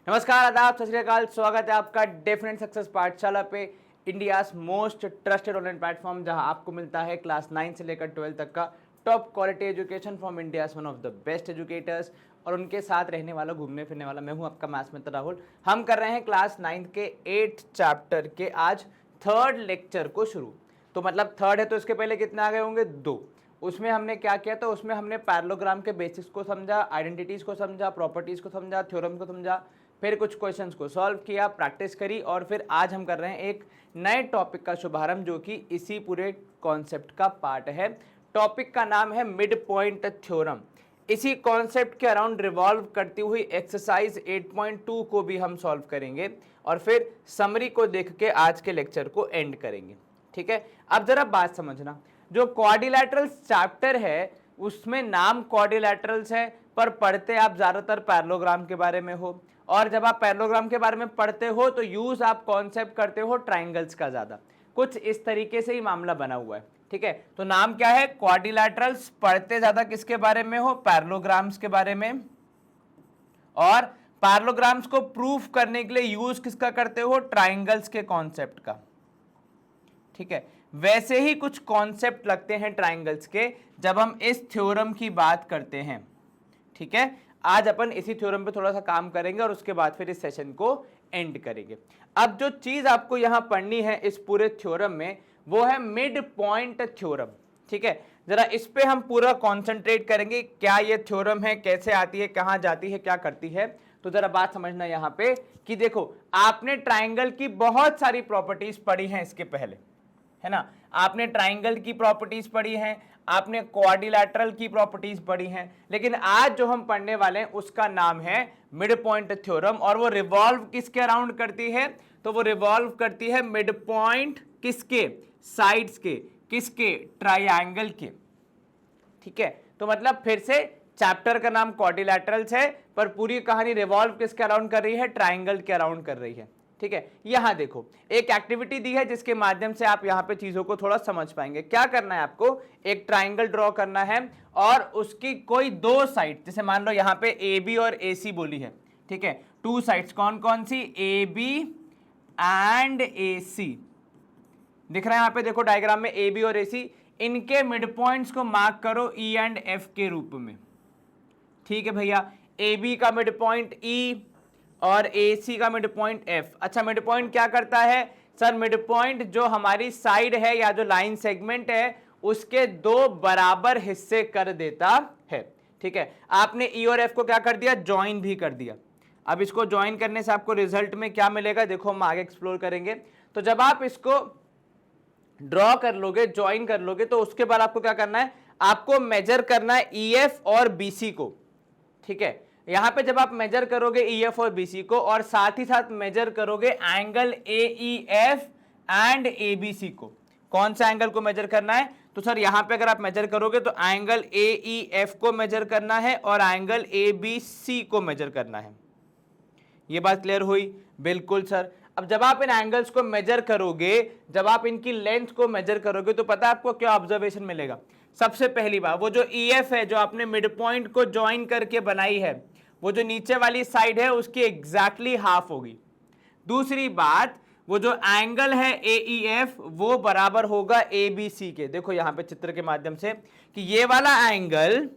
नमस्कार, आदाब, सत श्री अकाल। स्वागत है आपका डेफिनेट सक्सेस पाठशाला पे, India's most trusted online platform, जहां आपको मिलता है क्लास 9 से लेकर 12 तक का top quality education from India's one of the best educators और उनके साथ रहने वाला, घूमने फिरने वाला मैं हूं आपका मैथ्स मित्र राहुल। हम कर रहे हैं क्लास 9 के 8th चैप्टर के आज 3rd लेक्चर को शुरू। तो मतलब 3rd है तो इसके पहले कितने आ गए होंगे? 2। उसमें हमने क्या किया था? उसमें हमने पैरेललोग्राम के बेसिक्स को समझा, आइडेंटिटीज को समझा, प्रॉपर्टीज को समझा, थ्योरम को समझा, फिर कुछ क्वेश्चंस को सॉल्व किया, प्रैक्टिस करी और फिर आज हम कर रहे हैं एक नए टॉपिक का शुभारंभ जो कि इसी पूरे कॉन्सेप्ट का पार्ट है। टॉपिक का नाम है मिड पॉइंट थ्योरम। इसी कॉन्सेप्ट के अराउंड रिवॉल्व करती हुई एक्सरसाइज 8.2 को भी हम सॉल्व करेंगे और फिर समरी को देख के आज के लेक्चर को एंड करेंगे। ठीक है, अब जरा बात समझना, जो क्वाड्रिलैटरल्स चैप्टर है उसमें नाम क्वाड्रिलैटरल्स है पर पढ़ते आप ज्यादातर पैरेललोग्राम के बारे में हो, और जब आप पैरेललोग्राम के बारे में पढ़ते हो तो यूज आप कॉन्सेप्ट करते हो ट्राइंगल्स का ज्यादा। कुछ इस तरीके से ही मामला बना हुआ है। ठीक है, तो नाम क्या है? क्वाड्रिलैटरल्स। पढ़ते ज्यादा किसके बारे में हो? पैरेललोग्राम्स के बारे में। और पैरेललोग्राम्स को प्रूफ करने के लिए यूज किसका करते हो? ट्राइंगल्स के कॉन्सेप्ट का। ठीक है, वैसे ही कुछ कॉन्सेप्ट लगते हैं ट्राइंगल्स के जब हम इस थ्योरम की बात करते हैं। ठीक है, आज अपन इसी थ्योरम पे थोड़ा सा काम करेंगे और उसके बाद फिर इस सेशन को एंड करेंगे। अब जो चीज आपको यहां पढ़नी है इस पूरे थ्योरम में वो है मिड पॉइंट थ्योरम। ठीक है, जरा इस पे हम पूरा कॉन्सेंट्रेट करेंगे, क्या ये थ्योरम है, कैसे आती है, कहां जाती है, क्या करती है। तो जरा बात समझना यहां पे कि देखो, आपने ट्राइंगल की बहुत सारी प्रॉपर्टीज पढ़ी हैं इसके पहले, है ना। आपने ट्राइंगल की प्रॉपर्टीज पढ़ी हैं, आपने क्वाड्रिलैटरल की प्रॉपर्टीज पढ़ी हैं, लेकिन आज जो हम पढ़ने वाले हैं उसका नाम है मिड पॉइंट थ्योरम। और वो रिवॉल्व किसके अराउंड करती है? तो वो रिवॉल्व करती है मिड पॉइंट किसके? साइड्स के। किसके? ट्राइंगल के। ठीक है, तो मतलब फिर से चैप्टर का नाम क्वाड्रिलैटरल्स है पर पूरी कहानी रिवॉल्व किसके अराउंड कर रही है? ट्राइंगल के अराउंड कर रही है। ठीक है, यहां देखो एक एक्टिविटी दी है जिसके माध्यम से आप यहां पे चीजों को थोड़ा समझ पाएंगे। क्या करना है आपको? एक ट्राइंगल ड्रॉ करना है और उसकी कोई दो साइड, जैसे मान लो यहां पे ए बी और ए सी बोली है। ठीक है, टू साइड्स कौन कौन सी? ए बी एंड ए सी। दिख रहा है यहां पे, देखो डायग्राम में ए बी और ए सी। इनके मिड पॉइंट्स को मार्क करो ई एंड एफ के रूप में। ठीक है भैया, ए बी का मिड पॉइंट ई और ए सी का मिड पॉइंट एफ। अच्छा, मिड पॉइंट क्या करता है? सर मिड पॉइंट जो हमारी साइड है या जो लाइन सेगमेंट है उसके दो बराबर हिस्से कर देता है। ठीक है, आपने ई और एफ को क्या कर दिया? ज्वाइन भी कर दिया। अब इसको ज्वाइन करने से आपको रिजल्ट में क्या मिलेगा देखो, हम आगे एक्सप्लोर करेंगे। तो जब आप इसको ड्रॉ कर लोगे, ज्वाइन कर लोगे, तो उसके बाद आपको क्या करना है? आपको मेजर करना है ई एफ और बी सी को। ठीक है, यहां पे जब आप मेजर करोगे ई एफ और बी सी को और साथ ही साथ मेजर करोगे angle A E F and A B C को। कौन सा एंगल को मेजर करना है? तो सर यहां पे अगर आप मेजर करोगे तो एंगल ए ई एफ को मेजर करना है और एंगल ए बी सी को मेजर करना है। ये बात क्लियर हुई? बिल्कुल सर। अब जब आप इन एंगल्स को मेजर करोगे, जब आप इनकी लेंथ को मेजर करोगे तो पता है आपको क्या ऑब्जर्वेशन मिलेगा? सबसे पहली बात, वो जो ई एफ है जो आपने मिड पॉइंट को ज्वाइन करके बनाई है, वो जो नीचे वाली साइड है उसकी एग्जैक्टली हाफ होगी। दूसरी बात, वो जो एंगल है ए ई एफ वो बराबर होगा ए बी सी के। देखो यहां पे चित्र के माध्यम से कि ये वाला एंगल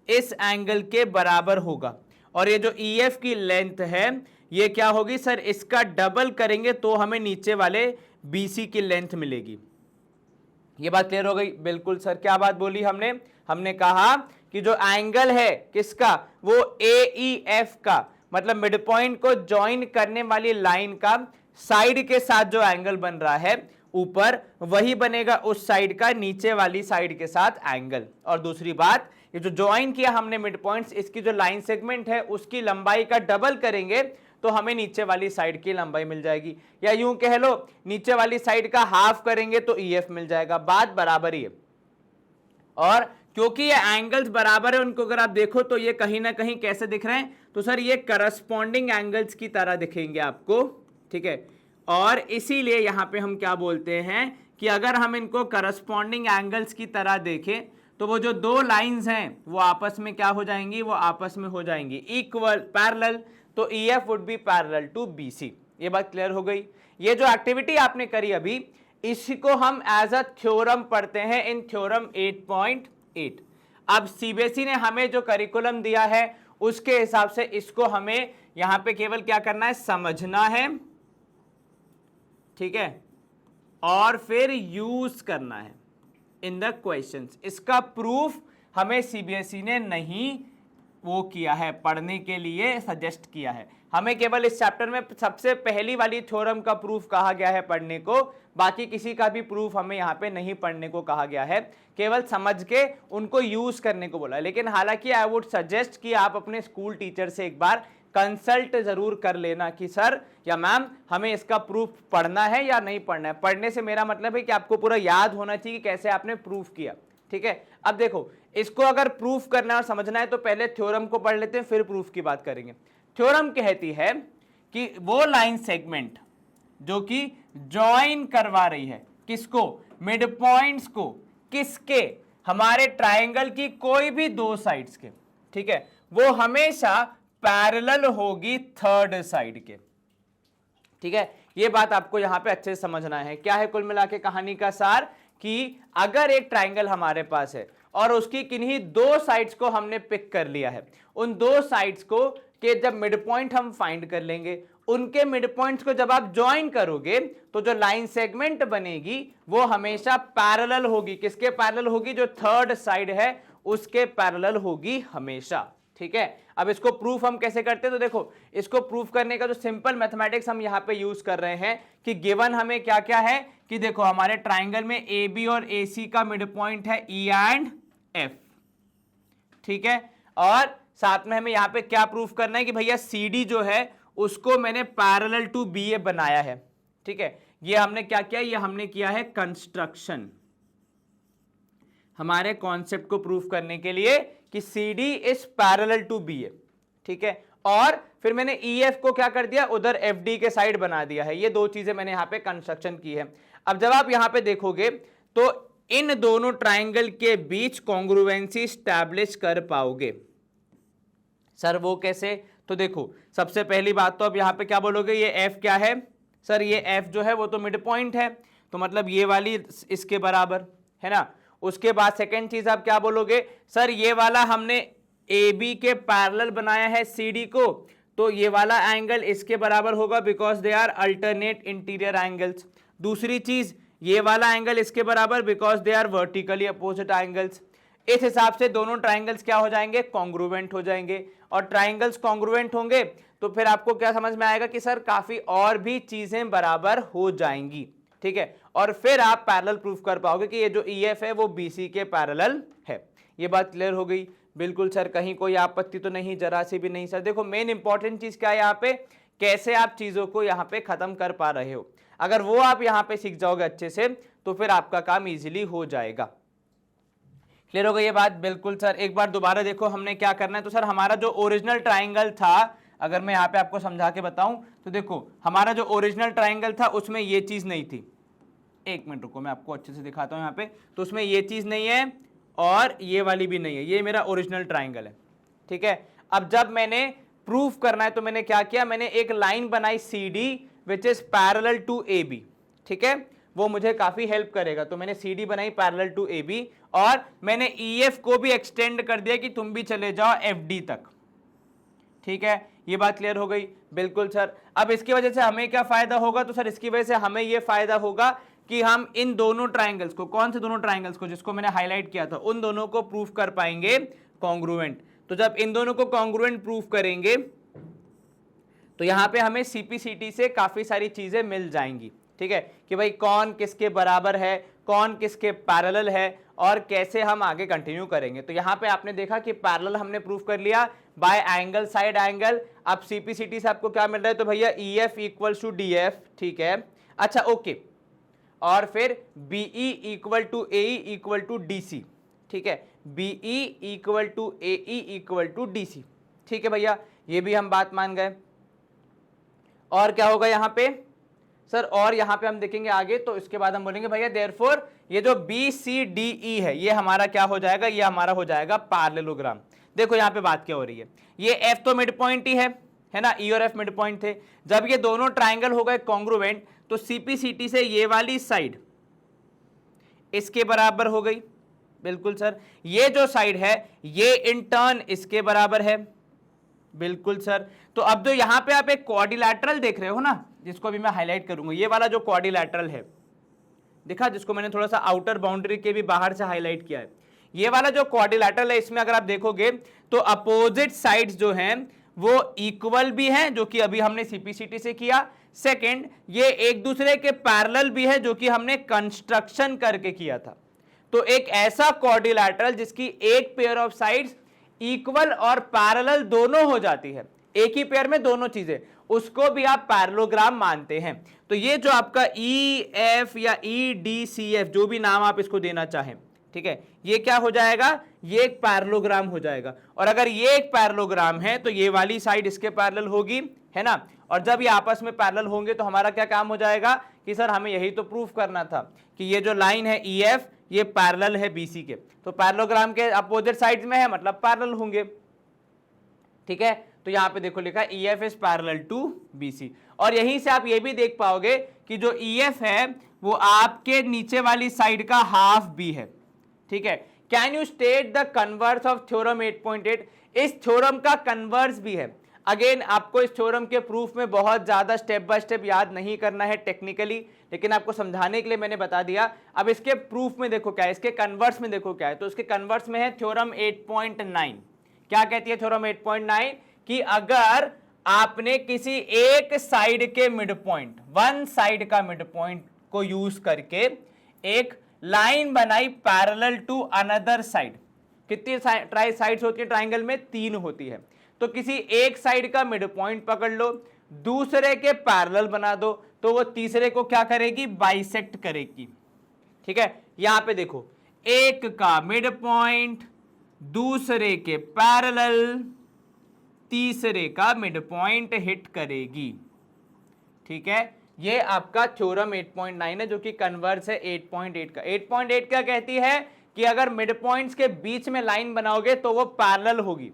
इस एंगल के बराबर होगा और ये जो ई एफ की लेंथ है ये क्या होगी? सर इसका डबल करेंगे तो हमें नीचे वाले बी सी की लेंथ मिलेगी। ये बात क्लियर हो गई? बिल्कुल सर। क्या बात बोली हमने? हमने कहा कि जो एंगल है किसका? वो ए ई एफ का, मतलब मिड पॉइंट को ज्वाइन करने वाली लाइन का साइड के साथ जो एंगल बन रहा है ऊपर, वही बनेगा उस साइड का नीचे वाली साइड के साथ एंगल। और दूसरी बात, ये जो ज्वाइन किया हमने मिड पॉइंट्स, इसकी जो लाइन सेगमेंट है उसकी लंबाई का डबल करेंगे तो हमें नीचे वाली साइड की लंबाई मिल जाएगी, या यूं कह लो नीचे वाली साइड का हाफ करेंगे तो ई एफ मिल जाएगा। बात बराबर ही है। और क्योंकि ये एंगल्स बराबर है, उनको अगर आप देखो तो ये कहीं ना कहीं कैसे दिख रहे हैं? तो सर ये करस्पॉन्डिंग एंगल्स की तरह दिखेंगे आपको। ठीक है, और इसीलिए यहां पे हम क्या बोलते हैं कि अगर हम इनको करस्पॉन्डिंग एंगल्स की तरह देखें तो वो जो दो लाइंस हैं वो आपस में क्या हो जाएंगी? वो आपस में हो जाएंगी इक्वल, पैरेलल। तो EF would be parallel to BC। ये बात क्लियर हो गई। ये जो एक्टिविटी आपने करी अभी, इसको हम एज अ थ्योरम पढ़ते हैं इन थ्योरम 8.8। अब CBSE ने हमें जो करिकुलम दिया है उसके हिसाब से इसको हमें यहां पे केवल क्या करना है, समझना है, ठीक है, और फिर यूज करना है इन द क्वेश्चंस। इसका प्रूफ हमें CBSE ने नहीं वो किया है, पढ़ने के लिए सजेस्ट किया है। हमें केवल इस चैप्टर में सबसे पहली वाली थ्योरम का प्रूफ कहा गया है पढ़ने को, बाकी किसी का भी प्रूफ हमें यहाँ पे नहीं पढ़ने को कहा गया है, केवल समझ के उनको यूज करने को बोला है। लेकिन हालांकि आई वुड सजेस्ट कि आप अपने स्कूल टीचर से एक बार कंसल्ट जरूर कर लेना कि सर या मैम हमें इसका प्रूफ पढ़ना है या नहीं पढ़ना है। पढ़ने से मेरा मतलब है कि आपको पूरा याद होना चाहिए कि कैसे आपने प्रूफ किया, ठीक है। अब देखो, इसको अगर प्रूफ करना है और समझना है तो पहले थ्योरम को पढ़ लेते हैं, फिर प्रूफ की बात करेंगे। थ्योरम कहती है कि वो लाइन सेगमेंट जो कि ज्वाइन करवा रही है किसको, मिड पॉइंट्स को, किसके, हमारे ट्रायंगल की कोई भी दो साइड्स के, ठीक है, वो हमेशा पैरेलल होगी थर्ड साइड के, ठीक है। ये बात आपको यहां पे अच्छे से समझना है। क्या है कुल मिला के कहानी का सार, कि अगर एक ट्राइंगल हमारे पास है और उसकी किन्हीं दो साइड्स को हमने पिक कर लिया है, उन दो साइड्स को के जब मिड पॉइंट हम फाइंड कर लेंगे, उनके मिड पॉइंट्स को जब आप ज्वाइन करोगे तो जो लाइन सेगमेंट बनेगी वो हमेशा पैरेलल होगी। किसके पैरेलल होगी, जो थर्ड साइड है उसके पैरेलल होगी हमेशा, ठीक है। अब इसको प्रूफ हम कैसे करते हैं, तो देखो इसको प्रूफ करने का जो सिंपल मैथमेटिक्स हम यहां पे यूज कर रहे हैं कि गिवन हमें क्या क्या है, कि देखो हमारे ट्राइंगल में AB और AC का मिड पॉइंट है E एंड F, ठीक है, और साथ में हमें यहां पे क्या प्रूफ करना है कि भैया CD जो है उसको मैंने पैरेलल टू BA बनाया है, ठीक है। ये हमने क्या किया, ये हमने किया है कंस्ट्रक्शन हमारे कॉन्सेप्ट को प्रूफ करने के लिए कि CD is parallel to BA, ठीक है। और फिर मैंने EF को क्या कर दिया, उधर FD के साइड बना दिया है। ये दो चीजें मैंने यहां पे कंस्ट्रक्शन की है। अब जब आप यहां पे देखोगे तो इन दोनों ट्राइंगल के बीच कॉन्ग्रुएंसी स्टैब्लिश कर पाओगे। सर वो कैसे, तो देखो सबसे पहली बात तो अब यहां पे क्या बोलोगे, ये F क्या है, सर ये F जो है वो तो मिड पॉइंट है, तो मतलब ये वाली इसके बराबर है ना। उसके बाद सेकेंड चीज आप क्या बोलोगे, सर ये वाला हमने AB के पैरेलल बनाया है CD को, तो ये वाला एंगल इसके बराबर होगा because they are alternate interior angles. दूसरी चीज ये वाला एंगल इसके बराबर because they are vertically opposite angles. इस हिसाब से दोनों ट्राइंगल्स क्या हो जाएंगे, कॉन्ग्रुएंट हो जाएंगे। और ट्राइंगल्स कॉन्ग्रुएंट होंगे तो फिर आपको क्या समझ में आएगा कि सर काफी और भी चीजें बराबर हो जाएंगी, ठीक है। और फिर आप पैरेलल प्रूफ कर पाओगे कि ये जो EF है वो BC के पैरेलल है। ये बात क्लियर हो गई, बिल्कुल सर, कहीं कोई आपत्ति तो नहीं, जरा सी भी नहीं। सर देखो मेन इंपॉर्टेंट चीज क्या है यहाँ पे, कैसे आप चीजों को यहाँ पे खत्म कर पा रहे हो। अगर वो आप यहाँ पे सीख जाओगे अच्छे से तो फिर आपका काम इजीली हो जाएगा। क्लियर हो गई ये बात, बिल्कुल सर। एक बार दोबारा देखो हमने क्या करना है, तो सर हमारा जो ओरिजिनल ट्राइंगल था, अगर मैं यहाँ पे आपको समझा के बताऊं तो देखो हमारा जो ओरिजिनल ट्राइंगल था उसमें ये चीज नहीं थी। एक मिनट रुको, मैं आपको अच्छे से दिखाता हूं यहाँ पे। तो उसमें ये चीज नहीं है और ये वाली भी नहीं है, ये मेरा ओरिजिनल ट्राइंगल है, ठीक है। अब जब मैंने प्रूफ करना है तो मैंने क्या किया, मैंने एक लाइन बनाई CD which is parallel to AB, ठीक है, वो मुझे काफी हेल्प करेगा। तो मैंने CD बनाई पैरेलल टू AB और मैंने EF को भी एक्सटेंड कर दिया कि तुम भी चले जाओ FD तक, ठीक है। ये बात क्लियर हो गई, बिल्कुल सर। अब इसकी वजह से हमें क्या फायदा होगा, तो सर इसकी वजह से हमें यह फायदा होगा कि हम इन दोनों ट्राइंगल्स को, कौन से दोनों ट्राइंगल्स को, जिसको मैंने हाईलाइट किया था, उन दोनों को प्रूफ कर पाएंगे कॉन्ग्रुएंट। तो जब इन दोनों को कॉन्ग्रुएंट प्रूफ करेंगे तो यहां पे हमें CPCT से काफी सारी चीजें मिल जाएंगी, ठीक है, कि भाई कौन किसके बराबर है, कौन किसके पैरेलल है और कैसे हम आगे कंटिन्यू करेंगे। तो यहां पे आपने देखा कि पैरेलल हमने प्रूफ कर लिया बाय एंगल साइड एंगल। अब CPCT से आपको क्या मिल रहा है, तो भैया EF इक्वल्स टू DF, ठीक है, अच्छा ओके। और फिर BE equal to AE equal to DC, ठीक है, BE equal to AE equal to DC, ठीक है भैया, ये भी हम बात मान गए। और क्या होगा यहाँ पे सर, और यहाँ पे हम देखेंगे आगे, तो इसके बाद हम बोलेंगे भैया देयरफॉर ये जो BCDE है ये हमारा क्या हो जाएगा, ये हमारा हो जाएगा पैरेललोग्राम। देखो यहाँ पे बात क्या हो रही है, ये F तो मिड पॉइंट ही है, है ना, ई और एफ मिड पॉइंट थे। जब ये दोनों ट्राइंगल हो गए कॉन्ग्रुवेंट तो सीपीसीटी से ये वाली साइड इसके बराबर हो गई। बिल्कुल सर। ये जो साइड है ये इन टर्न इसके बराबर है। बिल्कुल सर। तो अब जो यहां पे आप एक क्वाड्रिलैटरल देख रहे हो ना, जिसको अभी मैं हाईलाइट करूंगा, ये वाला जो क्वाड्रिलैटरल है दिखा, जिसको मैंने थोड़ा सा आउटर बाउंड्री के भी बाहर से हाईलाइट किया है, ये वाला जो क्वाड्रिलैटरल है इसमें अगर आप देखोगे तो अपोजिट साइड्स जो हैं वो इक्वल भी हैं, जो कि अभी हमने सीपीसीटी से किया। सेकंड, ये एक दूसरे के पैरेलल भी है, जो कि हमने कंस्ट्रक्शन करके किया था। तो एक ऐसा क्वाड्रिलैटरल जिसकी एक पेयर ऑफ साइड्स इक्वल और पैरेलल दोनों हो जाती है, एक ही पेयर में दोनों चीजें, उसको भी आप पैरेललोग्राम मानते हैं। तो ये जो आपका ई एफ या ई डी सी एफ, जो भी नाम आप इसको देना चाहें, ठीक है, ये क्या हो जाएगा, ये एक पैरेललोग्राम हो जाएगा। और अगर ये एक पैरेललोग्राम है तो ये वाली साइड इसके पैरेलल होगी, है ना। और जब ये आपस में पैरेलल होंगे तो हमारा क्या काम हो जाएगा कि सर हमें यही तो प्रूफ करना था कि ये जो लाइन है ई एफ ये पैरेलल है बीसी के, तो पैरेललोग्राम के अपोजिट साइड्स में है मतलब पैरेलल होंगे। ठीक है, तो यहां पे देखो लिखा है E F is parallel to BC. और यहीं से आप ये भी देख पाओगे कि जो ई एफ है वो आपके नीचे वाली साइड का हाफ भी है। ठीक है, can you state the converse of theorem 8.8? इस थ्योरम का कन्वर्स भी है। अगेन आपको इस थ्योरम के प्रूफ में बहुत ज्यादा स्टेप बाय स्टेप याद नहीं करना है टेक्निकली, लेकिन आपको समझाने के लिए मैंने बता दिया। अब इसके प्रूफ में देखो क्या है, इसके कन्वर्स में देखो क्या है। तो इसके कन्वर्स में है थ्योरम 8.9। क्या कहती है थ्योरम 8.9? कि अगर आपने किसी एक साइड के मिड पॉइंट, वन साइड का मिड पॉइंट को यूज करके एक लाइन बनाई पैरेलल टू अनदर साइड, कितनी साइड्स होती है ट्राइंगल में? 3 होती है। तो किसी एक साइड का मिड पॉइंट पकड़ लो, दूसरे के पैरेलल बना दो, तो वो तीसरे को क्या करेगी? बाइसेक्ट करेगी। ठीक है, यहां पे देखो, एक का मिड पॉइंट, दूसरे के पैरेलल, तीसरे का मिड पॉइंट हिट करेगी। ठीक है, ये आपका थ्योरम 8.9 है, जो कि कन्वर्स है 8.8 का। 8.8 क्या कहती है कि अगर मिड पॉइंट्स के बीच में लाइन बनाओगे तो वो पैरेलल होगी।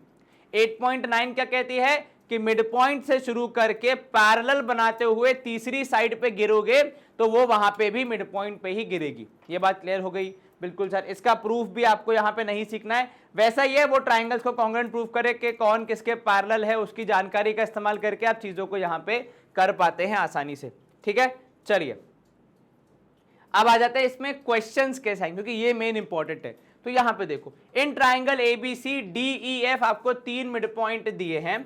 8.9 क्या कहती है कि मिड पॉइंट से शुरू करके पैरेलल बनाते हुए तीसरी साइड पे गिरोगे तो वो वहां पे भी मिड पॉइंट पे ही गिरेगी। ये बात क्लियर हो गई? बिल्कुल सर। इसका प्रूफ भी आपको यहाँ पे नहीं सीखना है, वैसा ही है वो ट्राइंगल्स को कॉन्ग्रुएंट प्रूफ करे कि कौन किसके पैरेलल है, उसकी जानकारी का इस्तेमाल करके आप चीजों को यहाँ पे कर पाते हैं आसानी से। ठीक है, चलिए अब आ जाते हैं इसमें क्वेश्चंस के साइन, क्योंकि ये मेन इंपॉर्टेंट है। तो यहां पे देखो, in triangle A B C D E F आपको 3 मिड पॉइंट दिए हैं।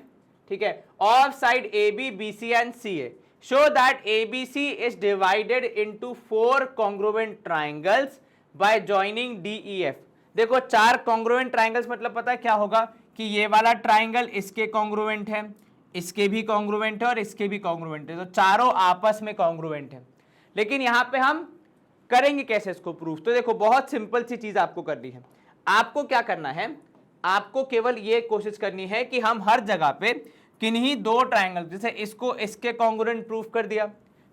ठीक है, of side A B B C and C A, show that A B C is divided into 4 congruent triangles by joining D E F. देखो 4 congruent triangles मतलब पता है क्या होगा कि ये वाला ट्राइंगल इसके कॉन्ग्रुएंट है, इसके भी कॉन्ग्रुएंट है और इसके भी कॉन्ग्रुएंट है, तो चारों आपस में कॉन्ग्रुएंट है। लेकिन यहां पे हम करेंगे कैसे इसको प्रूफ? तो देखो बहुत सिंपल सी चीज आपको करनी है। आपको क्या करना है, आपको केवल ये कोशिश करनी है कि हम हर जगह पे किन्हीं 2 ट्राइंगल, जैसे इसको इसके कॉन्ग्रुएंट प्रूफ कर दिया,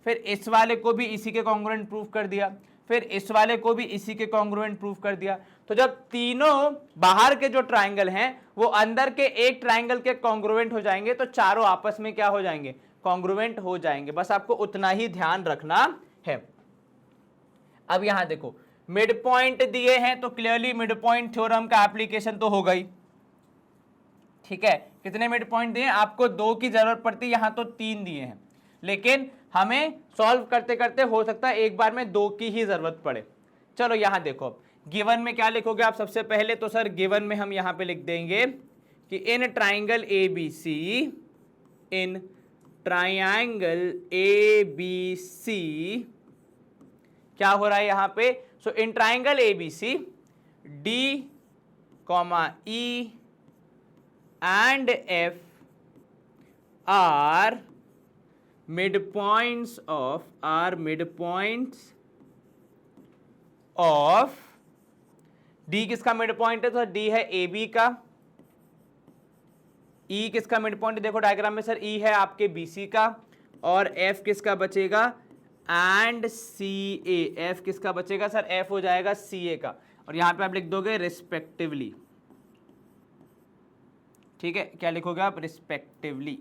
फिर इस वाले को भी इसी के कॉन्ग्रुएंट प्रूफ कर दिया, फिर इस वाले को भी इसी के कॉन्ग्रुएंट प्रूफ कर दिया। तो जब तीनों बाहर के जो ट्राइंगल हैं वो अंदर के एक ट्राइंगल के कॉन्ग्रुएंट हो जाएंगे, तो चारों आपस में क्या हो जाएंगे? कॉन्ग्रुएंट हो जाएंगे। बस आपको उतना ही ध्यान रखना है। अब यहां देखो मिड पॉइंट दिए हैं, तो क्लियरली मिड पॉइंट थ्योरम का एप्लीकेशन तो होगा ही। ठीक है, कितने मिड पॉइंट दिए? आपको 2 की जरूरत पड़ती है, यहां तो 3 दिए हैं, लेकिन हमें सॉल्व करते करते हो सकता है एक बार में 2 की ही जरूरत पड़े। चलो यहां देखो, गिवन में क्या लिखोगे आप सबसे पहले? तो सर गिवन में हम यहां पे लिख देंगे कि in triangle A B C, in triangle A B C क्या हो रहा है यहां पे? So in triangle A B C D comma E and F are mid points of D. किसका मिड पॉइंट है? तो डी है ए बी का। ई किसका मिड पॉइंट? देखो डायग्राम में सर ई है आपके बी सी का, और एफ किसका बचेगा? And C A. एफ किसका बचेगा सर? एफ हो जाएगा सी ए का, और यहां पे आप लिख दोगे रिस्पेक्टिवली। ठीक है, क्या लिखोगे आप? रिस्पेक्टिवली।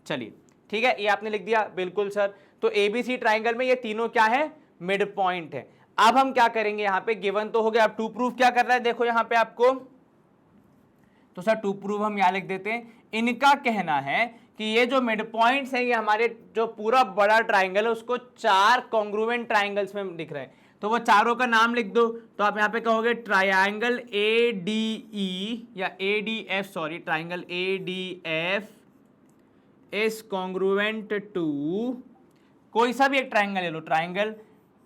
चलिए ठीक है, ये आपने लिख दिया बिल्कुल सर। तो एबीसी ट्राइंगल में ये तीनों क्या है, मिड पॉइंट है। अब हम क्या करेंगे, यहाँ पे गिवन तो हो गया, अब टू प्रूफ क्या कर रहा है, देखो यहाँ पे आपको, तो सर टू प्रूफ हम यहाँ लिख देते हैं। इनका कहना है कि ये जो मिड पॉइंट्स हैं ये हमारे जो पूरा बड़ा ट्राइंगल है उसको 4 कॉन्ग्रुएंट ट्राइंगल्स में दिख रहे हैं। तो वो चारों का नाम लिख दो। तो आप यहाँ पे कहोगे ट्राइंगल ए डी ई या A D F, sorry triangle A D F is congruent to, कोई सा भी एक ट्राइंगल ले लो, ट्राइंगल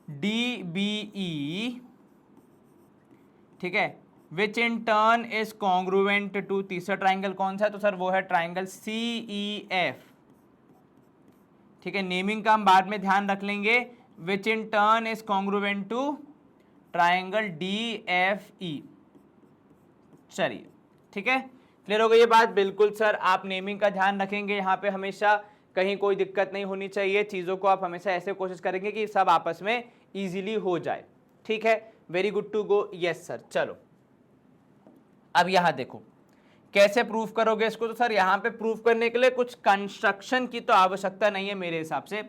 डी बी ई, ठीक है, which in turn is congruent to, तीसरा ट्राइंगल कौन सा है, तो सर वो है ट्राइंगल सी ई एफ, ठीक है, नेमिंग का हम बाद में ध्यान रख लेंगे, which in turn is congruent to triangle D F E. चलिए ठीक है, क्लियर हो गई ये बात, बिल्कुल सर आप नेमिंग का ध्यान रखेंगे यहाँ पे, हमेशा कहीं कोई दिक्कत नहीं होनी चाहिए, चीज़ों को आप हमेशा ऐसे कोशिश करेंगे कि सब आपस में इजीली हो जाए, ठीक है, very good to go, yes sir. चलो अब यहाँ देखो कैसे प्रूफ करोगे इसको, तो सर यहाँ पे प्रूफ करने के लिए कुछ कंस्ट्रक्शन की तो आवश्यकता नहीं है मेरे हिसाब से।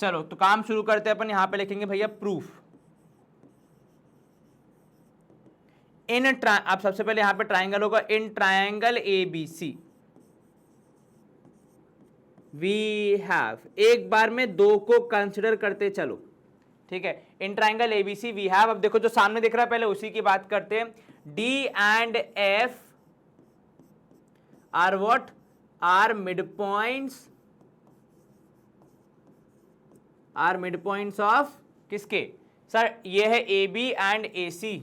चलो तो काम शुरू करते हैं अपन, यहाँ पे लिखेंगे भैया प्रूफ इन आप सबसे पहले यहाँ पे ट्राइंगल होगा, in triangle A B C we have, एक बार में दो को कंसिडर करते चलो, ठीक है, in triangle ABC we have, अब देखो जो सामने दिख रहा है पहले उसी की बात करते हैं, D and F are what, are mid points of किसके, सर ये है A B and A C,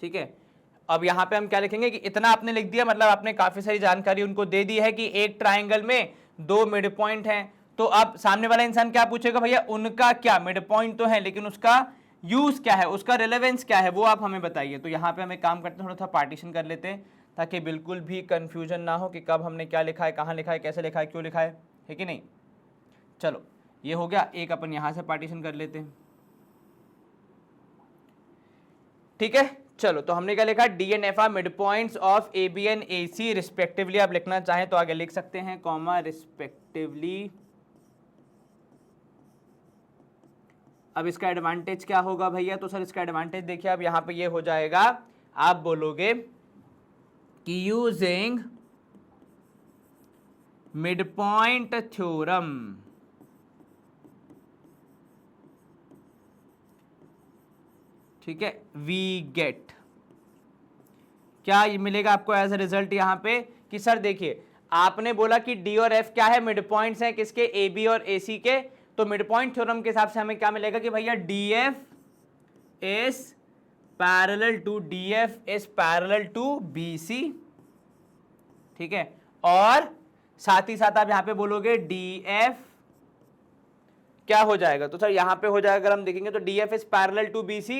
ठीक है। अब यहां पे हम क्या लिखेंगे कि इतना आपने लिख दिया, मतलब आपने काफी सारी जानकारी उनको दे दी है कि एक ट्राइंगल में 2 मिड पॉइंट हैं। तो अब सामने वाला इंसान क्या पूछेगा, भैया उनका क्या, मिड पॉइंट तो है लेकिन उसका यूज क्या है, उसका रिलेवेंस क्या है, वो आप हमें बताइए। तो यहाँ पे हम एक काम करते हैं, थोड़ा सा पार्टीशन कर लेते हैं ताकि बिल्कुल भी कंफ्यूजन ना हो कि कब हमने क्या लिखा है, कहाँ लिखा है, कैसे लिखा है, क्यों लिखा है कि नहीं। चलो ये हो गया, एक अपन यहाँ से पार्टीशन कर लेते हैं, ठीक है। चलो तो हमने क्या लिखा, D and F are mid points of A B and A C respectively, आप लिखना चाहें तो आगे लिख सकते हैं, कॉमा रिस्पेक्टिवली। अब इसका एडवांटेज क्या होगा भैया, तो सर इसका एडवांटेज देखिए, अब यहां पे ये हो जाएगा, आप बोलोगे कि यूजिंग मिड पॉइंट थ्योरम, ठीक है, वी गेट, क्या ये मिलेगा आपको एज ए रिजल्ट यहां पे कि सर देखिए आपने बोला कि डी और एफ क्या है, मिड पॉइंट्स हैं किसके, ए बी और ए सी के। तो मिड पॉइंट थ्योरम के हिसाब से हमें क्या मिलेगा कि भैया D F is parallel to B C, ठीक है, और साथ ही साथ आप यहां पे बोलोगे डी एफ क्या हो जाएगा, तो सर यहां पे हो जाएगा, अगर हम देखेंगे तो D F is parallel to B C,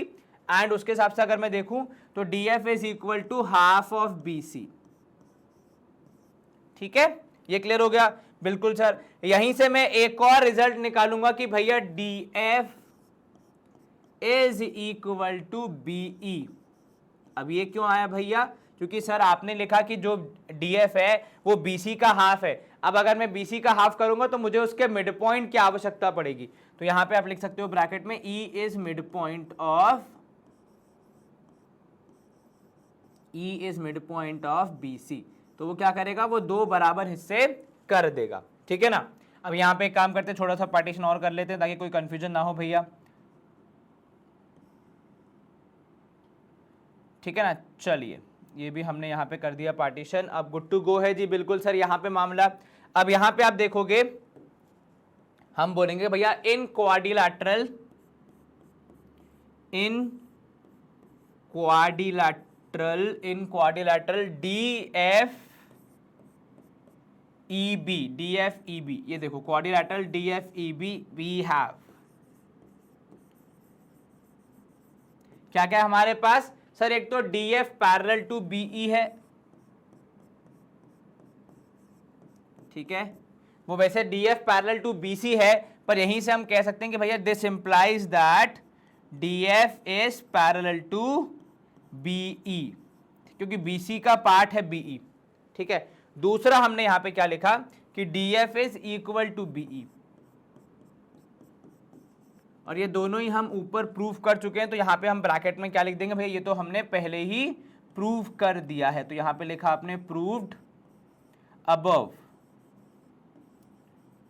and उसके हिसाब से अगर मैं देखूं तो D F is equal to half of B C, ठीक है, ये क्लियर हो गया, बिल्कुल सर। यहीं से मैं एक और रिजल्ट निकालूंगा कि भैया D F is equal to B E. अब ये क्यों आया भैया, क्योंकि सर आपने लिखा कि जो डी एफ है वो बी सी का हाफ है। अब अगर मैं बी सी का हाफ करूंगा तो मुझे उसके मिड पॉइंट की आवश्यकता पड़ेगी, तो यहां पे आप लिख सकते हो ब्रैकेट में E is mid point of B C. तो वो क्या करेगा, वो 2 बराबर हिस्से कर देगा, ठीक है ना। अब यहां पे एक काम करते हैं, थोड़ा सा पार्टीशन और कर लेते हैं ताकि कोई कंफ्यूजन ना हो भैया, ठीक है ना। चलिए ये भी हमने यहां पे कर दिया पार्टीशन, अब गुड टू गो है जी, बिल्कुल सर यहां पे मामला। अब यहां पे आप देखोगे हम बोलेंगे भैया in quadrilateral D F E B, ये देखो quadrilateral D F E B we have, क्या क्या है हमारे पास, सर एक तो D F parallel to B E है, ठीक है, वो वैसे D F parallel to B C है, पर यहीं से हम कह सकते हैं कि भैया this implies that D F is parallel to B E, क्योंकि BC का पार्ट है BE, ठीक है। दूसरा हमने यहां पे क्या लिखा कि DF is equal to BE, और ये दोनों ही हम ऊपर प्रूव कर चुके हैं, तो यहां पे हम ब्रैकेट में क्या लिख देंगे भैया, ये तो हमने पहले ही प्रूव कर दिया है, तो यहां पे लिखा आपने प्रूव्ड अबव,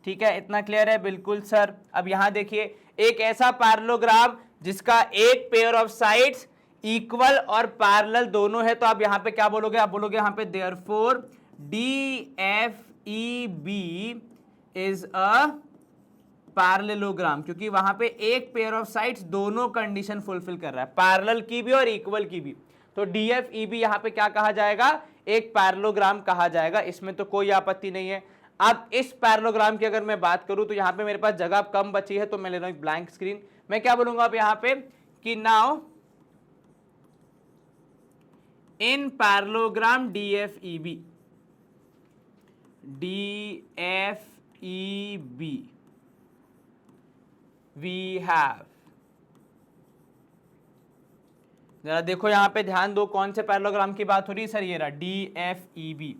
ठीक है। इतना क्लियर है? बिल्कुल सर। अब यहां देखिए, एक ऐसा पैरेललोग्राम जिसका एक पेयर ऑफ साइड्स इक्वल और पैरेलल दोनों है, तो आप यहां पे क्या बोलोगे, आप बोलोगे यहां पे therefore DFEB is a parallelogram, क्योंकि वहां पे एक पेयर ऑफ साइड्स दोनों कंडीशन फुलफिल कर रहा है, पैरेलल की भी और इक्वल की भी। तो DFEB यहां पे क्या कहा जाएगा, एक पैरेललोग्राम कहा जाएगा, इसमें तो कोई आपत्ति नहीं है। अब इस पैरेललोग्राम की अगर मैं बात करूं तो यहां पे मेरे पास जगह कम बची है, तो मैं ले रहा हूं ब्लैंक स्क्रीन। मैं क्या बोलूंगा अब यहां पे कि now in parallelogram DFEB we have, जरा देखो यहां पे ध्यान दो, कौन से पैरेललोग्राम की बात हो रही है सर, ये रहा DFEB।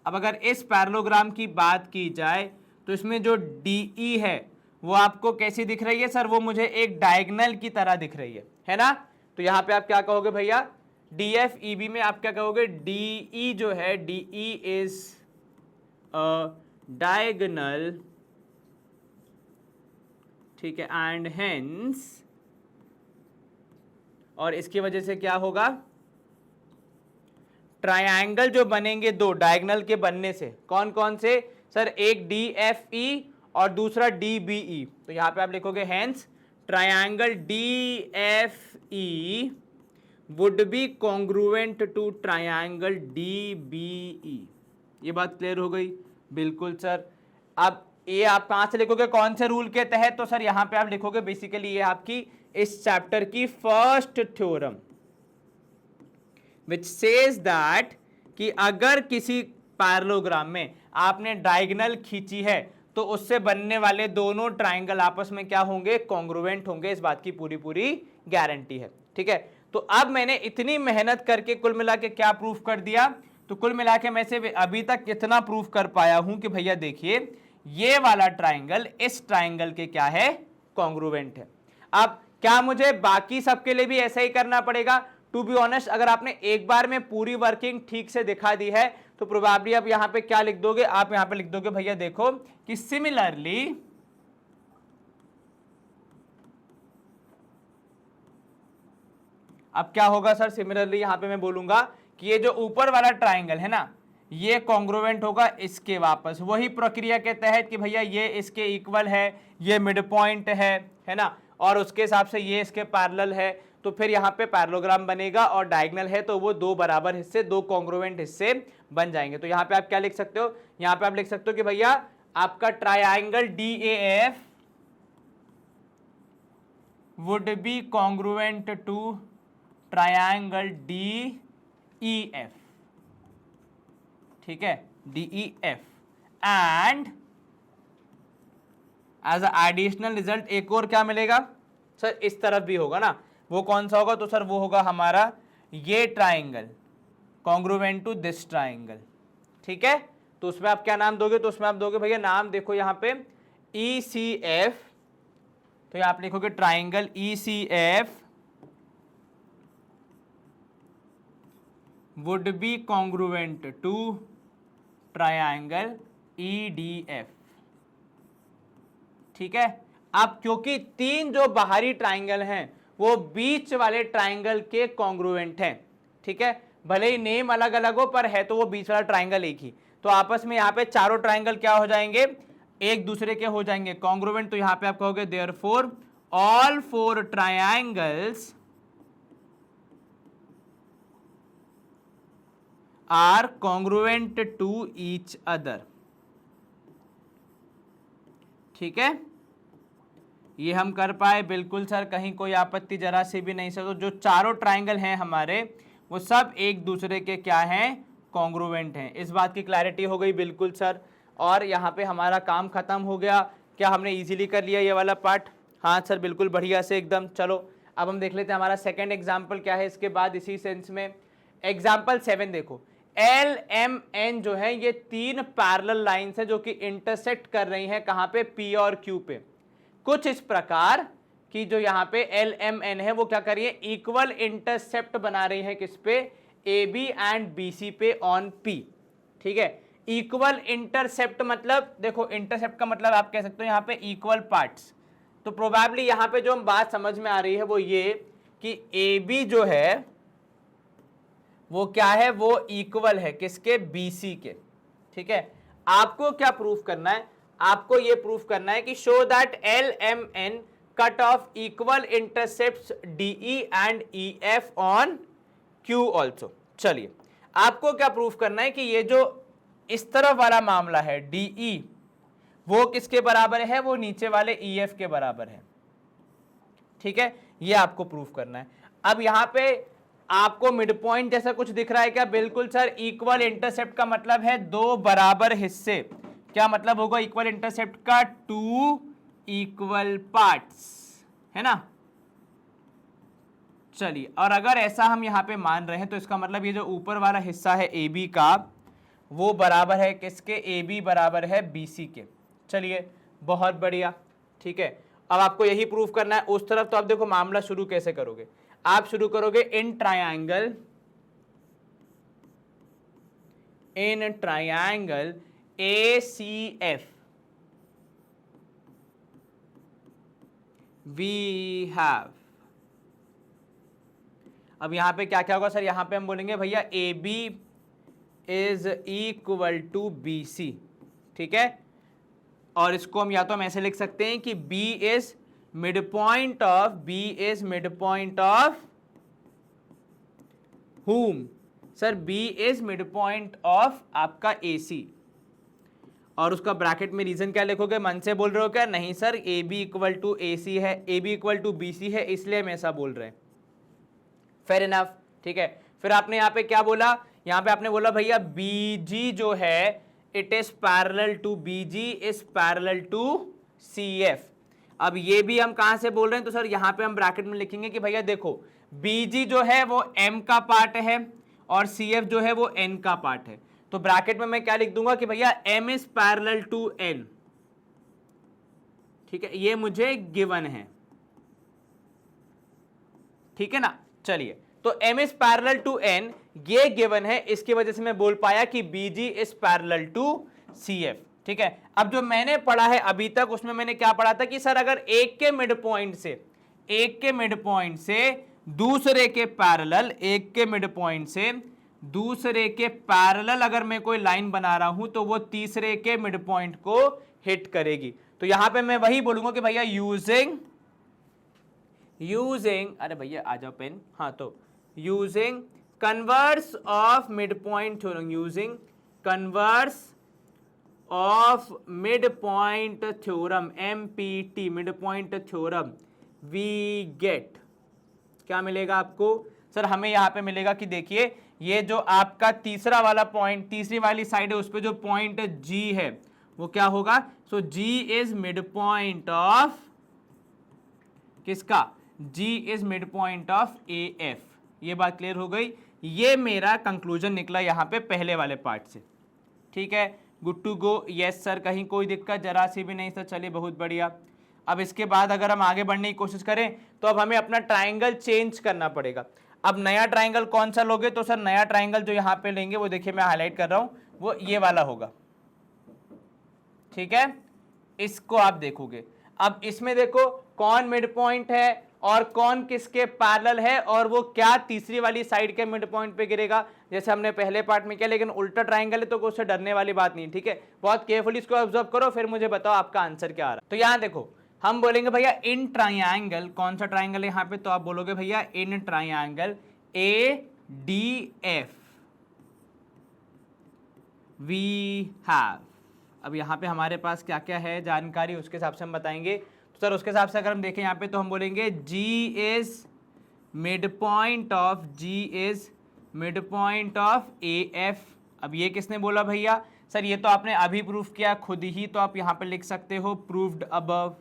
अब अगर इस पैरेललोग्राम की बात की जाए तो इसमें जो DE है वो आपको कैसी दिख रही है सर, वो मुझे एक डायगोनल की तरह दिख रही है ना। तो यहां पे आप क्या कहोगे भैया, DFEB में आप क्या कहोगे, DE जो है, DE इज अ डायगोनल, ठीक है, एंड हेंस, और इसकी वजह से क्या होगा, ट्रायंगल जो बनेंगे दो डायगोनल के बनने से, कौन कौन से सर, एक DFE और दूसरा DBE, तो यहां पे आप लिखोगे hence triangle DFE would be congruent to triangle DBE। ये बात क्लियर हो गई? बिल्कुल सर। अब ये आप कहां से लिखोगे, कौन से रूल के तहत, तो सर यहां पे आप लिखोगे बेसिकली ये आपकी इस चैप्टर की first theorem, which says that कि अगर किसी पैरेललोग्राम में आपने डायगोनल खींची है तो उससे बनने वाले दोनों ट्राइंगल आपस में क्या होंगे, कॉन्ग्रुएंट होंगे, इस बात की पूरी पूरी गारंटी है, ठीक है। तो अब मैंने इतनी मेहनत करके कुल मिला के क्या प्रूफ कर दिया, तो कुल मिला के मैं से अभी तक इतना प्रूफ कर पाया हूं कि भैया देखिए ये वाला ट्राइंगल इस ट्राइंगल के क्या है, कॉन्ग्रुएंट है। अब क्या मुझे बाकी सबके लिए भी ऐसा ही करना पड़ेगा? टू बी ऑनेस्ट, अगर आपने एक बार में पूरी वर्किंग ठीक से दिखा दी है तो प्रोबेबली आप यहां पे क्या लिख दोगे, आप यहां पे लिख दोगे भैया देखो कि सिमिलरली अब क्या होगा सर, सिमिलरली यहां पे मैं बोलूंगा कि ये जो ऊपर वाला ट्राइंगल है ना, ये कॉन्ग्रुएंट होगा इसके वापस, वही प्रक्रिया के तहत कि भैया ये इसके इक्वल है, ये मिड पॉइंट है ना, और उसके हिसाब से ये इसके पैरेलल है, तो फिर यहाँ पे पैरेललोग्राम बनेगा, और डायगोनल है तो वो दो बराबर हिस्से, दो कॉन्ग्रुएंट हिस्से बन जाएंगे। तो यहाँ पे आप क्या लिख सकते हो, यहाँ पे आप लिख सकते हो कि भैया आपका triangle DAF would be congruent to triangle DEF, ठीक है, DEF, and as additional result एक और क्या मिलेगा सर, इस तरफ भी होगा ना, वो कौन सा होगा, तो सर वो होगा हमारा ये triangle congruent to this triangle, ठीक है। तो उसमें आप क्या नाम दोगे, तो उसमें आप दोगे भैया नाम देखो यहां पे ECF, तो आप लिखोगे triangle ECF would be congruent to triangle EDF, ठीक है। अब क्योंकि तीन जो बाहरी ट्राइंगल हैं वो बीच वाले ट्राइंगल के कॉन्ग्रुएंट हैं, ठीक है, भले ही नेम अलग अलग हो पर है तो वो बीच वाला ट्राइंगल एक ही, तो आपस में यहाँ पे चारों ट्राइंगल क्या हो जाएंगे, एक दूसरे के हो जाएंगे कॉन्ग्रुएंट। तो यहाँ पे आप कहोगे therefore all four triangles are congruent to each other, ठीक है। ये हम कर पाए? बिल्कुल सर, कहीं कोई आपत्ति जरा से भी नहीं सर। तो जो चारों ट्राइंगल हैं हमारे वो सब एक दूसरे के क्या हैं, कॉन्ग्रुएंट हैं, इस बात की क्लैरिटी हो गई? बिल्कुल सर। और यहाँ पे हमारा काम खत्म हो गया, क्या हमने इजीली कर लिया ये वाला पार्ट? हाँ सर बिल्कुल बढ़िया से एकदम। चलो अब हम देख लेते हैं हमारा सेकंड एग्जाम्पल क्या है इसके बाद इसी सेंस में। एग्जाम्पल 7 देखो, एल एम एन जो है ये तीन पैरेलल लाइंस है जो कि इंटरसेक्ट कर रही हैं कहां पे, पी और क्यू पे, कुछ इस प्रकार कि जो यहां पे एल एम एन है वो क्या कर रही है, इक्वल इंटरसेप्ट बना रही है किस पे, A B and B C पे ऑन पी। ठीक है, इक्वल इंटरसेप्ट मतलब देखो, इंटरसेप्ट का मतलब आप कह सकते हो यहां पे इक्वल पार्ट्स। तो प्रोबेबली यहां पे जो हम बात समझ में आ रही है वो ये कि ए बी जो है वो क्या है, वो इक्वल है किसके, बी सी के। ठीक है, आपको क्या प्रूफ करना है, आपको ये प्रूफ करना है कि show that L M N cut off equal intercepts DE and E F on Q also. चलिए, आपको क्या प्रूफ करना है कि ये जो इस तरफ वाला मामला है डीई वो किसके बराबर है, वो नीचे वाले ई एफ के बराबर है। ठीक है, ये आपको प्रूफ करना है। अब यहां पे आपको मिड पॉइंट जैसा कुछ दिख रहा है क्या, बिल्कुल सर, इक्वल इंटरसेप्ट का मतलब है दो बराबर हिस्से। क्या मतलब होगा इक्वल इंटरसेप्ट का, टू इक्वल पार्ट्स, है ना। चलिए, और अगर ऐसा हम यहां पे मान रहे हैं तो इसका मतलब ये जो ऊपर वाला हिस्सा है ए बी का वो बराबर है किसके, ए बी बराबर है बी सी के। चलिए, बहुत बढ़िया। ठीक है, अब आपको यही प्रूफ करना है उस तरफ। तो आप देखो मामला शुरू कैसे करोगे, आप शुरू करोगे in triangle A C F we have. अब यहां पे क्या क्या होगा सर, यहां पे हम बोलेंगे भैया A B is equal to B C. ठीक है, और इसको हम या तो हम ऐसे लिख सकते हैं कि B is mid point of whom, sir B is mid point of आपका AC। और उसका ब्रैकेट में रीजन क्या लिखोगे, मन से बोल रहे हो क्या, नहीं sir, AB equal to AC है, AB इक्वल टू BC है, इसलिए हम ऐसा बोल रहे हैं। Fair enough. ठीक है, फिर आपने यहाँ पे क्या बोला, यहाँ पे आपने बोला भैया BG जो है it is parallel to, BG is parallel to CF। अब ये भी हम कहां से बोल रहे हैं, तो सर यहां पे हम ब्रैकेट में लिखेंगे कि भैया देखो BG जो है वो M का पार्ट है और CF जो है वो N का पार्ट है। तो ब्रैकेट में मैं क्या लिख दूंगा कि भैया M is parallel to N। ठीक है, ये मुझे गिवन है। ठीक है ना। चलिए, तो M is parallel to N ये गिवन है, इसकी वजह से मैं बोल पाया कि BG is parallel to CF। ठीक है, अब जो मैंने पढ़ा है अभी तक उसमें मैंने क्या पढ़ा था कि सर अगर एक के मिड पॉइंट से दूसरे के पैरेलल, एक के मिड पॉइंट से दूसरे के पैरेलल अगर मैं कोई लाइन बना रहा हूं तो वो तीसरे के मिड पॉइंट को हिट करेगी। तो यहां पे मैं वही बोलूंगा कि भैया यूजिंग, अरे भैया आ जाओ पेन, हाँ, तो using converse of mid point theorem, using converse of mid point theorem, MPT, mid point theorem, we get, क्या मिलेगा आपको सर, हमें यहां पे मिलेगा कि देखिए ये जो आपका तीसरा वाला पॉइंट, तीसरी वाली साइड है उस पे जो पॉइंट G है वो क्या होगा, सो G is mid point of किसका, G is mid point of AF। ये बात क्लियर हो गई, ये मेरा कंक्लूजन निकला यहां पे पहले वाले पार्ट से। ठीक है, good to go, yes sir, कहीं कोई दिक्कत जरा सी भी नहीं सर, चलिए बहुत बढ़िया। अब इसके बाद अगर हम आगे बढ़ने की कोशिश करें तो अब हमें अपना ट्राइंगल चेंज करना पड़ेगा। अब नया ट्राइंगल कौन सा लोगे, तो सर नया ट्राइंगल जो यहाँ पे लेंगे वो देखिए मैं हाईलाइट कर रहा हूं, वो ये वाला होगा। ठीक है, इसको आप देखोगे। अब इसमें देखो कौन मिड पॉइंट है और कौन किसके पैरेलल है और वो क्या तीसरी वाली साइड के मिड पॉइंट पे गिरेगा, जैसे हमने पहले पार्ट में किया। लेकिन उल्टा ट्राइंगल है तो उससे डरने वाली बात नहीं। ठीक है, बहुत केयरफुली इसको ऑब्जर्व करो, फिर मुझे बताओ आपका आंसर क्या आ रहा है। तो यहां देखो हम बोलेंगे भैया इन ट्राइंगल, कौन सा ट्राइंगल है यहाँ पे, तो आप बोलोगे भैया in triangle ADF we have. अब यहाँ पे हमारे पास क्या क्या है जानकारी उसके हिसाब से हम बताएंगे। तो सर उसके हिसाब से अगर हम देखें यहाँ पे तो हम बोलेंगे G is mid point of AF। अब ये किसने बोला भैया, सर ये तो आपने अभी प्रूफ किया खुद ही, तो आप यहाँ पे लिख सकते हो प्रूव्ड अबव।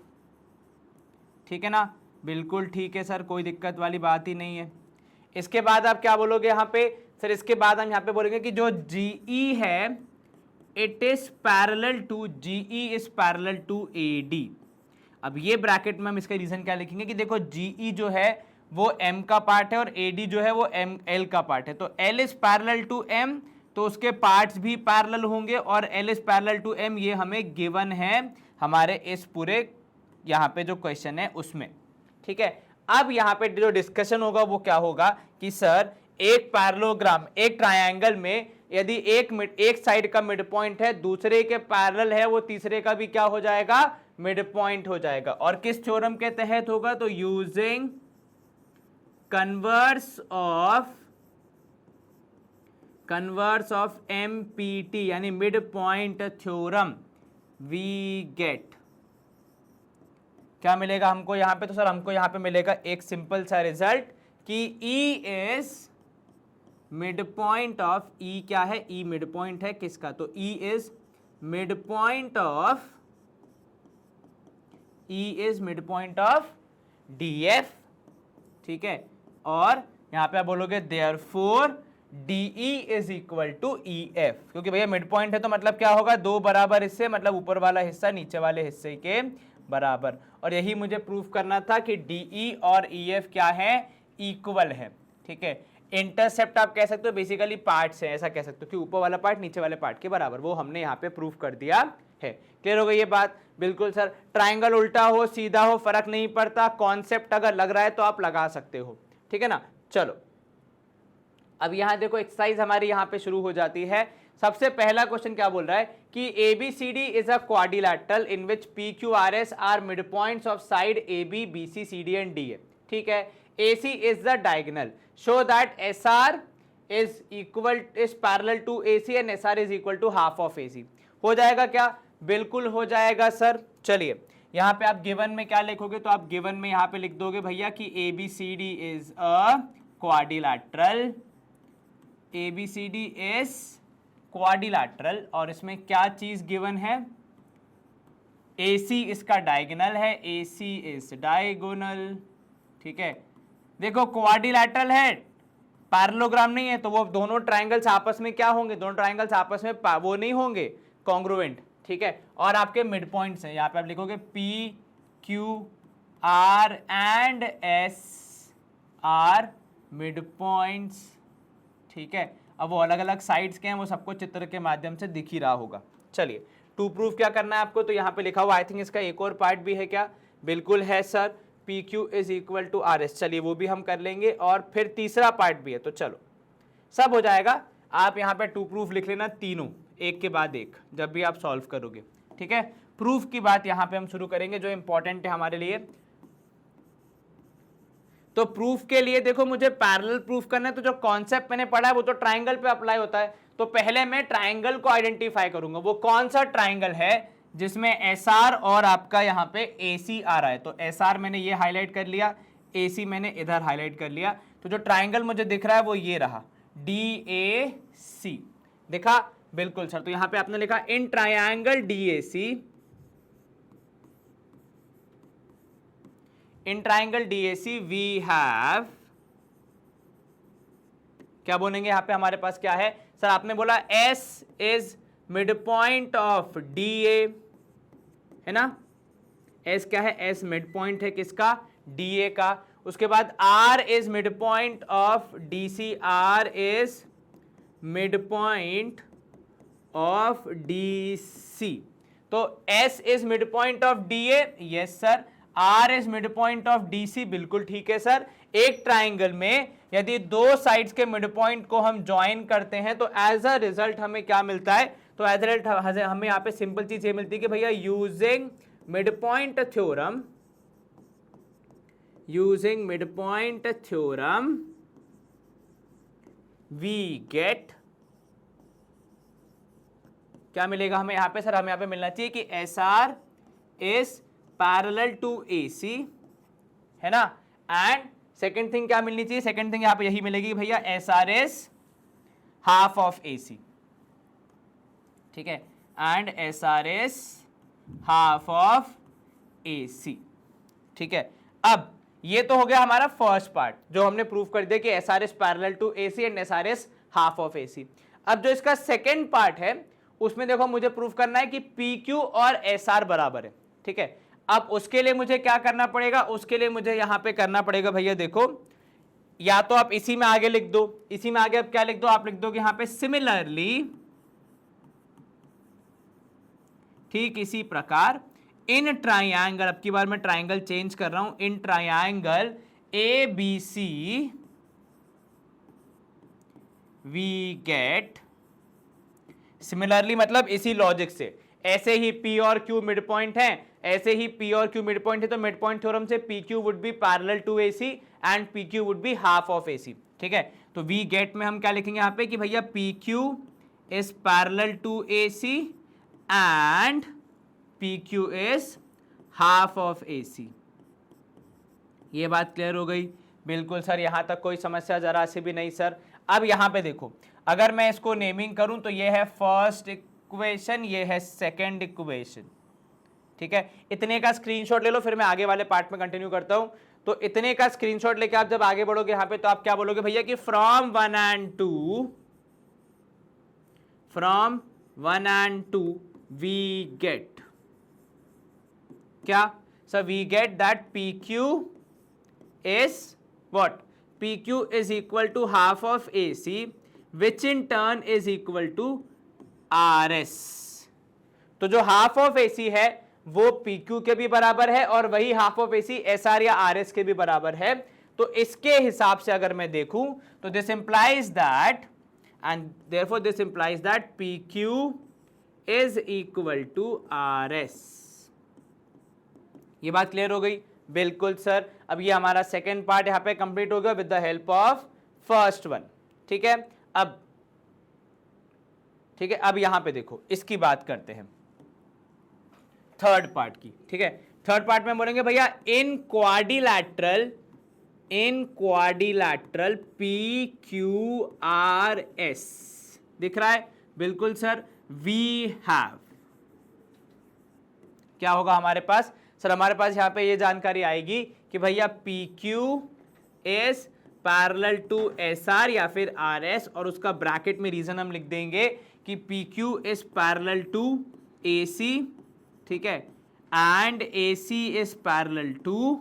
ठीक है ना, बिल्कुल ठीक है सर, कोई दिक्कत वाली बात ही नहीं है। इसके बाद आप क्या बोलोगे यहाँ पे, सर इसके बाद हम यहाँ पे बोलेंगे कि जो GE है it is parallel to GE is parallel to AD। अब ये ब्रैकेट में हम इसका रीजन क्या लिखेंगे कि देखो GE जो है वो M का पार्ट है और AD जो है वो L का पार्ट है, तो L is parallel to M तो उसके पार्ट्स भी पैरेलल होंगे और L is parallel to M, ये हमें गिवन है हमारे इस पूरे यहाँ पे जो क्वेश्चन है उसमें। ठीक है, अब यहाँ पे जो डिस्कशन होगा वो क्या होगा कि सर एक पैरेललोग्राम, एक ट्रायंगल में यदि एक साइड का मिड पॉइंट है दूसरे के पैरेलल है, वो तीसरे का भी क्या हो जाएगा, मिड पॉइंट हो जाएगा। और किस थ्योरम के तहत होगा, तो यूजिंग कन्वर्स ऑफ MPT यानी mid point theorem we get क्या मिलेगा हमको यहाँ पे, तो सर हमको यहाँ पे मिलेगा एक सिंपल सा रिजल्ट कि E is mid point of, E क्या है, E मिड पॉइंट है किसका, तो E is mid point of DF। ठीक है, और यहां पे आप बोलोगे therefore DE is equal to EF, क्योंकि भैया मिड पॉइंट है तो मतलब क्या होगा, दो बराबर हिस्से, मतलब ऊपर वाला हिस्सा नीचे वाले हिस्से के बराबर। और यही मुझे प्रूफ करना था कि DE और EF क्या है, इक्वल है। ठीक है, इंटरसेप्ट आप कह सकते हो बेसिकली पार्ट्स है, ऐसा कह सकते हो कि ऊपर वाला पार्ट नीचे वाले पार्ट के बराबर, वो हमने यहाँ पे प्रूफ कर दिया है। क्लियर हो गई ये बात, बिल्कुल सर। ट्राइंगल उल्टा हो सीधा हो फर्क नहीं पड़ता, कॉन्सेप्ट अगर लग रहा है तो आप लगा सकते हो। ठीक है ना, चलो अब यहाँ देखो एक्सरसाइज हमारी यहाँ पे शुरू हो जाती है। सबसे पहला क्वेश्चन क्या बोल रहा है कि ABCD is a quadrilateral in which PQRS are mid points of side AB BC CD and DA। ठीक है, AC is the diagonal, show that SR is parallel to AC and SR is equal to half of AC। हो जाएगा क्या, बिल्कुल हो जाएगा sir. चलिए यहाँ पे आप गिवन में क्या लिखोगे, तो आप गिवन में यहाँ पे लिख दोगे भैया कि ABCD is a quadrilateral, ABCD is quadrilateral, और इसमें क्या चीज गिवन है, AC इसका डायगोनल है, AC इज डायगोनल। ठीक है, देखो क्वाड्रिलैटरल है, पैरेललोग्राम नहीं है, तो वो दोनों ट्रायंगल्स आपस में क्या होंगे, दोनों ट्रायंगल्स आपस में वो नहीं होंगे कॉन्ग्रुएंट। ठीक है, और आपके मिड पॉइंट्स हैं, यहाँ पे आप लिखोगे PQR and SR mid points. ठीक है, अब वो अलग अलग साइड्स के हैं, वो सबको चित्र के माध्यम से दिख ही रहा होगा। चलिए टू प्रूफ क्या करना है आपको, तो यहाँ पे लिखा हुआ, आई थिंक इसका एक और पार्ट भी है क्या, बिल्कुल है sir, PQ is equal to RS। चलिए वो भी हम कर लेंगे, और फिर तीसरा पार्ट भी है, तो चलो सब हो जाएगा। आप यहाँ पे टू प्रूफ लिख लेना, तीनों एक के बाद एक, जब भी आप सॉल्व करोगे। ठीक है, प्रूफ की बात यहाँ पे हम शुरू करेंगे जो इंपॉर्टेंट है हमारे लिए। तो प्रूफ के लिए देखो मुझे पैरेलल प्रूफ करना है, तो जो कॉन्सेप्ट मैंने पढ़ा है वो तो ट्राइंगल पे अप्लाई होता है। तो पहले मैं ट्राइंगल को आइडेंटिफाई करूंगा, वो कौन सा ट्राइंगल है जिसमें SR और आपका यहाँ पे AC आ रहा है। तो SR मैंने ये हाईलाइट कर लिया, AC मैंने इधर हाईलाइट कर लिया। तो जो ट्राइंगल मुझे दिख रहा है वो ये रहा, DAC। दिखा, बिल्कुल सर। तो यहाँ पे आपने लिखा in triangle DAC, in triangle DAC we have, क्या बोलेंगे यहाँ पे हमारे पास क्या है सर, आपने बोला S is mid point of DA, है ना, S क्या है, S मिड पॉइंट है किसका, DA का। उसके बाद R is mid point of DC, R is mid point of DC। तो S is mid point of DA, yes sir. R is mid point of DC, बिल्कुल ठीक है सर। एक ट्राइंगल में यदि दो साइड्स के मिड पॉइंट को हम ज्वाइन करते हैं तो एज अ रिजल्ट हमें क्या मिलता है, तो एज अ रिजल्ट हमें यहाँ पे सिंपल चीज ये मिलती है कि भैया using mid point theorem, using mid point theorem we get, क्या मिलेगा हमें यहाँ पे सर, हमें यहाँ पे मिलना चाहिए कि SR is parallel to AC, है ना। एंड सेकेंड थिंग क्या मिलनी चाहिए, सेकेंड थिंग यहां पे यही मिलेगी भैया, SR is half of AC। ठीक है, and SR is half of AC। ठीक है, अब ये तो हो गया हमारा फर्स्ट पार्ट जो हमने प्रूव कर दिया कि S R is parallel to A C and S R is half of A C. अब जो इसका सेकेंड पार्ट है उसमें देखो मुझे प्रूव करना है कि पी क्यू और एस आर बराबर है, ठीक है। अब उसके लिए मुझे क्या करना पड़ेगा, उसके लिए मुझे यहां पे करना पड़ेगा भैया देखो, या तो आप इसी में आगे लिख दो, इसी में आगे आप क्या लिख दो, आप लिख दो कि यहां पे सिमिलरली, ठीक इसी प्रकार इन ट्राइंगल, अब की बार मैं ट्राइंगल चेंज कर रहा हूं, in triangle A B C we get similarly, मतलब इसी लॉजिक से, ऐसे ही P और Q मिड पॉइंट है, ऐसे ही P और Q मिड पॉइंट है, तो मिड पॉइंट थ्योरम से PQ would be parallel to AC and PQ would be half of AC, ठीक है। तो वी गेट में हम क्या लिखेंगे यहाँ पे कि भैया PQ is parallel to AC and PQ is half of AC। ये बात क्लियर हो गई? बिल्कुल सर, यहां तक कोई समस्या जरा से भी नहीं सर। अब यहां पे देखो, अगर मैं इसको नेमिंग करूं तो ये है फर्स्ट इक्वेशन, ये है सेकंड इक्वेशन, ठीक है। इतने का स्क्रीनशॉट ले लो, फिर मैं आगे वाले पार्ट में कंटिन्यू करता हूं। तो इतने का स्क्रीनशॉट लेके आप जब आगे बढ़ोगे यहां पे, तो आप क्या बोलोगे भैया कि फ्रॉम 1 एंड 2 वी गेट क्या sir, we get that PQ is what? PQ is equal to half of AC, which in turn is equal to RS। तो जो half of AC है वो PQ के भी बराबर है और वही half of AC SR या RS के भी बराबर है। तो इसके हिसाब से अगर मैं देखूं तो this implies that, and therefore this implies that PQ is equal to RS। ये बात क्लियर हो गई? बिल्कुल सर। अब ये हमारा सेकेंड पार्ट यहां पे कंप्लीट हो गया with the help of first one, ठीक है। अब ठीक है, अब यहां पे देखो इसकी बात करते हैं थर्ड पार्ट की, ठीक है। थर्ड पार्ट में बोलेंगे भैया इन क्वाड्रिलैटरल PQRS, दिख रहा है? बिल्कुल सर। वी हैव, क्या होगा हमारे पास सर, हमारे पास यहां पे ये जानकारी आएगी कि भैया PQ is parallel to SR या फिर RS, और उसका ब्रैकेट में रीजन हम लिख देंगे कि PQ is parallel to AC, ठीक है, and AC is parallel to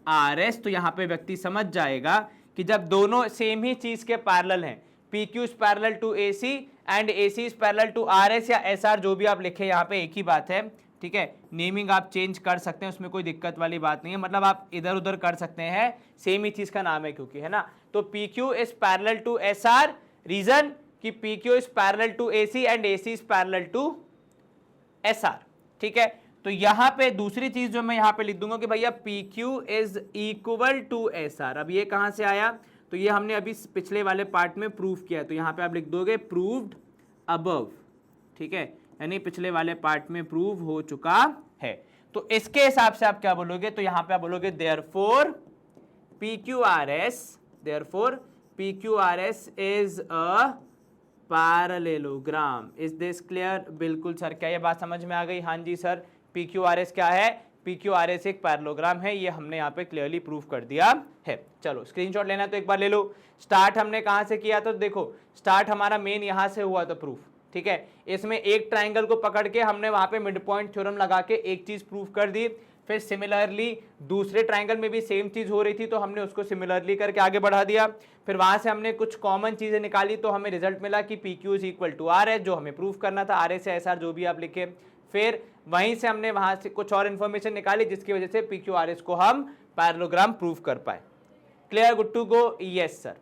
RS। तो यहां पे व्यक्ति समझ जाएगा कि जब दोनों सेम ही चीज के पैरेलल हैं, PQ is parallel to AC and AC is parallel to RS या SR, जो भी आप लिखे यहां पे एक ही बात है, ठीक है। नेमिंग आप चेंज कर सकते हैं, उसमें कोई दिक्कत वाली बात नहीं है, मतलब आप इधर उधर कर सकते हैं, सेम ही चीज का नाम है क्योंकि, है ना। तो PQ is parallel to SR, reason कि PQ is parallel to AC and AC is parallel to SR, ठीक है। तो यहां पे दूसरी चीज जो मैं यहां पे लिख दूंगा कि भैया PQ is equal to SR। अब ये कहां से आया, तो ये हमने अभी पिछले वाले पार्ट में प्रूव किया, तो यहां पे आप लिख दोगे प्रूव्ड अबव, ठीक है, यानी पिछले वाले पार्ट में प्रूव हो चुका है। तो इसके हिसाब से आप क्या बोलोगे, तो यहां पे आप बोलोगे therefore PQRS is a parallelogram. Is this clear? बिल्कुल सर। क्या ये बात समझ में आ गई? हाँ जी सर। PQRS क्या है? PQRS एक पैरेललोग्राम है, ये हमने यहाँ पे क्लियरली प्रूव कर दिया है। चलो स्क्रीनशॉट लेना तो एक बार ले लो। स्टार्ट हमने कहाँ से किया था, तो देखो स्टार्ट हमारा मेन यहाँ से हुआ था प्रूफ, ठीक है। इसमें एक ट्राइंगल को पकड़ के हमने वहां पे मिड पॉइंट थ्योरम लगा के एक चीज प्रूव कर दी, फिर सिमिलरली दूसरे ट्राइंगल में भी सेम चीज हो रही थी तो हमने उसको सिमिलरली करके आगे बढ़ा दिया, फिर वहां से हमने कुछ कॉमन चीजें निकाली तो हमें रिजल्ट मिला कि PQ is equal to RS, जो हमें प्रूव करना था, RS या SR जो भी आप लिखे। फिर वहीं से हमने वहां से कुछ और इन्फॉर्मेशन निकाली जिसकी वजह से PQRS को हम पैरेललोग्राम प्रूव कर पाए। Clear? Good to go? Yes sir.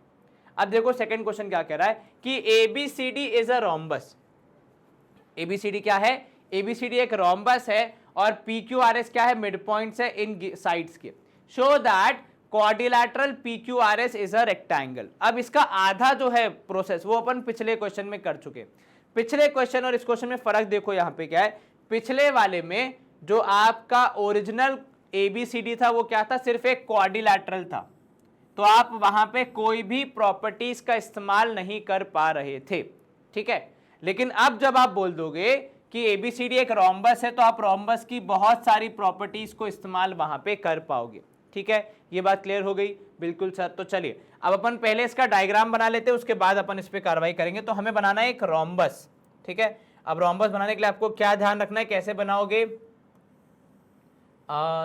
अब देखो सेकंड क्वेश्चन क्या कह रहा है कि ABCD is a rhombus. ABCD क्या है? ABCD एक रोम्बस है और PQRS क्या है? मिड पॉइंट्स है इन साइड्स के। Show that quadrilateral PQRS is a rectangle. अब इसका आधा जो है प्रोसेस वो अपन पिछले क्वेश्चन में कर चुके। पिछले क्वेश्चन और इस क्वेश्चन में फर्क देखो यहाँ पे क्या है। पिछले वाले में जो आपका ओरिजिनल ABCD था वो क्या था? सिर्फ एक क्वाड्रिलैटरल था, तो आप वहां पे कोई भी प्रॉपर्टीज का इस्तेमाल नहीं कर पा रहे थे, ठीक है। लेकिन अब जब आप बोल दोगे कि ABCD एक रोम्बस है तो आप रोम्बस की बहुत सारी प्रॉपर्टीज को इस्तेमाल वहां पे कर पाओगे, ठीक है, ये बात क्लियर हो गई। बिल्कुल सर। तो चलिए अब अपन पहले इसका डायग्राम बना लेते हैं, उसके बाद अपन इस पे कार्रवाई करेंगे। तो हमें बनाना है एक रोम्बस, ठीक है। अब रोम्बस बनाने के लिए आपको क्या ध्यान रखना है, कैसे बनाओगे?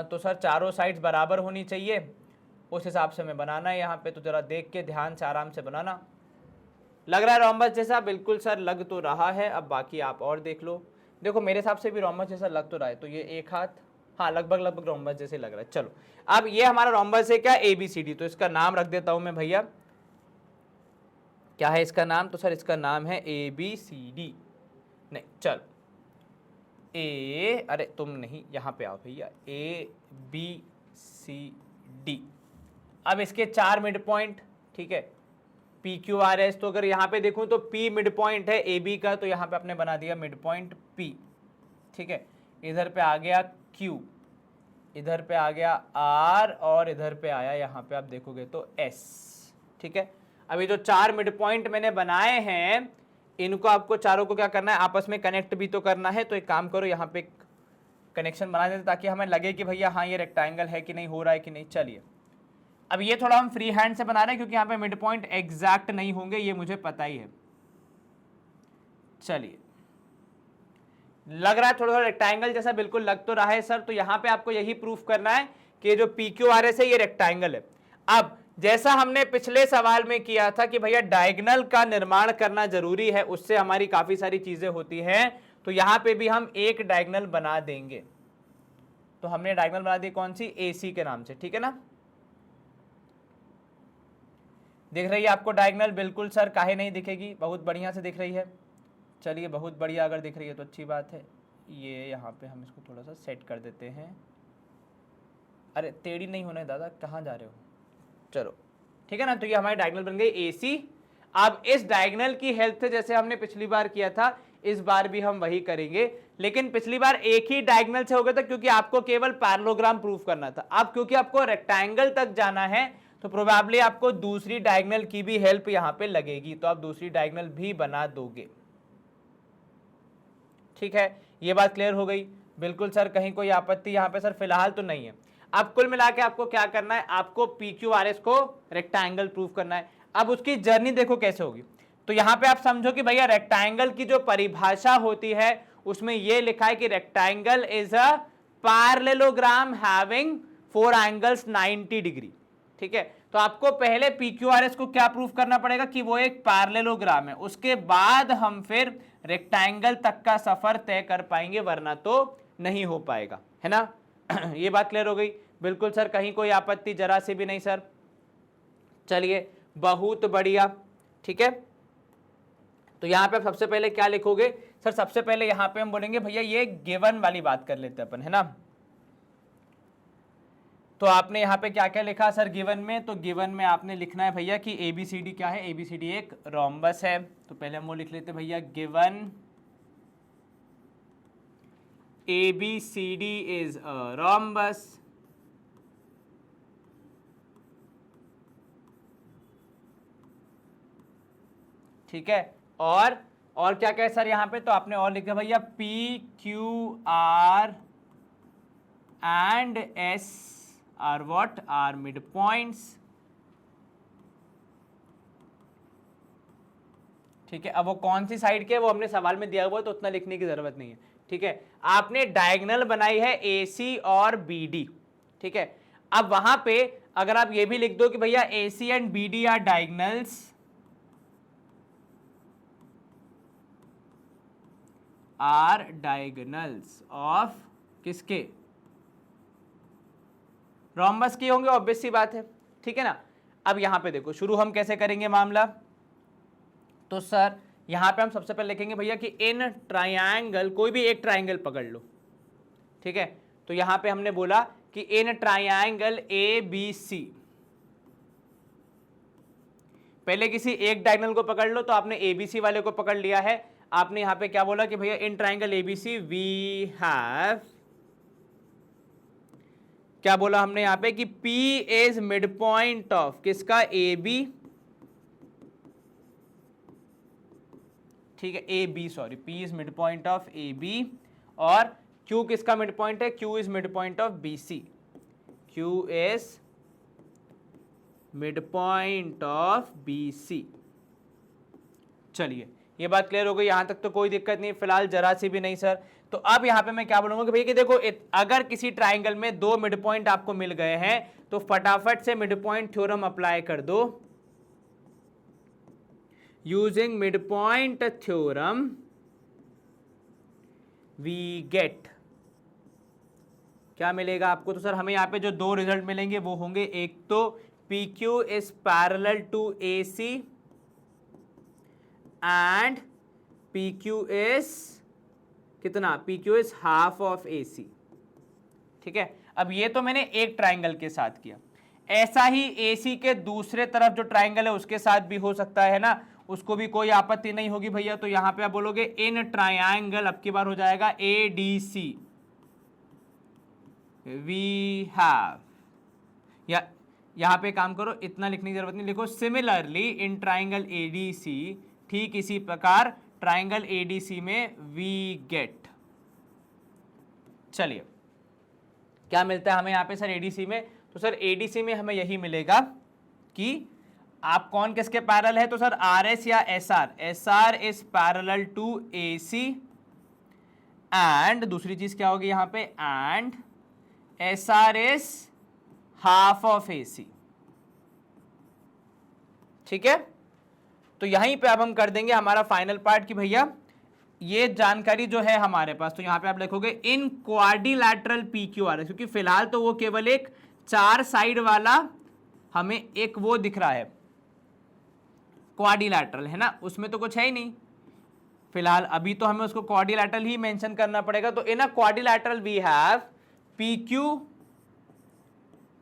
तो सर चारों साइड्स बराबर होनी चाहिए, उस हिसाब से हमें बनाना है यहाँ पे। तो जरा देख के ध्यान से आराम से बनाना। लग रहा है रोम्बस जैसा? बिल्कुल सर, लग तो रहा है। अब बाकी आप और देख लो। देखो मेरे हिसाब से भी रोम्बस जैसा लग तो रहा है। तो ये एक हाथ, हाँ लगभग रोम्बस जैसे लग रहा है। चलो अब ये हमारा रोम्बस है क्या, ABCD। तो इसका नाम रख देता हूं मैं भैया, क्या है इसका नाम? तो सर इसका नाम है ABCD। नहीं चलो अरे तुम नहीं, यहाँ पे आओ भैया, ABCD। अब इसके 4 मिड पॉइंट, ठीक है, PQRS। तो अगर यहाँ पे देखूं तो P मिड पॉइंट है AB का, तो यहाँ पे आपने बना दिया मिड पॉइंट P, ठीक है। इधर पे आ गया Q, इधर पे आ गया R, और इधर पे आया यहाँ पे आप देखोगे तो S, ठीक है। अभी जो 4 मिड पॉइंट मैंने बनाए हैं, इनको आपको चारों को क्या करना है, आपस में कनेक्ट भी तो करना है। तो एक काम करो, यहाँ पे कनेक्शन बना देते ताकि हमें लगे कि भैया हाँ ये रेक्टेंगल है कि नहीं, हो रहा है कि नहीं। चलिए अब ये थोड़ा हम फ्री हैंड से बना रहे हैं क्योंकि यहाँ पे मिड पॉइंट एग्जैक्ट नहीं होंगे, ये मुझे पता ही है। चलिए लग रहा है थोड़ा थोड़ा रेक्टेंगल जैसा, बिल्कुल लग तो रहा है सर। तो यहाँ पे आपको यही प्रूफ करना है कि जो PQRS है ये रेक्टेंगल है। अब जैसा हमने पिछले सवाल में किया था कि भैया डायगोनल का निर्माण करना जरूरी है, उससे हमारी काफी सारी चीजें होती हैं। तो यहाँ पे भी हम एक डायगोनल बना देंगे। तो हमने डायगोनल बना दी कौन सी, AC के नाम से, ठीक है ना। दिख रही है आपको डायगोनल? बिल्कुल सर, काहे नहीं दिखेगी, बहुत बढ़िया से दिख रही है। चलिए बहुत बढ़िया, अगर दिख रही है तो अच्छी बात है। ये यहाँ पे हम इसको थोड़ा सा सेट कर देते हैं। अरे टेढ़ी नहीं होना है दादा, कहाँ जा रहे हो? चलो ठीक है ना। तो ये हमारी डायगोनल बन गई AC। अब इस डायगोनल की हेल्प से जैसे हमने पिछली बार किया था, इस बार भी हम वही करेंगे। लेकिन पिछली बार एक ही डायगोनल से हो गया था क्योंकि आपको केवल पैरेललोग्राम प्रूफ करना था। अब क्योंकि आपको रेक्टेंगल तक जाना है, तो प्रोबेबली आपको दूसरी डायगोनल की भी हेल्प यहाँ पे लगेगी। तो आप दूसरी डायगोनल भी बना दोगे, ठीक है। ये बात क्लियर हो गई? बिल्कुल सर, कहीं कोई आपत्ति यहाँ पे सर फिलहाल तो नहीं है। अब कुल मिला के आपको क्या करना है, आपको PQRS को रेक्टेंगल प्रूफ करना है। अब उसकी जर्नी देखो कैसे होगी। तो यहाँ पे आप समझो कि भैया रेक्टेंगल की जो परिभाषा होती है उसमें ये लिखा है कि rectangle is a parallelogram having 4 angles 90 degree, ठीक है। तो आपको पहले PQRS को क्या प्रूफ करना पड़ेगा कि वो एक पैरेललोग्राम है, उसके बाद हम फिर रेक्टेंगल तक का सफर तय कर पाएंगे, वरना तो नहीं हो पाएगा, है ना। ये बात क्लियर हो गई? बिल्कुल सर, कहीं कोई आपत्ति जरा से भी नहीं सर। चलिए बहुत बढ़िया, ठीक है। तो यहां पे आप सबसे पहले क्या लिखोगे सर? सबसे पहले यहां पे हम बोलेंगे भैया ये गिवन वाली बात कर लेते हैं अपन, है ना। तो आपने यहाँ पे क्या क्या लिखा सर गिवन में? तो गिवन में आपने लिखना है भैया कि ABCD क्या है, ABCD एक रोम्बस है। तो पहले हम वो लिख लेते हैं भैया, given ABCD is a rhombus. ठीक है, और क्या क्या है सर यहाँ पे? तो आपने और लिखा भैया PQR and S are what? Are midpoints। ठीक है, अब वो कौन सी साइड के, वो हमने सवाल में दिया हुआ है तो उतना लिखने की जरूरत नहीं है, ठीक है। आपने डायगोनल बनाई है AC और BD, ठीक है। अब वहां पे अगर आप ये भी लिख दो कि भैया AC and BD are diagonals of किसके? रोम्बस के होंगे, ऑब्वियस सी बात है, ठीक है ना। अब यहां पे देखो शुरू हम कैसे करेंगे मामला। तो सर यहां पे हम सबसे पहले लिखेंगे भैया कि इन ट्रायंगल, कोई भी एक ट्रायंगल पकड़ लो, ठीक है। तो यहां पे हमने बोला कि इन ट्रायंगल ABC, पहले किसी एक डायगोनल को पकड़ लो। तो आपने ABC वाले को पकड़ लिया है। आपने यहां पे क्या बोला कि भैया in triangle ABC we have, क्या बोला हमने यहां पे कि P is mid point of किसका? AB, ठीक है, AB sorry, P is mid point of AB, और Q किसका मिड पॉइंट है? Q is mid point of BC। Q is mid point of B C. चलिए ये बात क्लियर हो गई, यहां तक तो कोई दिक्कत नहीं, फिलहाल जरा सी भी नहीं सर। तो अब यहां पे मैं क्या बोलूंगा कि भैया कि देखो अगर किसी ट्राइंगल में दो मिड पॉइंट आपको मिल गए हैं तो फटाफट से मिड पॉइंट थ्योरम अप्लाई कर दो। Using mid point theorem we get, क्या मिलेगा आपको? तो सर हमें यहां पे जो दो रिजल्ट मिलेंगे वो होंगे, एक तो P Q is parallel to A C and P Q is कितना? P Q is half of A C. ठीक है, अब ये तो मैंने एक ट्राइंगल के साथ किया, ऐसा ही ए सी के दूसरे तरफ जो ट्राइंगल है उसके साथ भी हो सकता है ना, उसको भी कोई आपत्ति नहीं होगी भैया। तो यहां पे आप बोलोगे इन ट्राइंगल, अब की बार हो जाएगा A D C we have, या यहां पे काम करो, इतना लिखने की जरूरत नहीं, लिखो similarly in triangle A D C, ठीक इसी प्रकार ट्राइंगल ए डी सी में वी गेट। चलिए क्या मिलता है हमें यहाँ पे सर एडीसी में? तो सर एडीसी में हमें यही मिलेगा कि आप कौन किसके पैरेलल है, तो सर आर एस या S R, S R is parallel to A C and दूसरी चीज क्या होगी यहाँ पे, and S R is half of A C. ठीक है, तो यहीं पे अब हम कर देंगे हमारा फाइनल पार्ट कि भैया ये जानकारी जो है हमारे पास, तो यहां पे आप लिखोगे in quadrilateral P Q R S, क्योंकि फिलहाल तो वो केवल एक चार साइड वाला हमें एक वो दिख रहा है क्वाड्रिलैटरल, है ना, उसमें तो कुछ है ही नहीं फिलहाल, अभी तो हमें उसको क्वाड्रिलैटरल ही मेंशन करना पड़ेगा। तो in a quadrilateral we have P Q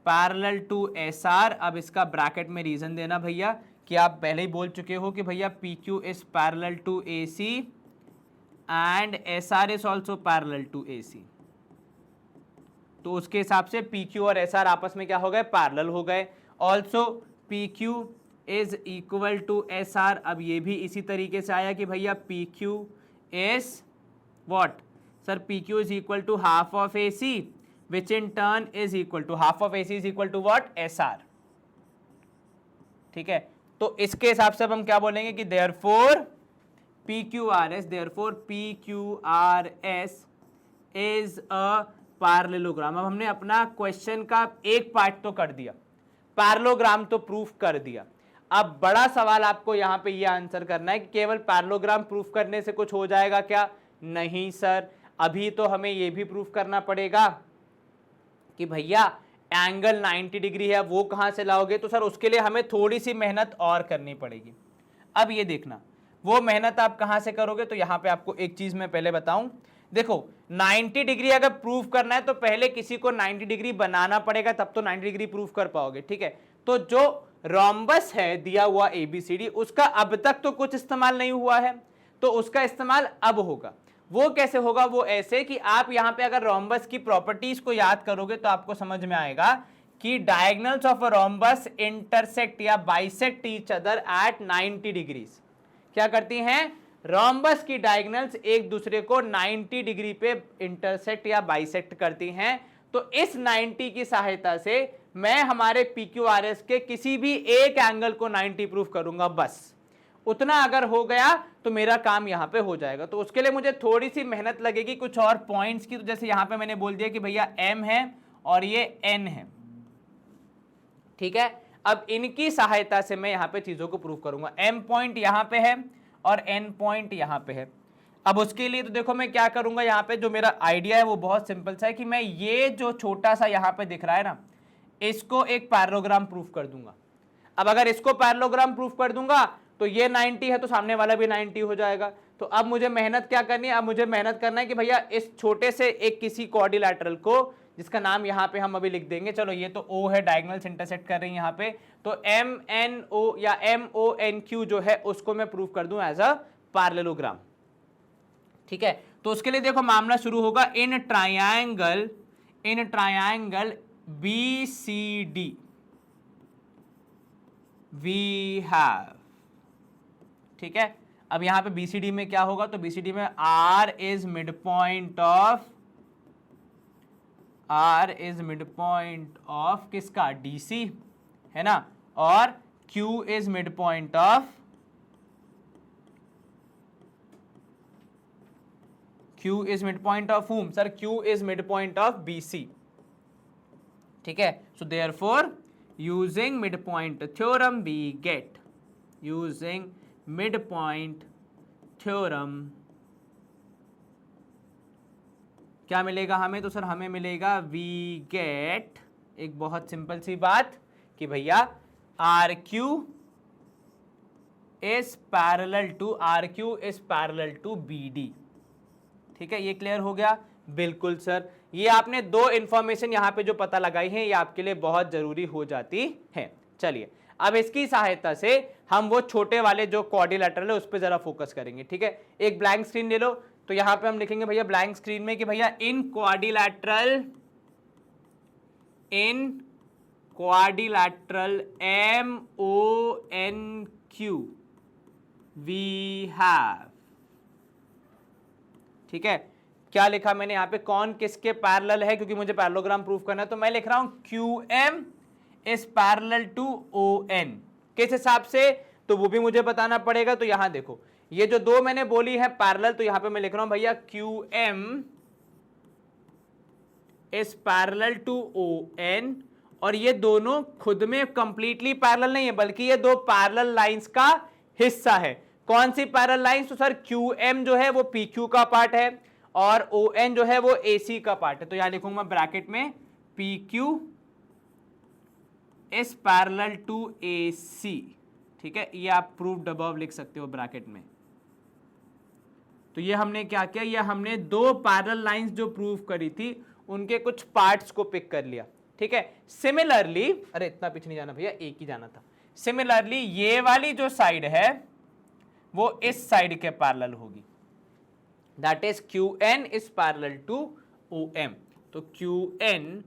parallel to S R. अब इसका ब्रैकेट में रीजन देना भैया कि आप पहले ही बोल चुके हो कि भैया P Q is parallel to A C and S R is also parallel to A C, तो उसके हिसाब से पी क्यू और एस आर आपस में क्या हो गए, पैरेलल हो गए। Also P Q is equal to S R, अब ये भी इसी तरीके से आया कि भैया P Q is what, sir P Q is equal to half of A C which in turn is equal to half of A C is equal to what, S R. ठीक है, तो इसके हिसाब से अब हम क्या बोलेंगे कि therefore PQRS, therefore PQRS is a parallelogram. अब हमने अपना क्वेश्चन का एक पार्ट तो कर दिया, पैरेललोग्राम तो प्रूफ कर दिया। अब बड़ा सवाल आपको यहां पे ये आंसर करना है कि केवल पैरेललोग्राम प्रूफ करने से कुछ हो जाएगा क्या? नहीं सर, अभी तो हमें ये भी प्रूफ करना पड़ेगा कि भैया एंगल 90 डिग्री है, वो कहां से लाओगे? तो सर उसके लिए हमें थोड़ी सी मेहनत और करनी पड़ेगी। अब ये देखना वो मेहनत आप कहां से करोगे, तो यहां पे आपको एक चीज मैं पहले बताऊं, देखो 90 डिग्री अगर प्रूफ करना है तो पहले किसी को 90 डिग्री बनाना पड़ेगा, तब तो 90 डिग्री प्रूफ कर पाओगे। ठीक है, तो जो रोम्बस है दिया हुआ एबीसीडी, उसका अब तक तो कुछ इस्तेमाल नहीं हुआ है, तो उसका इस्तेमाल अब होगा। वो कैसे होगा? वो ऐसे कि आप यहां पे अगर रोम्बस की प्रॉपर्टीज को याद करोगे तो आपको समझ में आएगा कि diagonals of a rhombus intersect या bisect each other at 90 degrees. क्या करती हैं? रोम्बस की डायगोनल्स एक दूसरे को 90 डिग्री पे इंटरसेक्ट या बाइसेक्ट करती हैं। तो इस 90 की सहायता से मैं हमारे PQRS के किसी भी एक एंगल को 90 प्रूफ करूंगा, बस उतना अगर हो गया तो मेरा काम यहां पे हो जाएगा। तो उसके लिए मुझे थोड़ी सी मेहनत लगेगी कुछ और पॉइंट्स की। तो जैसे यहां पे मैंने बोल दिया कि भैया M है और ये N है, ठीक है, अब इनकी सहायता से मैं यहां पे चीजों को प्रूव करूंगा। M पॉइंट यहां पे है और N पॉइंट यहां पे है। अब उसके लिए तो देखो मैं क्या करूंगा, यहां पे जो मेरा आइडिया है वो बहुत सिंपल सा है कि मैं ये जो छोटा सा यहां पे दिख रहा है ना, इसको एक पैरेललोग्राम प्रूफ कर दूंगा। अब अगर इसको पैरेललोग्राम प्रूफ कर दूंगा तो ये 90 है तो सामने वाला भी 90 हो जाएगा। तो अब मुझे मेहनत क्या करनी है? अब मुझे मेहनत करना है कि भैया इस छोटे से एक किसी क्वाड्रिलैटरल को, जिसका नाम यहाँ पे हम अभी लिख देंगे, चलो ये तो O है, डायगोनल्स इंटरसेक्ट कर रही है यहाँ पे, तो MNO या MONQ जो है उसको मैं प्रूफ कर दूं एज अ पैरेललोग्राम। ठीक है, तो उसके लिए देखो मामला शुरू होगा in triangle BCD we have. ठीक है, अब यहां पे BCD में क्या होगा? तो BCD में R is mid point of R is mid point of किसका, DC, है ना, और Q is mid point of, Q is mid point of whom? Sir Q is mid point of BC, ठीक है। So therefore using mid point theorem we get, using mid point theorem क्या मिलेगा हमें? तो sir हमें मिलेगा we get एक बहुत सिंपल सी बात कि भैया R Q is parallel to B D, ठीक है। ये क्लियर हो गया? बिल्कुल सर, ये आपने दो इंफॉर्मेशन यहां पे जो पता लगाई है ये आपके लिए बहुत जरूरी हो जाती है। चलिए अब इसकी सहायता से हम वो छोटे वाले जो क्वाड्रिलैटरल है उस पर जरा फोकस करेंगे, ठीक है। एक ब्लैंक स्क्रीन ले लो, तो यहां पे हम लिखेंगे भैया ब्लैंक स्क्रीन में कि भैया in quadrilateral MONQ we have, ठीक है। क्या लिखा मैंने यहां पे, कौन किसके पैरेलल है, क्योंकि मुझे पैरेललोग्राम प्रूफ करना है, तो मैं लिख रहा हूं QM is parallel to ON। किस हिसाब से, तो वो भी मुझे बताना पड़ेगा। तो यहां देखो ये जो दो मैंने बोली है पैरेलल, तो यहां पे मैं लिख रहा हूं भैया QM is parallel to ON, और ये दोनों खुद में कंप्लीटली पैरेलल नहीं है, बल्कि ये दो पैरेलल लाइंस का हिस्सा है। कौन सी पैरेलल लाइंस? तो सर QM जो है वो PQ का पार्ट है और ON जो है वो AC का पार्ट है। तो यहां लिखूंगा ब्रैकेट में PQ is parallel to AC, ठीक है। ये आप प्रूव्ड अबव लिख सकते हो ब्रैकेट में। तो ये हमने क्या किया, ये हमने दो पैरेलल लाइंस जो प्रूव करी थी उनके कुछ पार्ट्स को पिक कर लिया, ठीक है। सिमिलरली, अरे इतना पीछे नहीं जाना भैया, एक ही जाना था। सिमिलरली ये वाली जो साइड है वो इस साइड के पैरेलल होगी, that is QN is parallel to OM। तो QN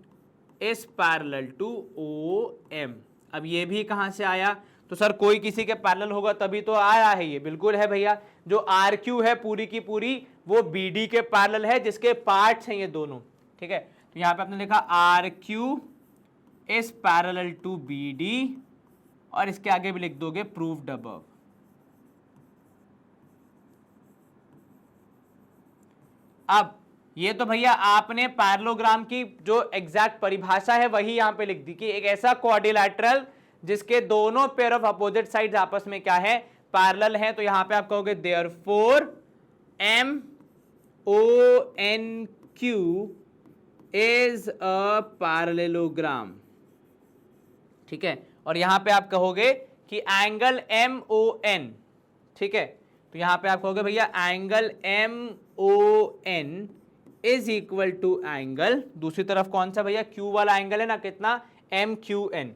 is parallel to OM। अब ये भी कहां से आया? तो सर कोई किसी के पैरेलल होगा तभी तो आया है, ये बिल्कुल है भैया। जो RQ है पूरी की पूरी वो BD के पैरेलल है, जिसके पार्ट्स हैं ये दोनों, ठीक है। तो यहां पे आपने लिखा RQ is parallel to BD, और इसके आगे भी लिख दोगे प्रूव्ड अबव। अब ये तो भैया आपने पैरेललोग्राम की जो एग्जैक्ट परिभाषा है वही यहां पे लिख दी कि एक ऐसा क्वाड्रिलैटरल जिसके दोनों पेयर ऑफ अपोजिट साइड्स आपस में क्या है, पैरेलल है। तो यहां पे आप कहोगे therefore MONQ is a parallelogram, ठीक है। और यहां पे आप कहोगे कि एंगल MON, ठीक है। तो यहां पे आप कहोगे भैया angle MON is equal to angle, दूसरी तरफ कौन सा भैया, Q वाला एंगल है ना, कितना, MQN।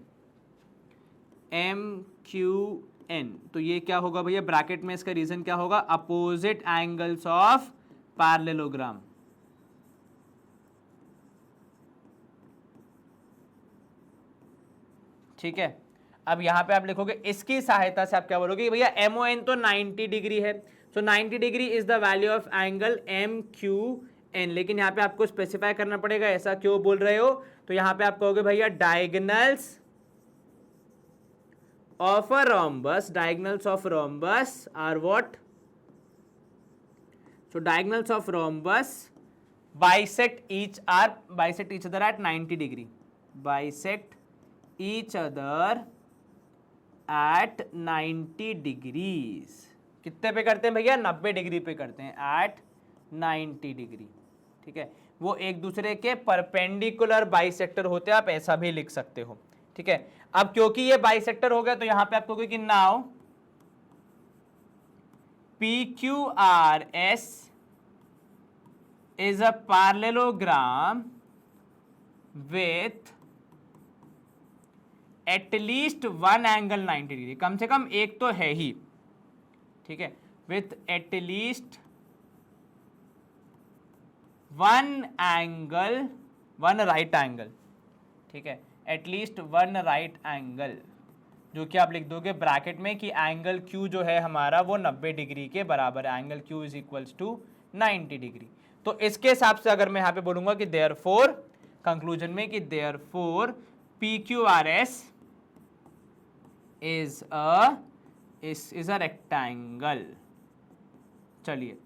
तो ये क्या होगा भैया ब्रैकेट में, इसका रीजन क्या होगा, अपोजिट एंगल्स ऑफ पैरेललोग्राम, ठीक है। अब यहां पे आप लिखोगे, इसकी सहायता से आप क्या बोलोगे भैया MON तो 90 डिग्री है, सो 90 degree is the value of angle MQN। लेकिन यहां पे आपको स्पेसिफाई करना पड़ेगा, ऐसा क्यों बोल रहे हो? तो यहां पे आप कहोगे भैया diagonals of a rhombus, diagonals of rhombus are what? So diagonals of rhombus bisect each other at 90 degree, bisect each other at 90 degrees। कितने पे करते हैं भैया, 90 डिग्री पे करते हैं, at 90 डिग्री, ठीक है। वो एक दूसरे के परपेंडिकुलर बाइसेक्टर होते हैं, आप ऐसा भी लिख सकते हो, ठीक है। अब क्योंकि ये बाइसेक्टर हो गया तो यहां पे आपको कहोगे कि now PQRS is a parallelogram with at least one angle 90 degree, कम से कम एक तो है ही, ठीक है, with at least one angle, one right angle, ठीक है, at least one right angle, जो कि आप लिख दोगे ब्रैकेट में कि एंगल Q जो है हमारा वो 90 डिग्री के बराबर है, angle Q is equals to 90 degree. तो इसके हिसाब से अगर मैं यहाँ पे बोलूंगा कि देयरफॉर कंक्लूजन में कि therefore PQRS is a rectangle. चलिए,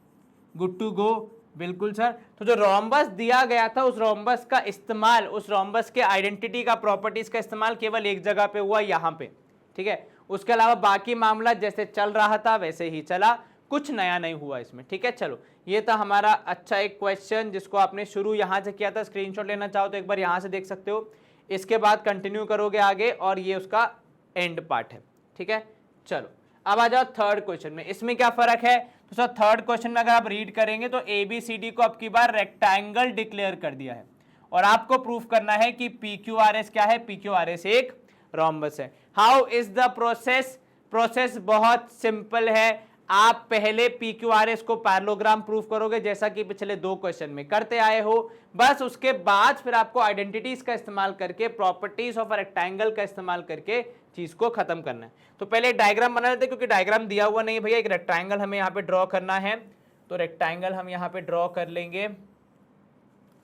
गुड टू गो। बिल्कुल सर। तो जो रोम्बस दिया गया था उस रोम्बस का इस्तेमाल, उस रोम्बस के आइडेंटिटी का, प्रॉपर्टीज का इस्तेमाल केवल एक जगह पे हुआ, यहाँ पे, ठीक है। उसके अलावा बाकी मामला जैसे चल रहा था वैसे ही चला, कुछ नया नहीं हुआ इसमें, ठीक है। चलो, ये था हमारा अच्छा एक क्वेश्चन जिसको आपने शुरू यहाँ से किया था। स्क्रीनशॉट लेना चाहो तो एक बार यहाँ से देख सकते हो, इसके बाद कंटिन्यू करोगे आगे और ये उसका एंड पार्ट है, ठीक है। चलो, अब आ जाओ थर्ड क्वेश्चन में। इसमें क्या फर्क है? तो सर थर्ड क्वेश्चन में अगर आप रीड करेंगे तो ABCD को अब की बार रेक्टेंगल डिक्लेयर कर दिया है और आपको प्रूफ करना है कि PQRS क्या है। PQRS एक रोम्बस है। How is the process? Process बहुत सिंपल है। आप पहले PQRS को पैरेललोग्राम प्रूफ करोगे जैसा कि पिछले 2 क्वेश्चन में करते आए हो। बस उसके बाद फिर आपको आइडेंटिटीज का इस्तेमाल करके, प्रॉपर्टीज ऑफ रेक्टेंगल का इस्तेमाल करके चीज को खत्म करना है। तो पहले डायग्राम बना लेते हैं क्योंकि डायग्राम दिया हुआ नहीं है भैया। एक रेक्टेंगल हमें यहाँ पे ड्रॉ करना है, तो रेक्टेंगल हम यहाँ पे ड्रॉ कर लेंगे।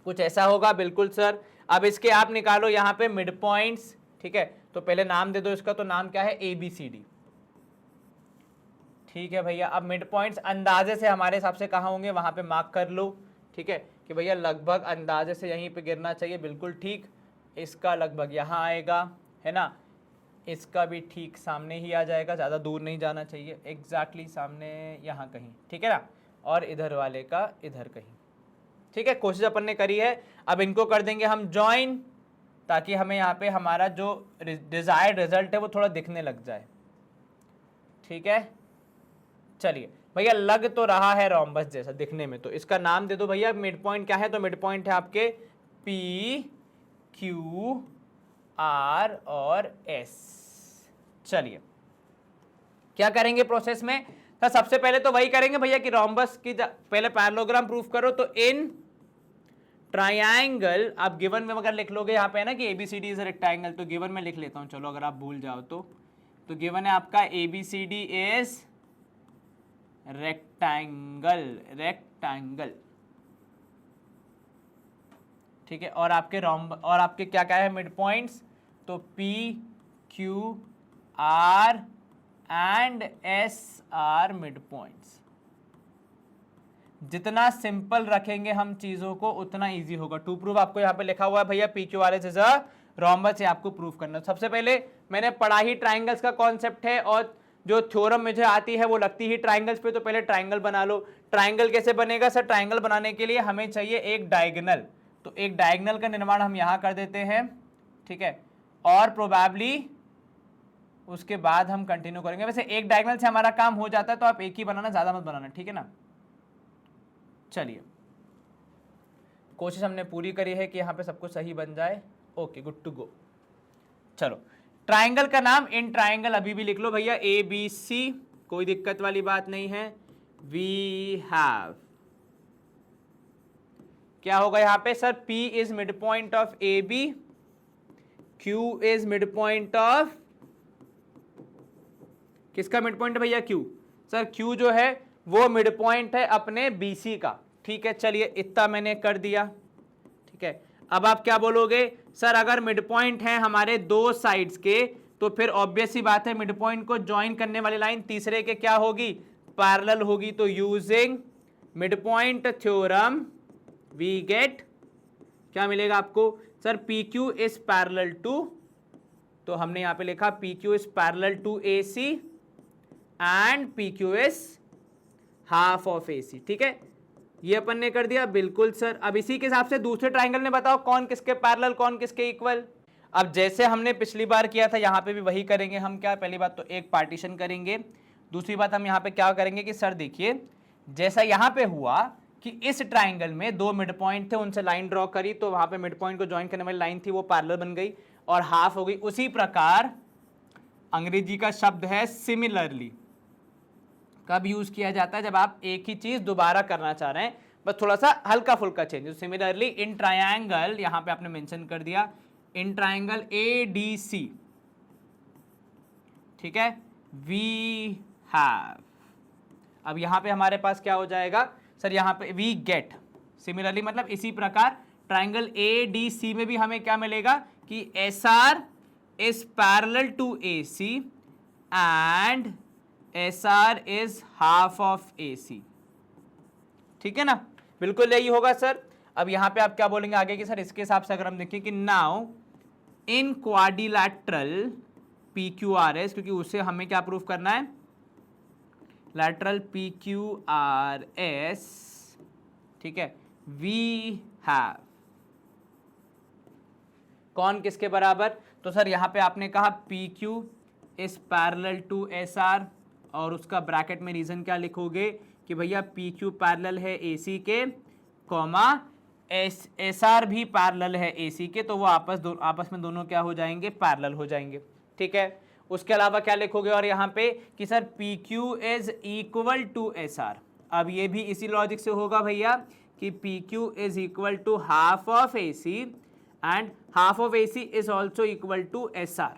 कुछ ऐसा होगा, बिल्कुल सर। अब इसके आप निकालो यहाँ पे मिड पॉइंट्स, ठीक है। तो पहले नाम दे दो इसका, तो नाम क्या है? ABCD, ठीक है भैया। अब मिड पॉइंट्स अंदाजे से हमारे हिसाब से कहाँ होंगे वहां पे मार्क कर लो, ठीक है, कि भैया लगभग अंदाजे से यहीं पे गिरना चाहिए, बिल्कुल ठीक। इसका लगभग यहाँ आएगा, है ना। इसका भी ठीक सामने ही आ जाएगा, ज़्यादा दूर नहीं जाना चाहिए, एग्जैक्टली सामने यहाँ कहीं, ठीक है ना। और इधर वाले का इधर कहीं, ठीक है। कोशिश अपन ने करी है। अब इनको कर देंगे हम ज्वाइन, ताकि हमें यहाँ पे हमारा जो डिजायर्ड रिजल्ट है वो थोड़ा दिखने लग जाए, ठीक है। चलिए भैया, लग तो रहा है रोम्बस जैसा दिखने में, तो इसका नाम दे दो भैया। मिड पॉइंट क्या है? तो मिड पॉइंट है आपके PQR और S। चलिए, क्या करेंगे प्रोसेस में? तो सबसे पहले तो वही करेंगे भैया कि रोम्बस की पहले पैरेललोग्राम प्रूफ करो। तो इन ट्रायंगल, आप गिवन में अगर लिख लोगे यहाँ पे है ना कि ABCD इज रेक्टेंगल, तो गिवन में लिख लेता हूँ, चलो अगर आप भूल जाओ तो गिवन है आपका ABCD इज रेक्टेंगल, ठीक है। और आपके और आपके क्या क्या है? मिड पॉइंट्स, तो PQR and S are mid points. जितना सिंपल रखेंगे हम चीजों को उतना इजी होगा। टू प्रूव आपको यहाँ पे लिखा हुआ है भैया PQRS इज अ रोम्बस, है आपको प्रूफ करना। सबसे पहले मैंने पढ़ा ही ट्राइंगल्स का कॉन्सेप्ट है और जो थ्योरम मुझे आती है वो लगती ही ट्राइंगल्स पे। तो पहले ट्राइंगल बना लो। ट्राइंगल कैसे बनेगा सर? ट्राइंगल बनाने के लिए हमें चाहिए एक डायगोनल, तो एक डायगोनल का निर्माण हम यहाँ कर देते हैं, ठीक है। और प्रोबेबली उसके बाद हम कंटिन्यू करेंगे। वैसे एक डायगोनल से हमारा काम हो जाता है, तो आप एक ही बनाना, ज्यादा मत बनाना, ठीक है ना। चलिए, कोशिश हमने पूरी करी है कि यहाँ पे सब कुछ सही बन जाए। Okay, good to go. चलो, ट्राइंगल का नाम इन ट्राइंगल अभी भी लिख लो भैया, ABC, कोई दिक्कत वाली बात नहीं है। वी हैव, क्या होगा यहाँ पे sir? P is mid point of AB, Q is mid point of, किसका मिड पॉइंट है भैया? Q। सर Q जो है वो मिड पॉइंट है अपने BC का, ठीक है। चलिए, इतना मैंने कर दिया, ठीक है। अब आप क्या बोलोगे? सर अगर मिड पॉइंट है हमारे दो साइड्स के, तो फिर ऑब्वियस सी बात है मिड पॉइंट को ज्वाइन करने वाली लाइन तीसरे के क्या होगी? पैरेलल होगी। तो using mid point theorem we get, क्या मिलेगा आपको? Sir PQ is parallel to, तो हमने यहां पे लिखा PQ is parallel to AC and PQ is half of AC, ठीक है। ये अपन ने कर दिया, बिल्कुल सर। अब इसी के हिसाब से दूसरे ट्राइंगल में बताओ कौन किसके पैरेलल, कौन किसके इक्वल। अब जैसे हमने पिछली बार किया था यहाँ पे भी वही करेंगे हम। क्या? पहली बात तो एक पार्टीशन करेंगे, दूसरी बात हम यहाँ पे क्या करेंगे कि सर देखिए, जैसा यहाँ पे हुआ कि इस ट्राइंगल में दो मिड पॉइंट थे, उनसे लाइन ड्रॉ करी, तो वहां पे मिड पॉइंट को ज्वाइन करने वाली लाइन थी, वो पैरेलल बन गई और हाफ हो गई। उसी प्रकार अंग्रेजी का शब्द है सिमिलरली, कब यूज किया जाता है? जब आप एक ही चीज दोबारा करना चाह रहे हैं, बस थोड़ा सा हल्का फुल्का चेंज। सिमिलरली इन ट्रायंगल, यहां पे आपने मेंशन कर दिया इन ट्रायंगल ADC, ठीक है, वी हैव। अब यहां पे हमारे पास क्या हो जाएगा सर? यहां पे वी गेट, सिमिलरली मतलब इसी प्रकार ट्राइंगल ADC में भी हमें क्या मिलेगा कि SR is parallel to AC and SR is half of AC। ठीक है ना, बिल्कुल यही होगा सर। अब यहां पे आप क्या बोलेंगे आगे कि सर इसके हिसाब से अगर हम देखें कि नाउ इन क्वाड्रिलैटरल PQRS, क्योंकि उससे हमें क्या प्रूफ करना है, लैटरल PQRS, ठीक है, वी हैव कौन किसके बराबर, तो सर यहां पे आपने कहा PQ is parallel to SR और उसका ब्रैकेट में रीजन क्या लिखोगे कि भैया PQ पैरेलल है AC के, कॉमा SR भी पैरेलल है AC के, तो वो आपस में दोनों क्या हो जाएंगे, पैरेलल हो जाएंगे। ठीक है, उसके अलावा क्या लिखोगे और यहाँ पे कि sir PQ is equal to SR। अब ये भी इसी लॉजिक से होगा भैया कि PQ is equal to half of AC and half of AC is also equal to SR,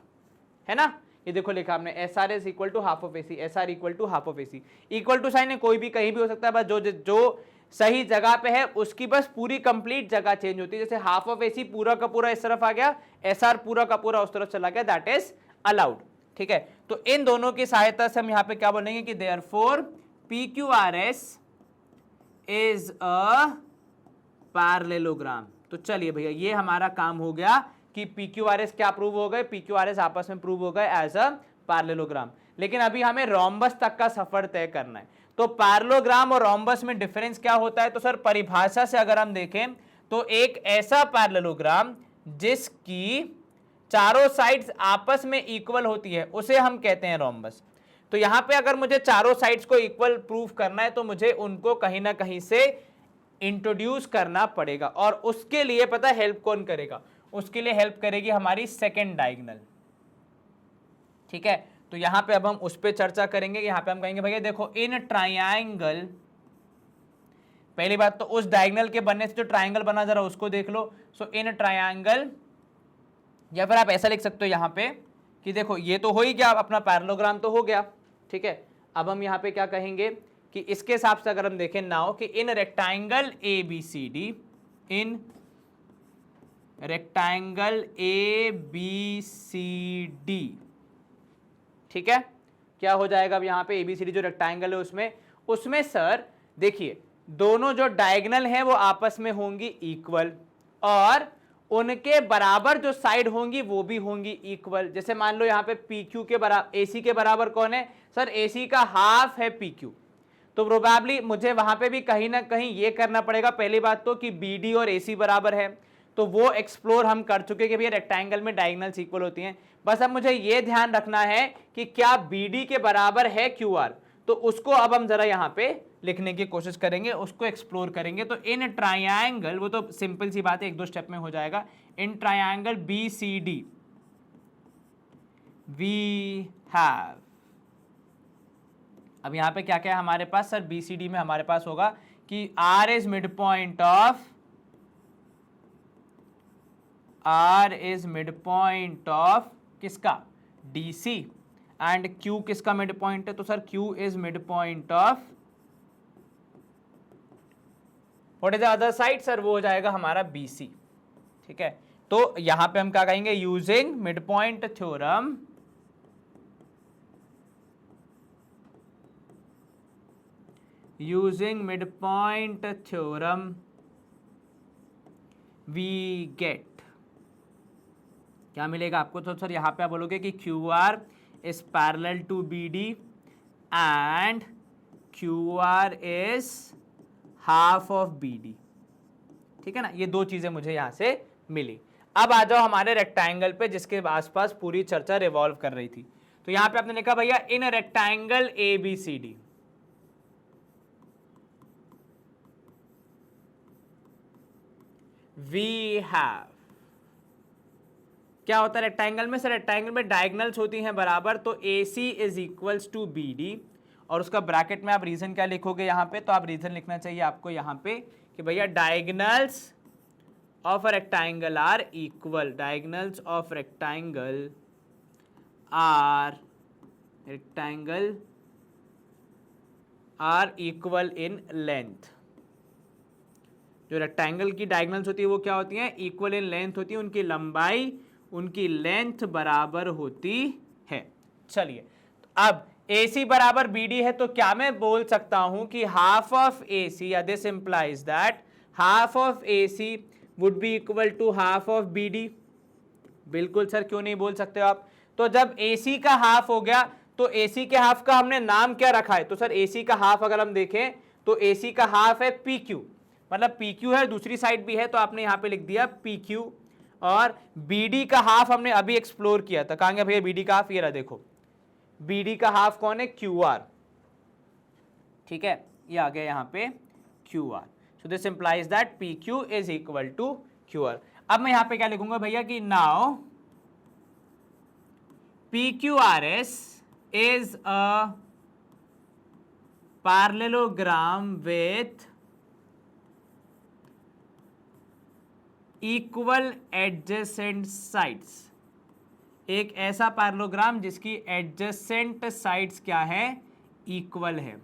है ना। ये देखो लिखा आपने SR is equal to half of AC, SR equal to half of AC। Equal to sign है, कोई भी कहीं भी हो सकता है, बस जो सही जगह पे है उसकी बस पूरी कंप्लीट जगह चेंज होती है। जैसे हाफ ऑफ AC पूरा का पूरा इस तरफ आ गया, SR पूरा का पूरा उस तरफ चला गया, दैट इज अलाउड। ठीक है, तो इन दोनों की सहायता से हम यहां पे क्या बोलेंगे कि therefore PQRS is a parallelogram. तो चलिए भैया ये हमारा काम हो गया कि PQRS क्या प्रूव हो गए, PQRS आपस में प्रूव हो गए एज अ पैरेललोग्राम। लेकिन अभी हमें रोम्बस तक का सफर तय करना है। तो पैरेललोग्राम और रोम्बस में डिफरेंस क्या होता है, तो सर परिभाषा से अगर हम देखें तो एक ऐसा पैरेललोग्राम जिसकी चारों साइड्स आपस में इक्वल होती है उसे हम कहते हैं रोम्बस। तो यहां पे अगर मुझे चारों साइड्स को इक्वल प्रूफ करना है तो मुझे उनको कहीं ना कहीं से इंट्रोड्यूस करना पड़ेगा, और उसके लिए पता हेल्प कौन करेगा, उसके लिए हेल्प करेगी हमारी सेकेंड डायगोनल। ठीक है, तो यहां पे अब हम उस पर चर्चा करेंगे। यहां पे हम कहेंगे भैया देखो इन ट्राइंगल, पहली बात तो उस डायगोनल के बनने से जो ट्राइंगल बना जरा उसको देख लो। सो इन ट्राइंगल, या फिर आप ऐसा लिख सकते हो यहां पे कि देखो ये तो हो ही गया, अपना पैरेललोग्राम तो हो गया। ठीक है, अब हम यहां पे क्या कहेंगे कि इसके हिसाब से अगर हम देखें नाउ कि इन रेक्टेंगल ABCD, इन रेक्टेंगल ABCD, ठीक है, क्या हो जाएगा अब यहां पे ABCD जो रेक्टेंगल है उसमें सर देखिए दोनों जो डायगोनल हैं वो आपस में होंगी इक्वल, और उनके बराबर जो साइड होंगी वो भी होंगी इक्वल। जैसे मान लो यहाँ पे PQ के बराबर AC के बराबर कौन है सर, AC का हाफ है PQ, तो प्रोबेबली मुझे वहां पे भी कहीं ना कहीं ये करना पड़ेगा। पहली बात तो कि BD और AC बराबर है, तो वो एक्सप्लोर हम कर चुके कि भैया रेक्टेंगल में डायगोनल्स इक्वल होती हैं। बस अब मुझे ये ध्यान रखना है कि क्या BD के बराबर है QR, तो उसको अब हम जरा यहाँ पे लिखने की कोशिश करेंगे, उसको एक्सप्लोर करेंगे। तो इन ट्रायंगल, वो तो सिंपल सी बात है, एक दो स्टेप में हो जाएगा। In triangle BCD we have, अब यहां पे क्या क्या है हमारे पास सर, BCD में हमारे पास होगा कि R is mid point of किसका, DC, एंड Q किसका मिड पॉइंट है, तो sir Q is mid point of what is the other side sir, वो हो जाएगा हमारा BC। ठीक है, तो यहां पे हम क्या कहेंगे, using mid point theorem, using mid point theorem we get, क्या मिलेगा आपको, तो सर यहां पे आप बोलोगे कि QR is parallel to BD and QR is half of BD। ठीक है ना, ये दो चीजें मुझे यहां से मिली। अब आ जाओ हमारे रेक्टेंगल पे जिसके आसपास पूरी चर्चा रिवॉल्व कर रही थी। तो यहां पे आपने लिखा भैया in rectangle ABCD, we have, क्या होता है रेक्टेंगल में सर, रेक्टेंगल में डायगोनल्स होती हैं बराबर, तो AC is equals to BD, और उसका ब्रैकेट में आप रीजन क्या लिखोगे यहाँ पे, तो आप रीजन लिखना चाहिए आपको यहाँ पे कि भैया diagonals of a rectangle are equal, diagonals of rectangle are equal in length. जो रेक्टेंगल की डायगोनल्स होती है वो क्या होती हैं, इक्वल इन लेंथ होती है, उनकी लेंथ बराबर होती है। चलिए अब AC बराबर BD है, तो क्या मैं बोल सकता हूं कि हाफ ऑफ AC, या this implies that half of AC would be equal to half of BD। बिल्कुल सर, क्यों नहीं बोल सकते हो आप। तो जब AC का हाफ हो गया तो AC के हाफ का हमने नाम क्या रखा है, तो सर AC का हाफ अगर हम देखें तो AC का हाफ है PQ, मतलब PQ है, दूसरी साइड भी है, तो आपने यहां पे लिख दिया PQ। और BD का हाफ हमने अभी एक्सप्लोर किया था, कहां गया भैया BD का हाफ, ये रहा देखो, BD का हाफ कौन है, QR, ठीक है, ये आ गया यहां पे QR। So this implies that PQ is equal to QR। अब मैं यहां पे क्या लिखूंगा भैया कि now PQRS is a parallelogram with equal adjacent sides। एक ऐसा पैरेललोग्राम जिसकी एडजेसेंट साइड्स क्या है, इक्वल है,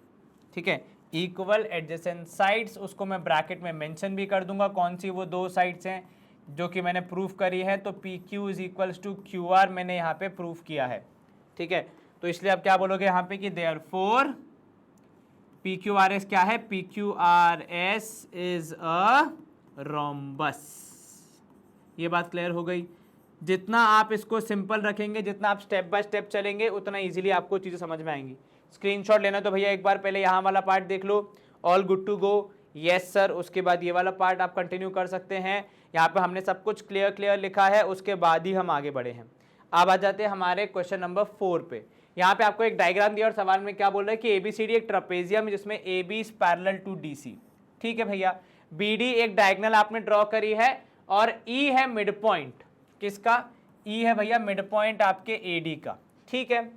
ठीक है, इक्वल एडजेसेंट साइड्स, उसको मैं ब्रैकेट में मेंशन भी कर दूंगा कौन सी वो दो साइड्स हैं जो कि मैंने प्रूफ करी है। तो PQ is equals to QR मैंने यहाँ पे प्रूफ किया है, ठीक है। तो इसलिए आप क्या बोलोगे यहाँ पे कि देयरफॉर PQRS क्या है, PQRS इज अ रोम्बस। ये बात क्लियर हो गई। जितना आप इसको सिंपल रखेंगे, जितना आप स्टेप बाय स्टेप चलेंगे, उतना इजीली आपको चीज़ें समझ में आएंगी। स्क्रीनशॉट लेना तो भैया एक बार पहले यहाँ वाला पार्ट देख लो, all good to go, yes sir. उसके बाद ये वाला पार्ट आप कंटिन्यू कर सकते हैं। यहाँ पे हमने सब कुछ क्लियर लिखा है, उसके बाद ही हम आगे बढ़े हैं। अब आ जाते हैं हमारे क्वेश्चन नंबर 4 पे। यहाँ पे आपको एक डायग्राम दिया और सवाल में क्या बोल रहा है कि ABCD एक ट्रेपेजियम जिसमें AB is parallel to DC, ठीक है भैया। BD एक डायगोनल आपने ड्रॉ करी है और E है मिड पॉइंट, किसका, E है भैया मिड पॉइंट आपके AD का, ठीक है।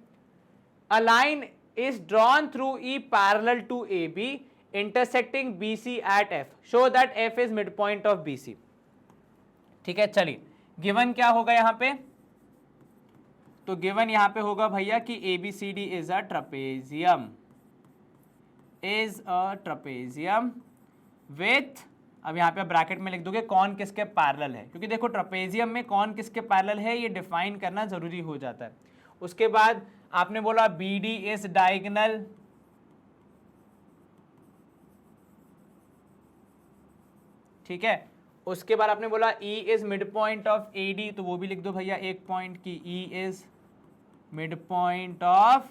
A line is drawn through E parallel to AB intersecting BC at F, show that F is mid point of BC, ठीक है। चलिए गिवन क्या होगा यहाँ पे, तो गिवन यहाँ पे होगा भैया कि ABCD is a trapezium with, अब यहाँ पे ब्रैकेट में लिख दोगे कौन किसके पैरेलल है, क्योंकि देखो ट्रेपेजियम में कौन किसके पैरेलल है ये डिफाइन करना जरूरी हो जाता है। उसके बाद आपने बोला BD इज डायगोनल, ठीक है। उसके बाद आपने बोला E is mid point of AD, तो वो भी लिख दो भैया एक पॉइंट की E is mid point of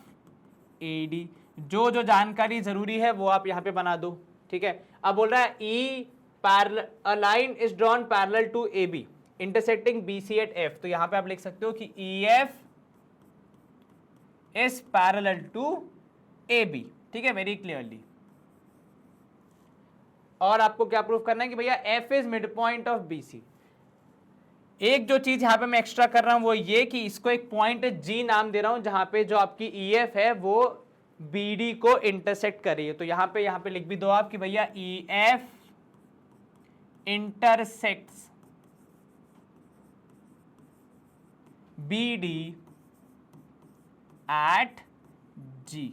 AD। जो जो जानकारी जरूरी है वो आप यहाँ पे बना दो, ठीक है। अब बोल रहा है E parallel, a line is drawn parallel to AB intersecting BC at F, तो यहाँ पे आप लिख सकते हो कि EF is parallel to AB, ठीक है, वेरी क्लियरली। और आपको क्या प्रूफ करना है कि भैया F is mid point of BC। एक जो चीज यहां पे मैं एक्स्ट्रा कर रहा हूं वो ये कि इसको एक पॉइंट G नाम दे रहा हूं जहां पे जो आपकी EF है वो BD को इंटरसेक्ट कर रही है। तो यहां पे लिख भी दो आप कि भैया EF intersects BD at G,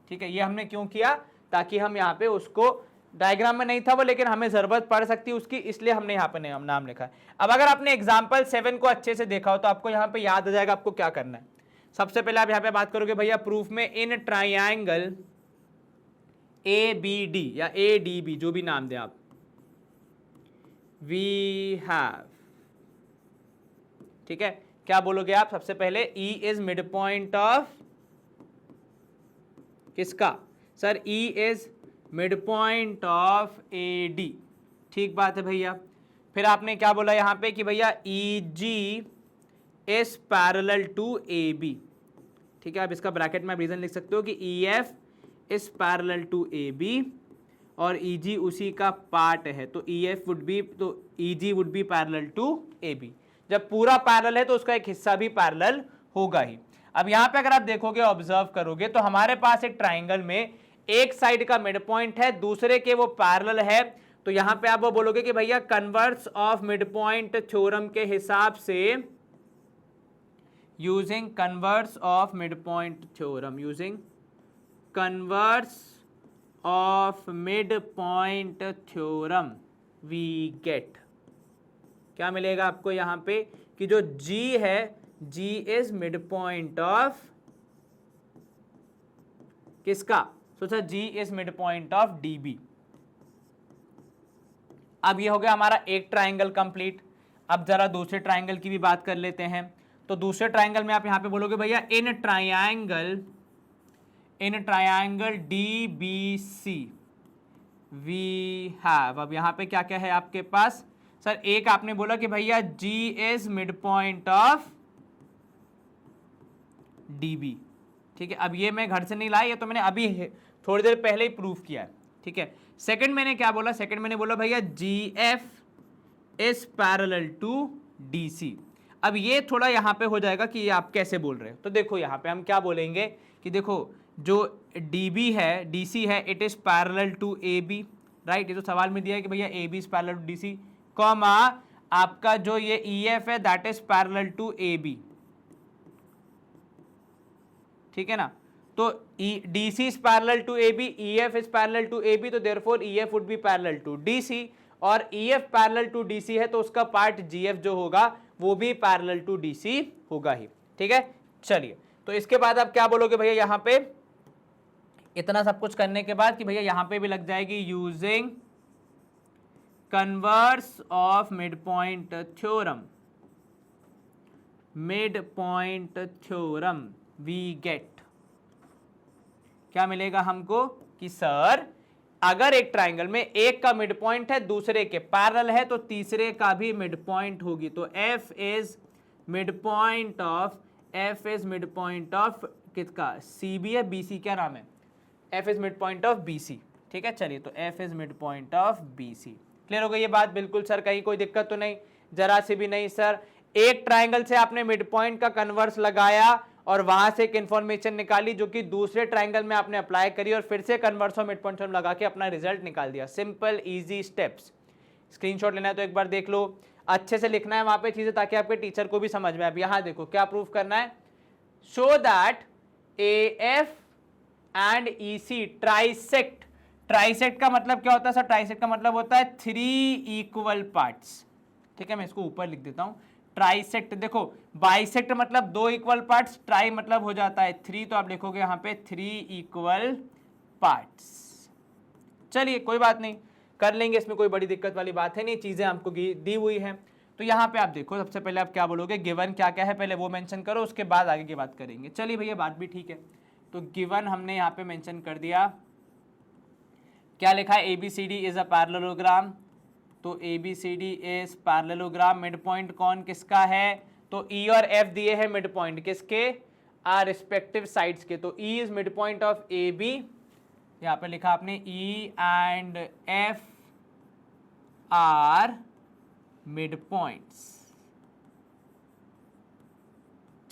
ठीक है। ये हमने क्यों किया, ताकि हम यहाँ पे उसको, डायग्राम में नहीं था वो लेकिन हमें जरूरत पड़ सकती है उसकी, इसलिए हमने यहाँ पे नाम लिखा है। अब अगर आपने एग्जाम्पल 7 को अच्छे से देखा हो तो आपको यहाँ पे याद आ जाएगा आपको क्या करना है। सबसे पहले आप यहाँ पे बात करोगे भैया प्रूफ में, इन ट्राइंगल ABD या ADB जो भी नाम दें आप, वी हैव, ठीक है। क्या बोलोगे आप सबसे पहले, E is mid point of किसका, sir E is mid point of AD, ठीक बात है भैया। फिर आपने क्या बोला यहाँ पे कि भैया EG is parallel to AB, ठीक है। आप इसका ब्रैकेट में रीजन लिख सकते हो कि EF is parallel to AB और EG उसी का पार्ट है, तो EF वुड बी, तो EG would be parallel to AB। जब पूरा पैरेलल है तो उसका एक हिस्सा भी पैरेलल होगा ही। अब यहाँ पे अगर आप देखोगे, ऑब्जर्व करोगे, तो हमारे पास एक ट्राइंगल में एक साइड का मिड पॉइंट है, दूसरे के वो पैरेलल है, तो यहां पे आप वो बोलोगे कि भैया converse of mid point theorem के हिसाब से, using converse of mid point theorem, using converse of mid point theorem, we get, क्या मिलेगा आपको यहाँ पे कि जो G है, G is mid point of किसका, सोचा G is mid point of DB। अब ये हो गया हमारा एक ट्राइंगल कंप्लीट। अब जरा दूसरे ट्राइंगल की भी बात कर लेते हैं। तो दूसरे ट्राइंगल में आप यहां पे बोलोगे भैया in triangle DBC we have, अब यहां पे क्या क्या है आपके पास सर, एक आपने बोला कि भैया G is mid point of DB, ठीक है। अब ये मैं घर से नहीं लाया, ये तो मैंने अभी थोड़ी देर पहले ही प्रूफ किया है, ठीक है। सेकंड मैंने क्या बोला, सेकंड मैंने बोला भैया GF is parallel to DC। अब ये थोड़ा यहाँ पे हो जाएगा कि ये आप कैसे बोल रहे हो, तो देखो यहाँ पे हम क्या बोलेंगे कि देखो जो DB है, DC है, it is parallel to AB, right. ये तो सवाल में दिया है कि भैया AB is parallel to DC, comma आपका जो ये EF है that is parallel to AB, ठीक है ना। तो DC is parallel to AB, EF is parallel to AB, तो therefore EF would be parallel to DC, और EF parallel to DC है तो उसका पार्ट GF जो होगा वो भी parallel to DC होगा ही, ठीक है। चलिए, तो इसके बाद आप क्या बोलोगे भैया यहाँ पे, इतना सब कुछ करने के बाद कि भैया यहाँ पे भी लग जाएगी using converse of mid point theorem, mid point theorem we get, क्या मिलेगा हमको कि सर अगर एक ट्राइंगल में एक का मिड पॉइंट है दूसरे के पैरेलल है तो तीसरे का भी मिड पॉइंट होगी। तो F is mid point of किसका, CB है, BC क्या नाम है, F is mid point of BC, ठीक है। चलिए, तो F is mid point of BC, clear हो गई ये बात, बिल्कुल सर कहीं कोई दिक्कत तो नहीं, जरा सी भी नहीं सर। एक ट्राइंगल से आपने मिड पॉइंट का कन्वर्स लगाया और वहां से एक इंफॉर्मेशन निकाली जो कि दूसरे ट्राइंगल में आपने अप्लाई करी और फिर से कन्वर्स और मिड पॉइंट लगा के अपना रिजल्ट निकाल दिया। Simple easy steps. स्क्रीनशॉट लेना है तो एक बार देख लो, अच्छे से लिखना है वहां पे चीजें ताकि आपके टीचर को भी समझ में आए। अब यहां देखो क्या प्रूफ करना है, show that AF and EC trisect. Trisect का मतलब क्या होता है सर, ट्राइसेक्ट का मतलब होता है 3 इक्वल पार्ट्स, ठीक है। मैं इसको ऊपर लिख देता हूं, ट्राइसेक्ट। देखो बाइसेक्ट मतलब 2 इक्वल पार्ट्स, ट्राई मतलब हो जाता है 3, तो आप लिखोगे यहां पे 3 इक्वल पार्ट्स। चलिए कोई बात नहीं, कर लेंगे, इसमें कोई बड़ी दिक्कत वाली बात है नहीं, चीजें आपको दी हुई हैं। तो यहाँ पे आप देखो, सबसे पहले आप क्या बोलोगे, गिवन क्या क्या है पहले वो मेंशन करो, उसके बाद आगे की बात करेंगे। चलिए भैया बात भी ठीक है, तो गिवन हमने यहाँ पे मेंशन कर दिया, क्या लिखा है, ABCD इज अ पैरेललोग्राम, तो ABCD is parallelogram. Mid point कौन किसका है, तो E और F दिए हैं मिड पॉइंट किसके, आर रिस्पेक्टिव साइड्स के। तो E is mid point of AB, यहाँ पे लिखा आपने E and F are mid points.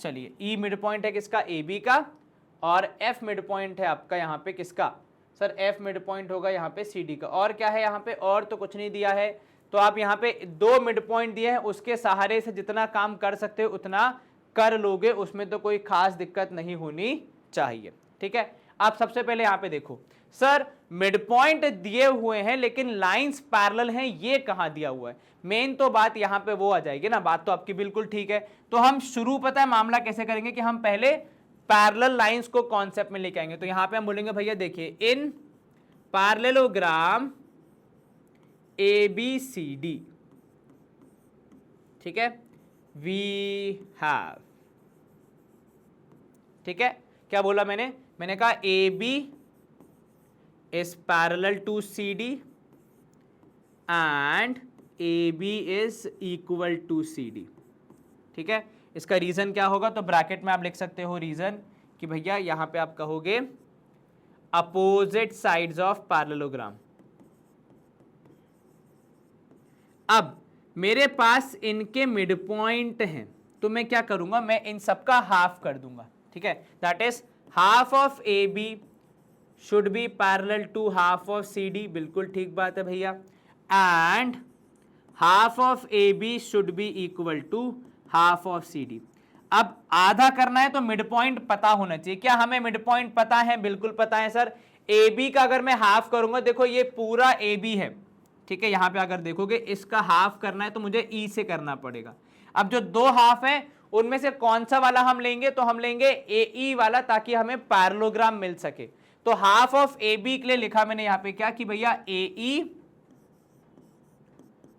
चलिए, E मिड पॉइंट है किसका, AB का, और F मिड पॉइंट है आपका यहाँ पे किसका, सर F मिड पॉइंट होगा यहाँ पे CD का। और क्या है यहाँ पे, और तो कुछ नहीं दिया है, तो आप यहाँ पे 2 मिड पॉइंट दिए हैं, उसके सहारे से जितना काम कर सकते हो उतना कर लोगे, उसमें तो कोई खास दिक्कत नहीं होनी चाहिए, ठीक है। आप सबसे पहले यहाँ पे देखो, सर मिड पॉइंट दिए हुए हैं लेकिन लाइंस पैरेलल हैं, ये कहाँ दिया हुआ है, मेन तो बात यहाँ पे वो आ जाएगी ना, बात तो आपकी बिल्कुल ठीक है। तो हम शुरू पता है मामला कैसे करेंगे कि हम पहले पैरेलल लाइंस को कॉन्सेप्ट में लेके आएंगे। तो यहां पे हम बोलेंगे भैया देखिए, इन पैरेललोग्राम ABCD, ठीक है, वी हैव, ठीक है। क्या बोला मैंने कहा AB is parallel to CD and AB is equal to CD, ठीक है। इसका रीजन क्या होगा, तो ब्रैकेट में आप लिख सकते हो रीजन कि भैया यहां पे आप कहोगे अपोजिट साइड्स ऑफ पैरेललोग्राम। अब मेरे पास इनके मिड पॉइंट हैं, तो मैं क्या करूंगा, मैं इन सबका हाफ कर दूंगा, ठीक है। That is half of AB should be parallel to half of CD, बिल्कुल ठीक बात है भैया, and half of AB should be equal to half of CD। अब आधा करना है तो मिड पॉइंट पता होना चाहिए। क्या हमें मिड पॉइंट पता है, बिल्कुल पता है सर। AB का अगर मैं हाफ करूंगा, देखो ये पूरा AB है, ठीक है, यहां पे अगर देखोगे इसका हाफ करना है तो मुझे ई से करना पड़ेगा। अब जो दो हाफ है उनमें से कौन सा वाला हम लेंगे, तो हम लेंगे ए ई वाला, ताकि हमें पैरेललोग्राम मिल सके। तो हाफ ऑफ ए बी के लिए लिखा मैंने यहां पे क्या कि भैया ए ई,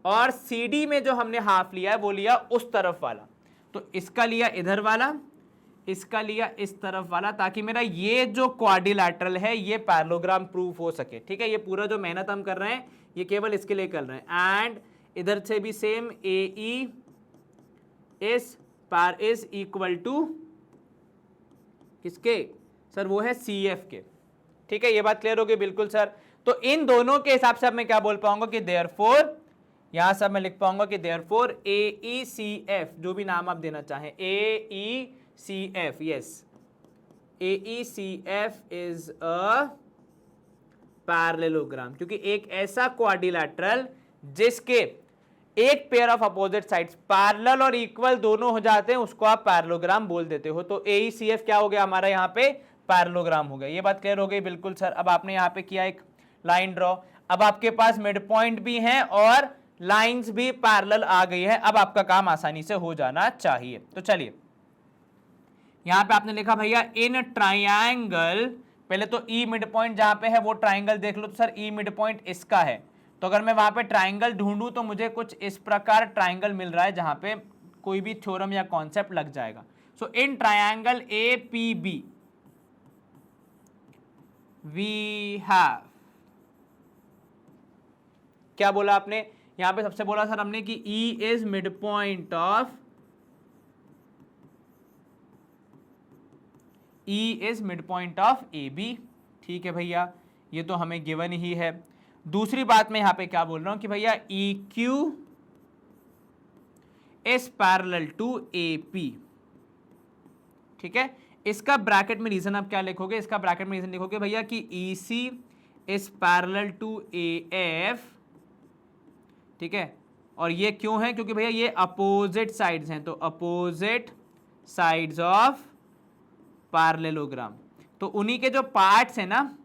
और सी डी में जो हमने हाफ लिया है वो लिया उस तरफ वाला, तो इसका लिया इधर वाला, इसका लिया इस तरफ वाला, ताकि मेरा ये जो क्वाड्रिलैटरल है ये पैरेललोग्राम प्रूफ हो सके। ठीक है, ये पूरा जो मेहनत हम कर रहे हैं ये केवल इसके लिए कर रहे हैं। एंड इधर से भी same, A E is equal to किसके सर, वो है सी एफ के। ठीक है, ये बात क्लियर होगी बिल्कुल सर। तो इन दोनों के हिसाब से अब मैं क्या बोल पाऊंगा कि देयरफॉर, यहां से मैं लिख पाऊंगा कि देयरफॉर ए ई सी एफ, जो भी नाम आप देना चाहें, A E C F, yes, A E C F is a parallelogram, क्योंकि एक ऐसा क्वाड्रिलैटरल जिसके एक pair of opposite sides parallel और इक्वल दोनों हो जाते हैं उसको आप पैरेललोग्राम बोल देते हो। तो ए ई सी एफ क्या हो गया हमारा यहाँ पे, पैरेललोग्राम हो गया। ये बात क्लियर हो गई बिल्कुल सर। अब आपने यहाँ पे किया एक लाइन ड्रॉ, अब आपके पास मिड पॉइंट भी है और लाइंस भी पैरेलल आ गई है। अब आपका काम आसानी से हो जाना चाहिए। तो चलिए यहां पे आपने लिखा भैया इन ट्राइंगल, पहले तो ई मिड पॉइंट जहां पे है वो ट्राइंगल देख लो। तो सर ई मिड पॉइंट इसका है, तो अगर मैं वहां पे ट्राइंगल ढूंढूं तो मुझे कुछ इस प्रकार ट्राइंगल मिल रहा है जहां पे कोई भी थ्योरम या कॉन्सेप्ट लग जाएगा। So in triangle A P B we have, क्या बोला आपने यहां पे, सबसे बोला सर हमने कि E is mid point of, E is mid point of A B. ठीक है भैया, ये तो हमें गिवन ही है। दूसरी बात मैं यहां पे क्या बोल रहा हूं कि भैया E Q is parallel to A P. ठीक है, इसका ब्रैकेट में रीजन आप क्या लिखोगे, इसका ब्रैकेट में रीजन लिखोगे भैया कि E C is parallel to A F. ठीक है, और ये क्यों है, क्योंकि भैया ये अपोजिट साइड्स हैं, तो अपोजिट साइड्स ऑफ पैरेललोग्राम। तो उन्हीं के जो पार्ट्स हैं ना,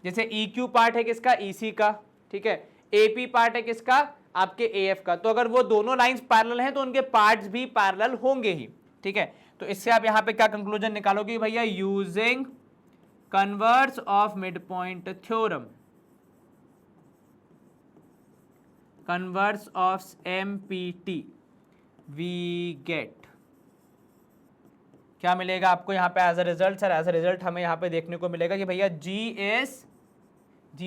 जैसे ई क्यू पार्ट है किसका, ई सी का, ठीक है, ए पी पार्ट है किसका, आपके ए एफ का। तो अगर वो दोनों लाइंस पैरेलल हैं तो उनके पार्ट्स भी पैरेलल होंगे ही। ठीक है, तो इससे आप यहां पे क्या कंक्लूजन निकालोगे भैया, using converse of mid point theorem, converse of MPT, we get, क्या मिलेगा आपको यहाँ पे as a result, sir as a result हमें यहाँ पे देखने को मिलेगा कि भैया जी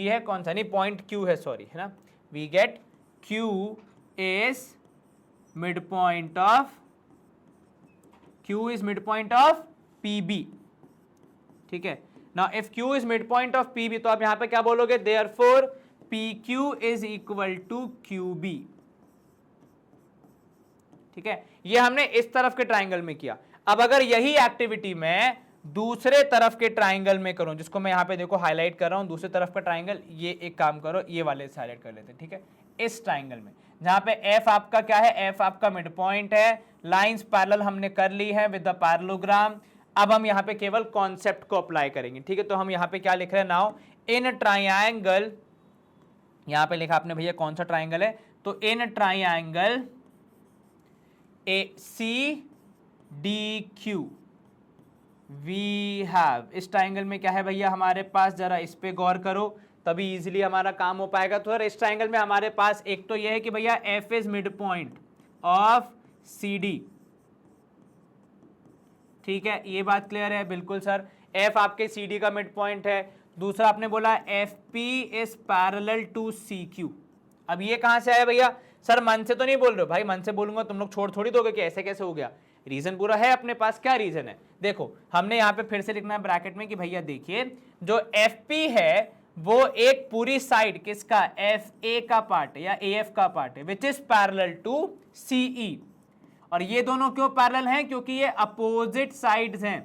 है कौन सा, नहीं पॉइंट क्यू है, सॉरी, है ना, we get Q is mid point of P B. ठीक है, now if Q is mid point of P B, तो आप यहाँ पे क्या बोलोगे, therefore P Q is equal to Q B. ठीक है, ये हमने इस तरफ के ट्राइंगल में किया। अब अगर यही एक्टिविटी मैं दूसरे तरफ के ट्राइंगल में करूं, जिसको मैं यहां पे देखो हाईलाइट कर रहा हूं, दूसरे तरफ का ट्राइंगल, ये एक काम करो, ये वाले से हाईलाइट कर लेते हैं। ठीक है, इस ट्राइंगल में जहां पे एफ आपका क्या है, एफ आपका मिड पॉइंट है, लाइंस पैरेलल हमने कर ली है विद द पैरेललोग्राम। अब हम यहां पे केवल कॉन्सेप्ट को अप्लाई करेंगे। ठीक है, तो हम यहां पे क्या लिख रहे हैं, नाउ इन ट्राइंगल, यहां पे लिखा आपने भैया कौन सा ट्राइंगल है, तो in triangle A C D Q we have, इस ट्राइंगल में क्या है भैया हमारे पास, जरा इस पे गौर करो तभी इजीली हमारा काम हो पाएगा। तो इस ट्राइंगल में हमारे पास एक तो ये है कि भैया F is mid point of C D. ठीक है, ये बात क्लियर है बिल्कुल सर, एफ आपके सी डी का मिड पॉइंट है। दूसरा आपने बोला F P is parallel to C Q. अब ये कहां से आया भैया, सर मन से तो नहीं बोल रहे हो भाई, मन से बोलूंगा तुम लोग छोड़ थोड़ी दोगे कि ऐसे कैसे हो गया, रीजन पूरा है अपने पास। क्या रीजन है, देखो हमने यहां पे फिर से लिखना है ब्रैकेट में कि भैया देखिए जो एफ पी है वो एक पूरी साइड किसका, एफ ए का पार्ट है या ए एफ का पार्ट है, विच इज पैरेलल टू सी ई। और ये दोनों क्यों पैरेलल हैं, क्योंकि ये अपोजिट साइड्स हैं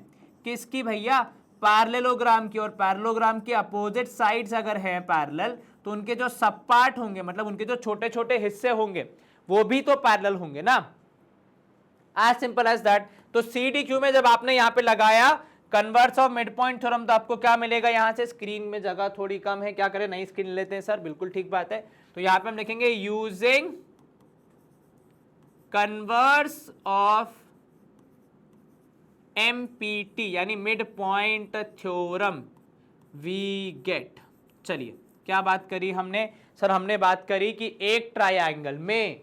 किसकी भैया, पैरेललोग्राम की। और पैरेललोग्राम की अपोजिट साइड्स अगर है पैरेलल, तो उनके जो सब पार्ट होंगे, मतलब उनके जो छोटे छोटे हिस्से होंगे वो भी तो पैरेलल होंगे ना, एज सिंपल एज दैट। तो सी डी क्यू में जब आपने यहां पे लगाया converse of mid point theorem, तो आपको क्या मिलेगा यहां से, स्क्रीन में जगह थोड़ी कम है, क्या करें नई स्क्रीन लेते हैं सर, बिल्कुल ठीक बात है। तो यहां पे हम लिखेंगे यूजिंग कन्वर्स ऑफ एमपीटी यानी mid point theorem we get. चलिए क्या बात करी हमने सर, हमने बात करी कि एक ट्रायंगल में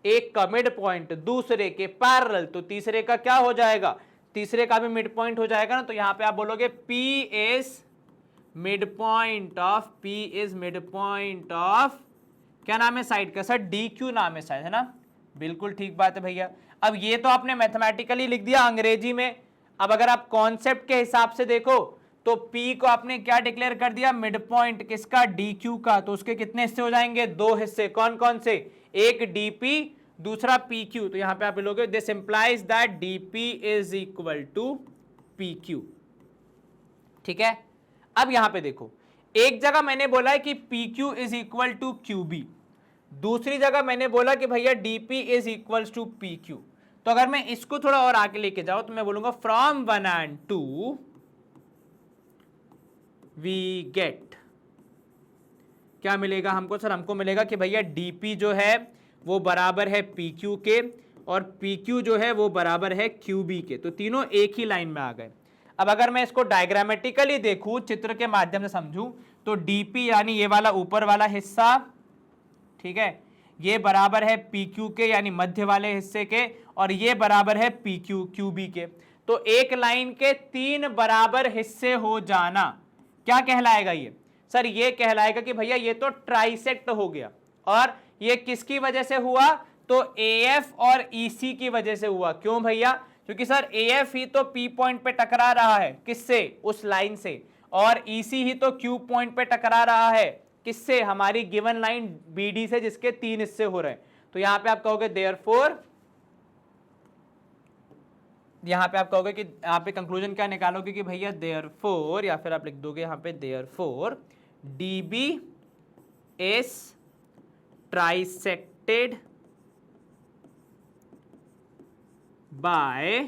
एक का मिड पॉइंट दूसरे के पैरेलल, तो तीसरे का क्या हो जाएगा, तीसरे का भी मिड पॉइंट हो जाएगा ना। तो यहां पे आप बोलोगे P is mid point of, P is mid point of, क्या नाम है साइड का सर, DQ नाम है शायद, है ना, बिल्कुल ठीक बात है भैया। अब ये तो आपने मैथमेटिकली लिख दिया अंग्रेजी में, अब अगर आप कॉन्सेप्ट के हिसाब से देखो तो P को आपने क्या डिक्लेयर कर दिया, मिड पॉइंट किसका, DQ का, तो उसके कितने हिस्से हो जाएंगे, दो हिस्से, कौन कौन से, एक DP दूसरा PQ। तो यहां पे आप लोगे this implies that DP is equal to PQ, ठीक है। अब यहां पे देखो, एक जगह मैंने बोला है कि PQ is equal to QB, दूसरी जगह मैंने बोला कि भैया DP is equal to PQ। तो अगर मैं इसको थोड़ा और आगे लेके जाऊं तो मैं बोलूंगा फ्रॉम 1 and 2 वी गेट, क्या मिलेगा हमको सर, हमको मिलेगा कि भैया DP जो है वो बराबर है PQ के और PQ जो है वो बराबर है QB के, तो तीनों एक ही लाइन में आ गए। अब अगर मैं इसको डायग्रामेटिकली देखूं, चित्र के माध्यम से समझूं, तो DP यानी ये वाला ऊपर वाला हिस्सा, ठीक है, ये बराबर है PQ के यानी मध्य वाले हिस्से के, और ये बराबर है PQ QB के। तो एक लाइन के तीन बराबर हिस्से हो जाना क्या कहलाएगा ये सर, ये कहलाएगा कि भैया ये तो ट्राइसेक्ट हो गया, और ये किसकी वजह से हुआ, तो AF और EC की वजह से हुआ। क्यों भैया, क्योंकि सर AF ही तो P पॉइंट पे टकरा रहा है, किससे, उस लाइन से, और EC ही तो Q पॉइंट पे टकरा रहा है, किससे, हमारी गिवन लाइन BD से, जिसके तीन हिस्से हो रहे हैं। तो यहां पे आप कहोगे देयरफॉर, यहां पे आप कहोगे कि यहां पे कंक्लूजन क्या निकालोगे कि भैया देयरफॉर, या फिर आप लिख दोगे यहां पे therefore DB is trisected by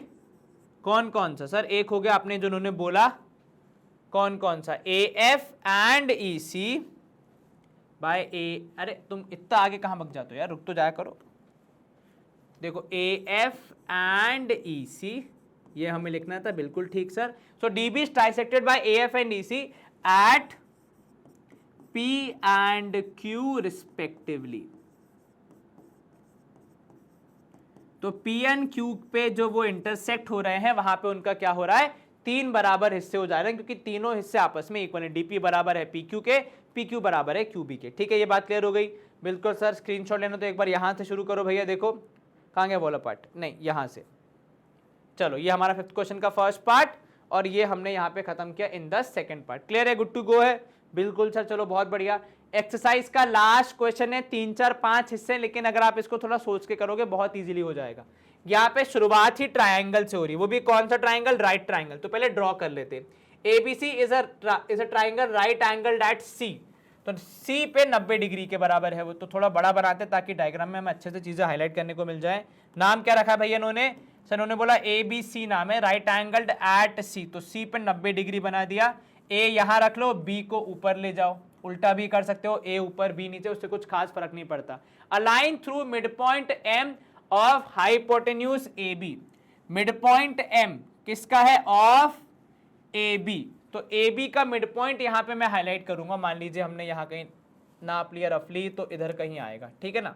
कौन कौन सा सर, एक हो गया आपने जो उन्होंने बोला, कौन कौन सा, AF एंड EC बाय अरे तुम इतना आगे कहां भाग जाते हो यार, रुक तो जाया करो। देखो AF एंड EC, ये हमें लिखना था, बिल्कुल ठीक sir. So DB is trisected by AF and EC at P and Q respectively. तो P and Q पे जो वो इंटरसेक्ट हो रहे हैं, वहां पे उनका क्या हो रहा है, तीन बराबर हिस्से हो जा रहे हैं, क्योंकि तीनों हिस्से आपस में इक्वल है। DP बराबर है PQ के, PQ बराबर है QB के, ठीक है, ये बात क्लियर हो गई। बिल्कुल सर, स्क्रीनशॉट लेना तो एक बार यहां से शुरू करो भैया, देखो कहां गया वाला पार्ट, नहीं यहां से। चलो ये हमारा फिफ्थ क्वेश्चन का फर्स्ट पार्ट, और ये हमने यहाँ पे खत्म किया in the second part. Clear है, गुड टू गो है, बिल्कुल सर, चलो बहुत बढ़िया। एक्सरसाइज का लास्ट क्वेश्चन है, 3 4 5 हिस्से, लेकिन अगर आप इसको थोड़ा सोच के करोगे बहुत इजीली हो जाएगा। यहाँ पे शुरुआत ही ट्रायंगल से हो रही है, वो भी कौन सा ट्रायंगल, राइट ट्रायंगल। तो पहले ड्रॉ कर लेते हैं, ABC is a triangle right angle at C, तो C पे 90 डिग्री के बराबर है वो, तो थोड़ा बड़ा बनाते ताकि डायग्राम में हमें अच्छे से चीजें हाईलाइट करने को मिल जाए। नाम क्या रखा भैया इन्होंने सर, उन्होंने बोला ABC नाम है, राइट एंगल्ड एट C, तो C पे 90 डिग्री बना दिया। A यहां रख लो, B को ऊपर ले जाओ, उल्टा भी कर सकते हो, A ऊपर B नीचे, उससे कुछ खास फर्क नहीं पड़ता। Align through mid point M of hypotenuse AB, mid point M किसका है, ऑफ AB, तो AB का मिड पॉइंट यहां पे मैं हाईलाइट करूंगा, मान लीजिए हमने यहां कहीं नाप लिया रफली, तो इधर कहीं आएगा, ठीक है ना।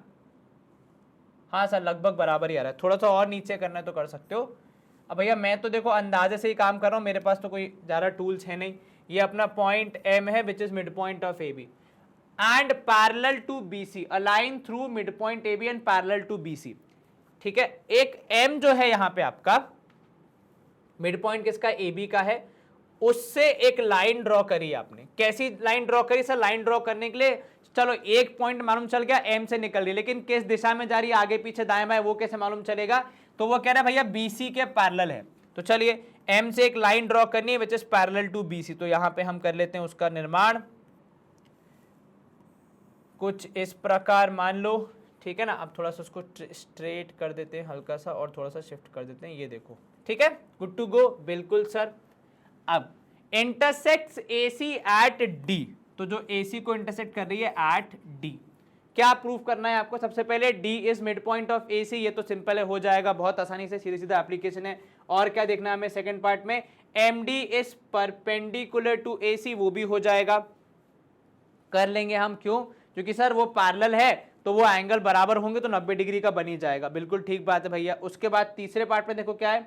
हाँ सर, लगभग बराबर ही आ रहा है, थोड़ा सा और नीचे करना है तो कर सकते हो। अब भैया मैं तो देखो अंदाजे से ही काम कर रहा हूँ, मेरे पास तो कोई ज़्यादा टूल्स है नहीं। ये अपना पॉइंट M है which is mid point of AB and parallel to BC, a line through mid point AB and parallel to BC, ठीक है। एक M जो है यहाँ पे आपका मिड पॉइंट किसका, AB का है, उससे एक लाइन ड्रॉ करी आपने। कैसी लाइन ड्रॉ करी सर, लाइन ड्रॉ करने के लिए चलो एक पॉइंट मालूम चल गया M से निकल रही, लेकिन किस दिशा में जा रही है, आगे पीछे दाएं बाएं, वो कैसे मालूम चलेगा। तो वो कह रहा है भैया BC के पैरेलल है, तो चलिए M से एक लाइन ड्रॉ करनी है which is parallel to BC, तो यहां पे हम कर लेते हैं उसका निर्माण कुछ इस प्रकार, मान लो, ठीक है ना। अब थोड़ा सा उसको स्ट्रेट कर देते हैं हल्का सा, और थोड़ा सा शिफ्ट कर देते हैं, ये देखो, ठीक है, गुड टू गो, बिल्कुल सर। अब इंटरसेक्ट्स AC एट D, तो जो AC को इंटरसेक्ट कर रही है एट D, क्या प्रूफ करना है आपको? सबसे पहले D is mid point of AC, ये तो सिंपल है, हो जाएगा बहुत आसानी से, सीधे सीधा एप्लीकेशन है। और क्या देखना है हमें सेकंड पार्ट में? MD is perpendicular to AC, वो भी हो जाएगा, कर लेंगे हम। क्यों? क्योंकि सर वो पैरेलल है तो वो एंगल बराबर होंगे तो 90 डिग्री का बन ही जाएगा। बिल्कुल ठीक बात है भैया। उसके बाद तीसरे पार्ट में देखो क्या है,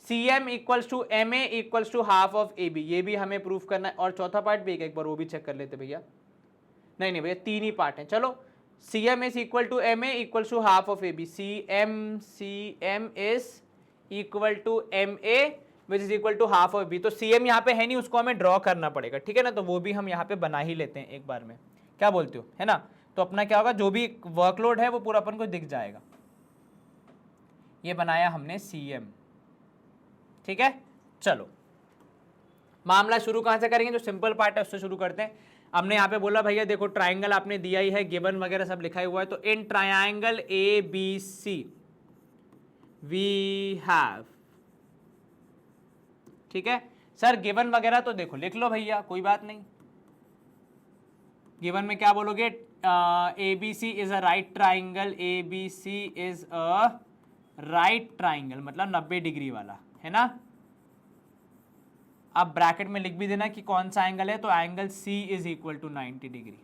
CM equals to MA equals to half of AB, ये भी हमें प्रूफ करना है। और चौथा पार्ट भी एक बार वो भी चेक कर लेते भैया। नहीं भैया, तीन ही पार्ट हैं। चलो, CM is equal to MA equals to half of AB, CM is equal to MA which is equal to half of B। तो CM यहाँ पे है नहीं, उसको हमें ड्रॉ करना पड़ेगा, ठीक है ना? तो वो भी हम यहाँ पे बना ही लेते हैं एक बार में, क्या बोलते हो, है ना? तो अपना क्या होगा, जो भी वर्कलोड है वो पूरा अपन को दिख जाएगा। ये बनाया हमने CM, ठीक है। चलो, मामला शुरू कहां से करेंगे? जो सिंपल पार्ट है उससे शुरू करते हैं। हमने यहाँ पे बोला भैया देखो ट्राइंगल आपने दिया ही है, गिवन वगैरह सब लिखा हुआ है, तो in triangle ABC we have, ठीक है सर। गिवन वगैरह तो देखो लिख लो भैया, कोई बात नहीं। गिवन में क्या बोलोगे? ABC is a right triangle, ABC is a right triangle, मतलब 90 डिग्री वाला, है ना? अब ब्रैकेट में लिख भी देना कि कौन सा एंगल है, तो angle C is equal to 90 degree.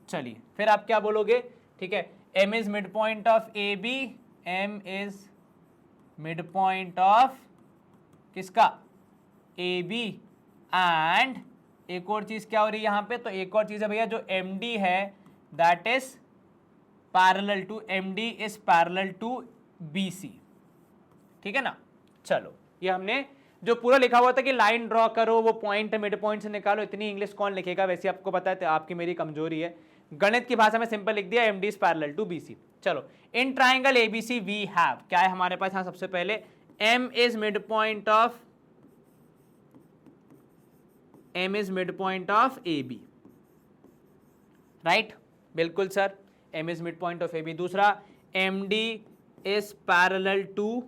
चलिए, फिर आप क्या बोलोगे? ठीक है, M is mid point of AB, M is mid point of किसका? AB, एंड एक और चीज क्या हो रही है यहाँ पे? तो एक और चीज है भैया, जो MD है that is parallel to, MD is parallel to BC, ठीक है ना? चलो, ये हमने जो पूरा लिखा हुआ था कि लाइन ड्रॉ करो, वो पॉइंट मिड पॉइंट से निकालो, इतनी इंग्लिश कौन लिखेगा? वैसे आपको पता है, तो आपकी मेरी कमजोरी है। गणित की भाषा में सिंपल लिख दिया, MD is parallel to BC। चलो, in triangle ABC we have, क्या है हमारे पास यहाँ? सबसे पहले M is mid point of AB, right? बिल्कुल sir, M is mid point of AB। दूसरा, MD is parallel to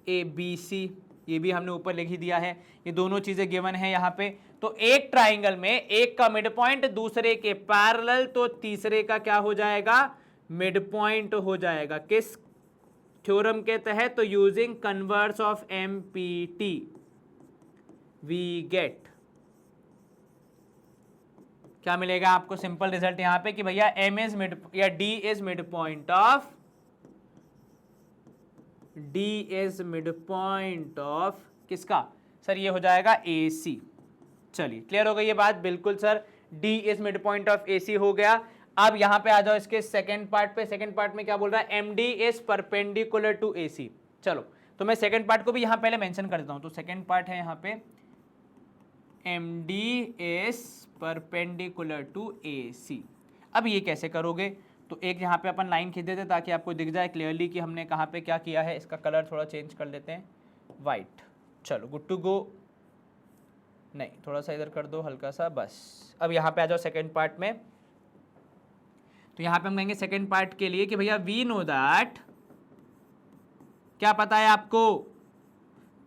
ABC, ये भी हमने ऊपर लिख ही दिया है। ये दोनों चीजें गिवन है यहाँ पे। तो एक ट्राइंगल में एक का मिड पॉइंट दूसरे के पैरेलल, तो तीसरे का क्या हो जाएगा? मिड पॉइंट हो जाएगा। किस थ्योरम के तहत? तो using converse of MPT we get, क्या मिलेगा आपको? सिंपल रिजल्ट यहाँ पे कि भैया M इज मिड या D is mid point of किसका? सर ये हो जाएगा AC। चलिए, क्लियर हो गई ये बात? बिल्कुल sir, D is mid point of AC हो गया। अब यहां पे आ जाओ इसके सेकंड पार्ट पे। सेकंड पार्ट में क्या बोल रहा है? MD is perpendicular to AC। चलो, तो मैं सेकंड पार्ट को भी यहां पहले मेंशन कर देता हूं। तो सेकंड पार्ट है यहां पे MD is perpendicular to AC। अब ये कैसे करोगे? तो एक यहाँ पे अपन लाइन खींच देते ताकि आपको दिख जाए क्लियरली कि हमने कहाँ पे क्या किया है। इसका कलर थोड़ा चेंज कर लेते हैं, वाइट। चलो, गुड टू गो। नहीं, थोड़ा सा इधर कर दो हल्का सा, बस। अब यहाँ पे आ जाओ सेकंड पार्ट में। तो यहाँ पे हम कहेंगे सेकंड पार्ट के लिए कि भैया वी नो दैट, क्या पता है आपको?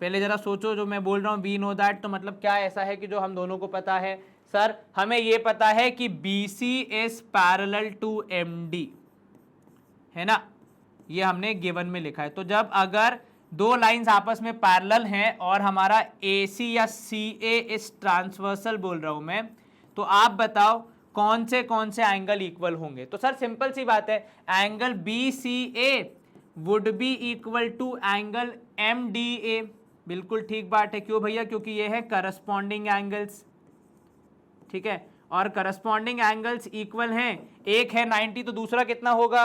पहले जरा सोचो, जो मैं बोल रहा हूँ वी नो दैट, तो मतलब क्या ऐसा है कि जो हम दोनों को पता है? सर हमें ये पता है कि BC is parallel to MD, है ना? ये हमने गिवन में लिखा है। तो जब अगर दो लाइंस आपस में पैरेलल हैं और हमारा AC या CA इज ट्रांसवर्सल बोल रहा हूं मैं, तो आप बताओ कौन से एंगल इक्वल होंगे? तो सर सिंपल सी बात है, angle BCA would be equal to angle MDA। बिल्कुल ठीक बात है। क्यों भैया? क्योंकि ये है करस्पॉन्डिंग एंगल्स, ठीक है, और करस्पॉन्डिंग एंगल्स इक्वल हैं। एक है 90 तो दूसरा कितना होगा?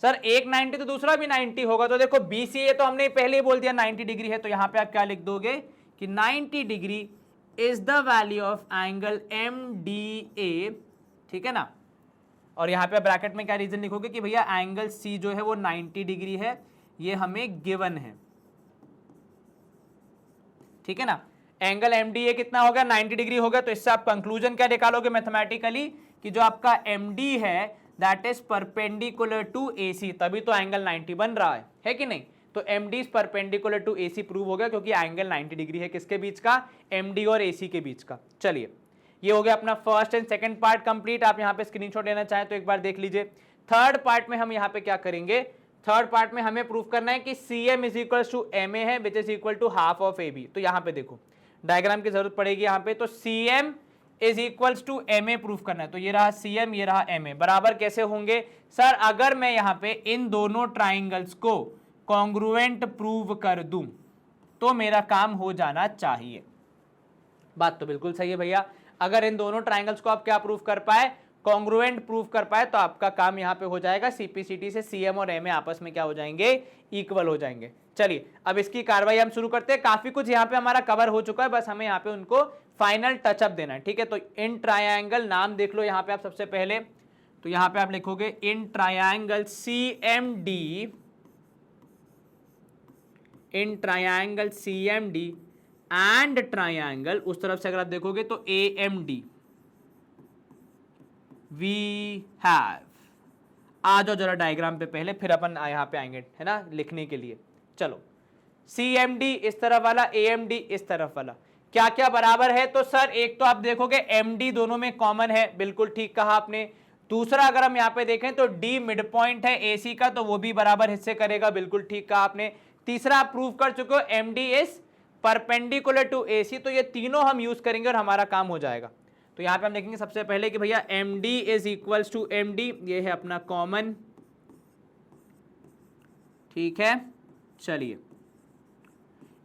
सर एक 90 तो दूसरा भी 90 होगा। तो देखो BCA तो हमने पहले ही बोल दिया 90 डिग्री है, तो यहां पे आप क्या लिख दोगे कि 90 degree is the value of angle MDA, ठीक है ना? और यहां पे ब्रैकेट में क्या रीजन लिखोगे कि भैया एंगल C जो है वो 90 डिग्री है, ये हमें गिवन है, ठीक है ना? एंगल MDA कितना होगा? 90 डिग्री होगा। तो इससे आप कंक्लूजन क्या निकालोगे मैथमेटिकली कि जो आपका MD है that is perpendicular to AC, तभी तो एंगल 90 बन रहा है कि नहीं? तो MD is perpendicular to AC prove हो गया, क्योंकि एंगल 90 डिग्री है किसके बीच का, MD और AC के बीच का। चलिए ये हो गया अपना first and second part complete. आप यहाँ पे स्क्रीनशॉट लेना चाहें तो एक बार देख लीजिए। थर्ड पार्ट में हम यहाँ पे क्या करेंगे, थर्ड पार्ट में हमें प्रूफ करना है कि CM is equal to MA है which is equal to half of AB। तो यहाँ पे देखो डायग्राम की जरूरत पड़ेगी यहाँ पे, तो CM is equal to MA proof करना है। तो ये रहा CM, ये रहा MA, बराबर कैसे होंगे सर, अगर मैं यहाँ पे इन दोनों ट्राइंगल्स को कॉन्ग्रुएंट प्रूव कर दूं तो मेरा काम हो जाना चाहिए। बात तो बिल्कुल सही है भैया, अगर इन दोनों ट्राइंगल्स को आप क्या प्रूव कर पाए, कॉन्ग्रुएंट प्रूव कर पाए, तो आपका काम यहाँ पे हो जाएगा। CPCT से CM और MA आपस में क्या हो जाएंगे, इक्वल हो जाएंगे। चलिए अब इसकी कार्रवाई हम शुरू करते हैं। काफी कुछ यहाँ पे हमारा कवर हो चुका है, बस हमें यहाँ पे उनको फाइनल टचअप देना है, ठीक है। तो इन ट्रायंगल नाम देख लो यहाँ पे आप सबसे पहले, तो यहाँ पे आप लिखोगे in triangle CMD, in triangle CMD and triangle, उस तरफ से अगर आप देखोगे तो AMD वी हैव। आ जाओ जरा डायग्राम पे पहले, फिर अपन यहाँ पे आएंगे है ना लिखने के लिए। चलो CMD इस तरफ वाला, AMD इस तरफ वाला, क्या क्या बराबर है, तो सर एक तो आप देखोगे MD दोनों में कॉमन है, बिल्कुल ठीक कहा आपने। दूसरा अगर हम यहाँ पे देखें तो D मिड पॉइंट है AC का, तो वो भी बराबर हिस्से करेगा, बिल्कुल ठीक कहा आपने। तीसरा आप प्रूव कर चुके हो MD is perpendicular to AC, तो ये तीनों हम यूज करेंगे और हमारा काम हो जाएगा। तो यहाँ पे हम देखेंगे सबसे पहले कि भैया MD is equals to MD, ये है अपना कॉमन, ठीक है। चलिए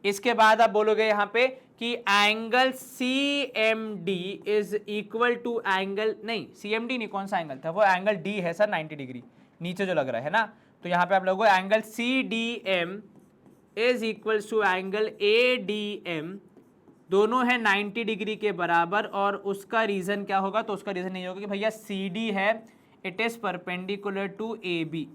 इसके बाद आप बोलोगे यहाँ पे कि angle CMD is equal to angle, नहीं CMD नहीं, कौन सा एंगल था वो, एंगल D है सर 90 डिग्री नीचे जो लग रहा है ना। तो यहाँ पे आप लोगों angle CDM is equal to angle ADM, दोनों है 90 डिग्री के बराबर। और उसका रीजन क्या होगा, तो उसका रीजन नहीं होगा कि भैया CD है, it is perpendicular to AB,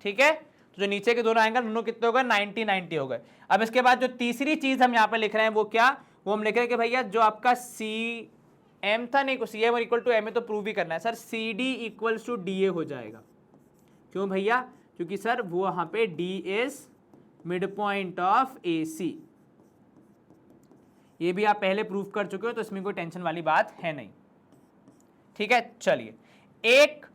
ठीक है। तो जो नीचे के दोनों एंगल दोनों कितने हो गए, 90 हो गए। अब इसके बाद जो तीसरी चीज हम यहाँ पे लिख रहे हैं वो क्या, वो हम लिख रहे हैं कि भैया जो आपका CM था, नहीं CM इक्वल टू MA तो प्रूव भी करना है sir, CD equals to DA हो जाएगा। क्यों भैया, क्योंकि सर वो वहां पे D is mid point of AC, ये भी आप पहले प्रूव कर चुके हो, तो इसमें कोई टेंशन वाली बात है नहीं, ठीक है। चलिए एक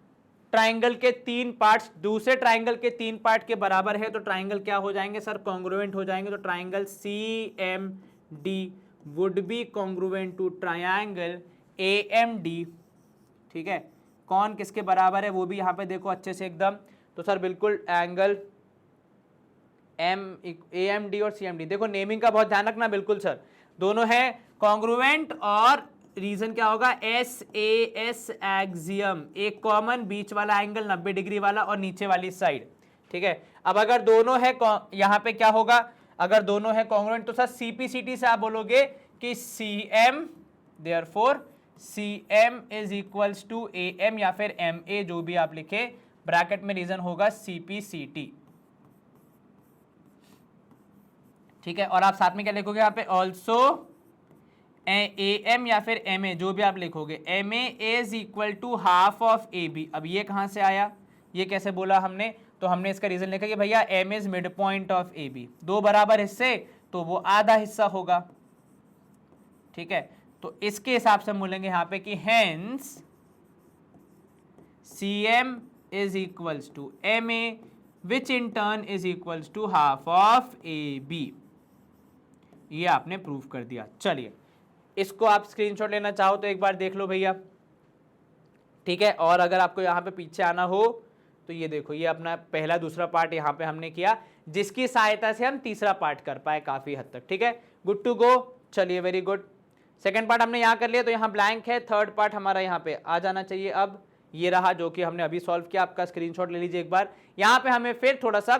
ट्राइंगल के 3 पार्ट्स दूसरे ट्राइंगल के 3 पार्ट के बराबर है, तो ट्राइंगल क्या हो जाएंगे सर, कॉन्ग्रुएंट हो जाएंगे। तो triangle CMD would be congruent to triangle AMD, ठीक है। कौन किसके बराबर है वो भी यहाँ पे देखो अच्छे से एकदम, तो सर बिल्कुल एंगल AMD और CMD, देखो नेमिंग का बहुत ध्यान रखना, बिल्कुल सर दोनों है कॉन्ग्रुएंट। और रीजन क्या होगा, SAS एक्सियम, एक कॉमन बीच वाला एंगल 90 डिग्री वाला और नीचे वाली साइड, ठीक है। अब अगर दोनों है, यहाँ पे क्या होगा, अगर दोनों है कॉन्ग्रुएंट, तो सर CPCT से आप बोलोगे कि CM, therefore CM is equals to AM या फिर MA, जो भी आप लिखे ब्रैकेट में, रीजन होगा CPCT, ठीक है। और आप साथ में क्या लिखोगे यहाँ पे, ऑल्सो AM या फिर MA, जो भी आप लिखोगे, MA is equal to half of AB। अब ये कहाँ से आया, ये कैसे बोला हमने, तो हमने इसका रीजन लिखा कि भैया M is mid point of AB, दो बराबर हिस्से तो वो आधा हिस्सा होगा, ठीक है। तो इसके हिसाब से हम बोलेंगे यहाँ पे कि hence CM is equals to MA which in turn is equals to half of AB, ये आपने प्रूव कर दिया। चलिए इसको आप स्क्रीनशॉट लेना चाहो तो एक बार देख लो भैया, ठीक है। और अगर आपको यहाँ पे पीछे आना हो तो ये देखो, ये अपना पहला दूसरा पार्ट यहाँ पे हमने किया, जिसकी सहायता से हम तीसरा पार्ट कर पाए काफी हद तक, ठीक है। गुड टू गो, चलिए वेरी गुड। सेकंड पार्ट हमने यहाँ कर लिया, तो यहाँ ब्लैंक है, थर्ड पार्ट हमारा यहाँ पे आ जाना चाहिए। अब ये रहा जो कि हमने अभी सॉल्व किया, आपका स्क्रीनशॉट ले लीजिए एक बार। यहाँ पे हमें फिर थोड़ा सा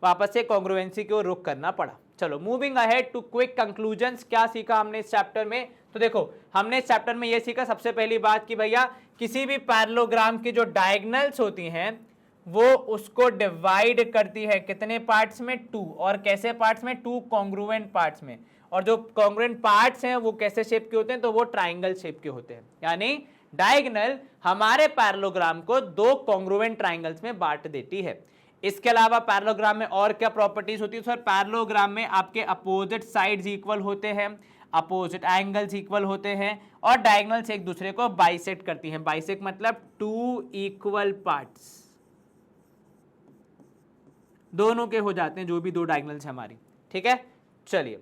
वापस से कॉन्ग्रुएंसी की ओर रुख करना पड़ा। चलो moving ahead to quick conclusions, क्या सीखा हमने इस चैप्टर में, तो देखो हमने इस चैप्टर में ये सीखा सबसे पहली बात कि भैया किसी भी पैरेललोग्राम की जो डायगोनल्स होती हैं वो उसको डिवाइड करती है कितने पार्ट्स में, 2, और कैसे पार्ट्स में, 2 कॉन्ग्रुएंट पार्ट्स में। और जो कॉन्ग्रुएंट पार्ट्स हैं वो कैसे शेप के होते हैं, तो वो ट्राइंगल शेप के होते हैं, यानी डायगोनल हमारे पैरेललोग्राम को 2 कॉन्ग्रुएंट ट्राइंगल्स में बांट देती है। इसके अलावा पैरेललोग्राम में और क्या प्रॉपर्टीज होती है सर? पैरेललोग्राम में आपके अपोजिट साइड्स इक्वल होते हैं, अपोजिट एंगल्स इक्वल होते हैं और डायगोनल्स एक दूसरे को बाइसेक्ट करती हैं। बाइसेक्ट मतलब टू इक्वल पार्ट्स दोनों के हो जाते हैं, जो भी दो डायगोनल्स है हमारी, ठीक है। चलिए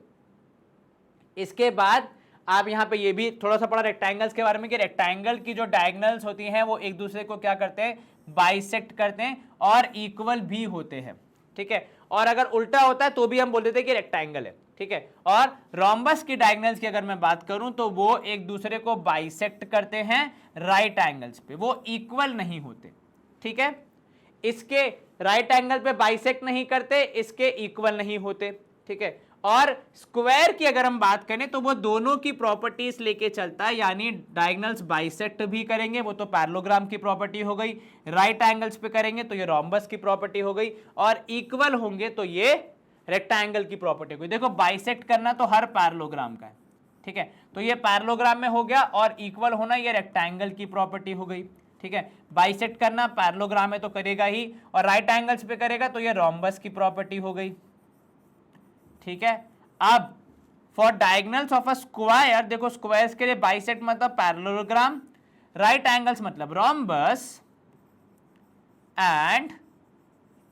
इसके बाद आप यहाँ पे ये भी थोड़ा सा पढ़ा रेक्टेंगल्स के बारे में कि रेक्टेंगल की जो डायगोनल्स होती हैं वो एक दूसरे को क्या करते हैं? बाइसेक्ट करते हैं और इक्वल भी होते हैं, ठीक है। और अगर उल्टा होता है तो भी हम बोल देते हैं कि रेक्टेंगल है, ठीक है। और रोम्बस की डायगोनल्स की अगर मैं बात करूं तो वो एक दूसरे को बाइसेक्ट करते हैं राइट एंगल्स पे, वो इक्वल नहीं होते, ठीक है। इसके राइट एंगल पे बाइसेक्ट नहीं करते, इसके इक्वल नहीं होते, ठीक है। और स्क्वायर की अगर हम बात करें तो वो दोनों की प्रॉपर्टीज लेके चलता है, यानी डायगोनल्स बाइसेक्ट भी करेंगे, वो तो पैरेललोग्राम की प्रॉपर्टी हो गई, राइट एंगल्स पे करेंगे तो ये रोम्बस की प्रॉपर्टी हो गई, और इक्वल होंगे तो ये रेक्टेंगल की प्रॉपर्टी हो गई। देखो बाइसेक्ट करना तो हर पैरेललोग्राम का है, ठीक है। तो ये पैरेललोग्राम में हो गया, और इक्वल होना ये रेक्टेंगल की प्रॉपर्टी हो गई, ठीक है। बाइसेक्ट करना पैरेललोग्राम में तो करेगा ही, और राइट एंगल्स पे करेगा तो ये रोम्बस की प्रॉपर्टी हो गई, ठीक है। अब for diagonals of a square, देखो स्क्वायर्स के लिए बाइसेक्ट मतलब पैरेललोग्राम, राइट एंगल्स मतलब रोम्बस, एंड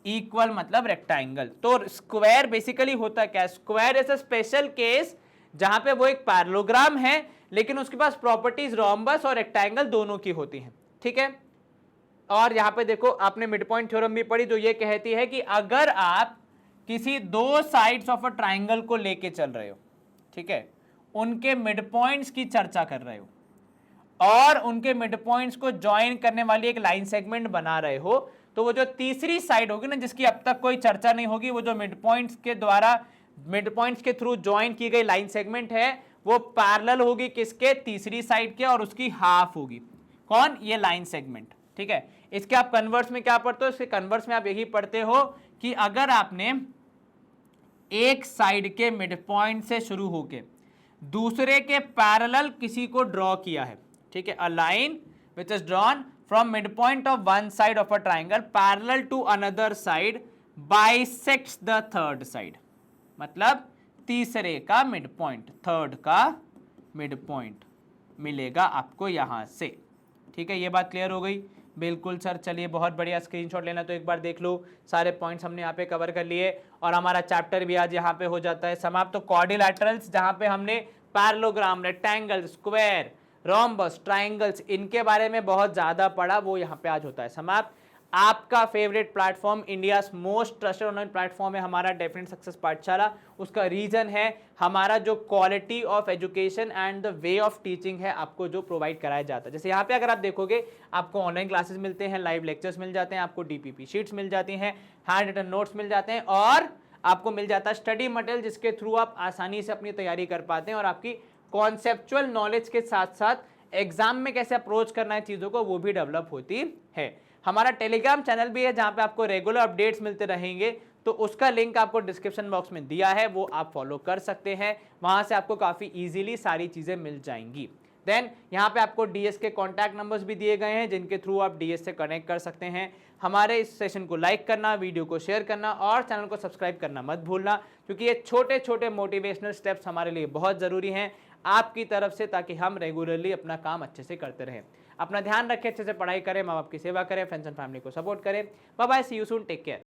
इक्वल मतलब रेक्टेंगल। तो स्क्वायर बेसिकली होता क्या है? Square is a special case जहां पे वो एक पैरेललोग्राम है लेकिन उसके पास प्रॉपर्टीज रोम्बस और रेक्टेंगल दोनों की होती हैं, ठीक है। और यहां पे देखो आपने मिड पॉइंट थ्योरम भी पढ़ी जो ये कहती है कि अगर आप किसी दो साइड्स ऑफ अ ट्राइंगल को लेके चल रहे हो, ठीक है, उनके मिड पॉइंट्स की चर्चा कर रहे हो और उनके मिड पॉइंट्स को ज्वाइन करने वाली एक लाइन सेगमेंट बना रहे हो, तो वो जो तीसरी साइड होगी ना, जिसकी अब तक कोई चर्चा नहीं होगी, वो जो मिड पॉइंट्स के द्वारा मिड पॉइंट्स के थ्रू ज्वाइन की गई लाइन सेगमेंट है, वो पैरेलल होगी किसके? तीसरी साइड के, और उसकी हाफ होगी कौन? ये लाइन सेगमेंट, ठीक है। इसके आप कन्वर्स में क्या पढ़ते हो? इसके कन्वर्स में आप यही पढ़ते हो कि अगर आपने एक साइड के मिड पॉइंट से शुरू होके दूसरे के पैरेलल किसी को ड्रॉ किया है, ठीक है, a line which is drawn from mid point of one side of a triangle parallel to another side bisects the third side, मतलब तीसरे का मिड पॉइंट, थर्ड का मिड पॉइंट मिलेगा आपको यहां से, ठीक है। ये बात क्लियर हो गई? बिल्कुल सर, चलिए बहुत बढ़िया। स्क्रीनशॉट लेना तो एक बार देख लो, सारे पॉइंट्स हमने यहाँ पे कवर कर लिए और हमारा चैप्टर भी आज यहाँ पे हो जाता है समाप्त। तो क्वाड्रिलैटरल्स जहाँ पे हमने parallelogram, rectangle, square, rhombus, triangles, इनके बारे में बहुत ज़्यादा पढ़ा, वो यहाँ पे आज होता है समाप्त। आपका favourite platform, India most trusted online platform है हमारा डेफिनेट सक्सेस पाठशाला। उसका रीजन है हमारा जो quality of education and the way of teaching है आपको जो प्रोवाइड कराया जाता है। जैसे यहाँ पे अगर आप देखोगे आपको ऑनलाइन क्लासेस मिलते हैं, लाइव लेक्चर्स मिल जाते हैं, आपको डीपीपी शीट्स मिल जाती हैं, हैंड रिटन नोट्स मिल जाते हैं, और आपको मिल जाता है स्टडी मटेरियल जिसके थ्रू आप आसानी से अपनी तैयारी कर पाते हैं और आपकी कॉन्सेप्चुअल नॉलेज के साथ साथ एग्जाम में कैसे अप्रोच करना है चीज़ों को वो भी डेवलप होती है। हमारा टेलीग्राम चैनल भी है जहां पे आपको रेगुलर अपडेट्स मिलते रहेंगे, तो उसका लिंक आपको डिस्क्रिप्शन बॉक्स में दिया है, वो आप फॉलो कर सकते हैं, वहां से आपको काफ़ी इजीली सारी चीज़ें मिल जाएंगी। देन यहाँ पे आपको डीएस के कॉन्टैक्ट नंबर्स भी दिए गए हैं जिनके थ्रू आप डीएस से कनेक्ट कर सकते हैं। हमारे इस सेशन को लाइक करना, वीडियो को शेयर करना और चैनल को सब्सक्राइब करना मत भूलना, क्योंकि ये छोटे छोटे मोटिवेशनल स्टेप्स हमारे लिए बहुत ज़रूरी हैं आपकी तरफ से, ताकि हम रेगुलरली अपना काम अच्छे से करते रहें। अपना ध्यान रखें, अच्छे से पढ़ाई करें, माँ बाप की सेवा करें, फ्रेंड्स एंड फैमिली को सपोर्ट करें। Bye bye, see you soon, take care.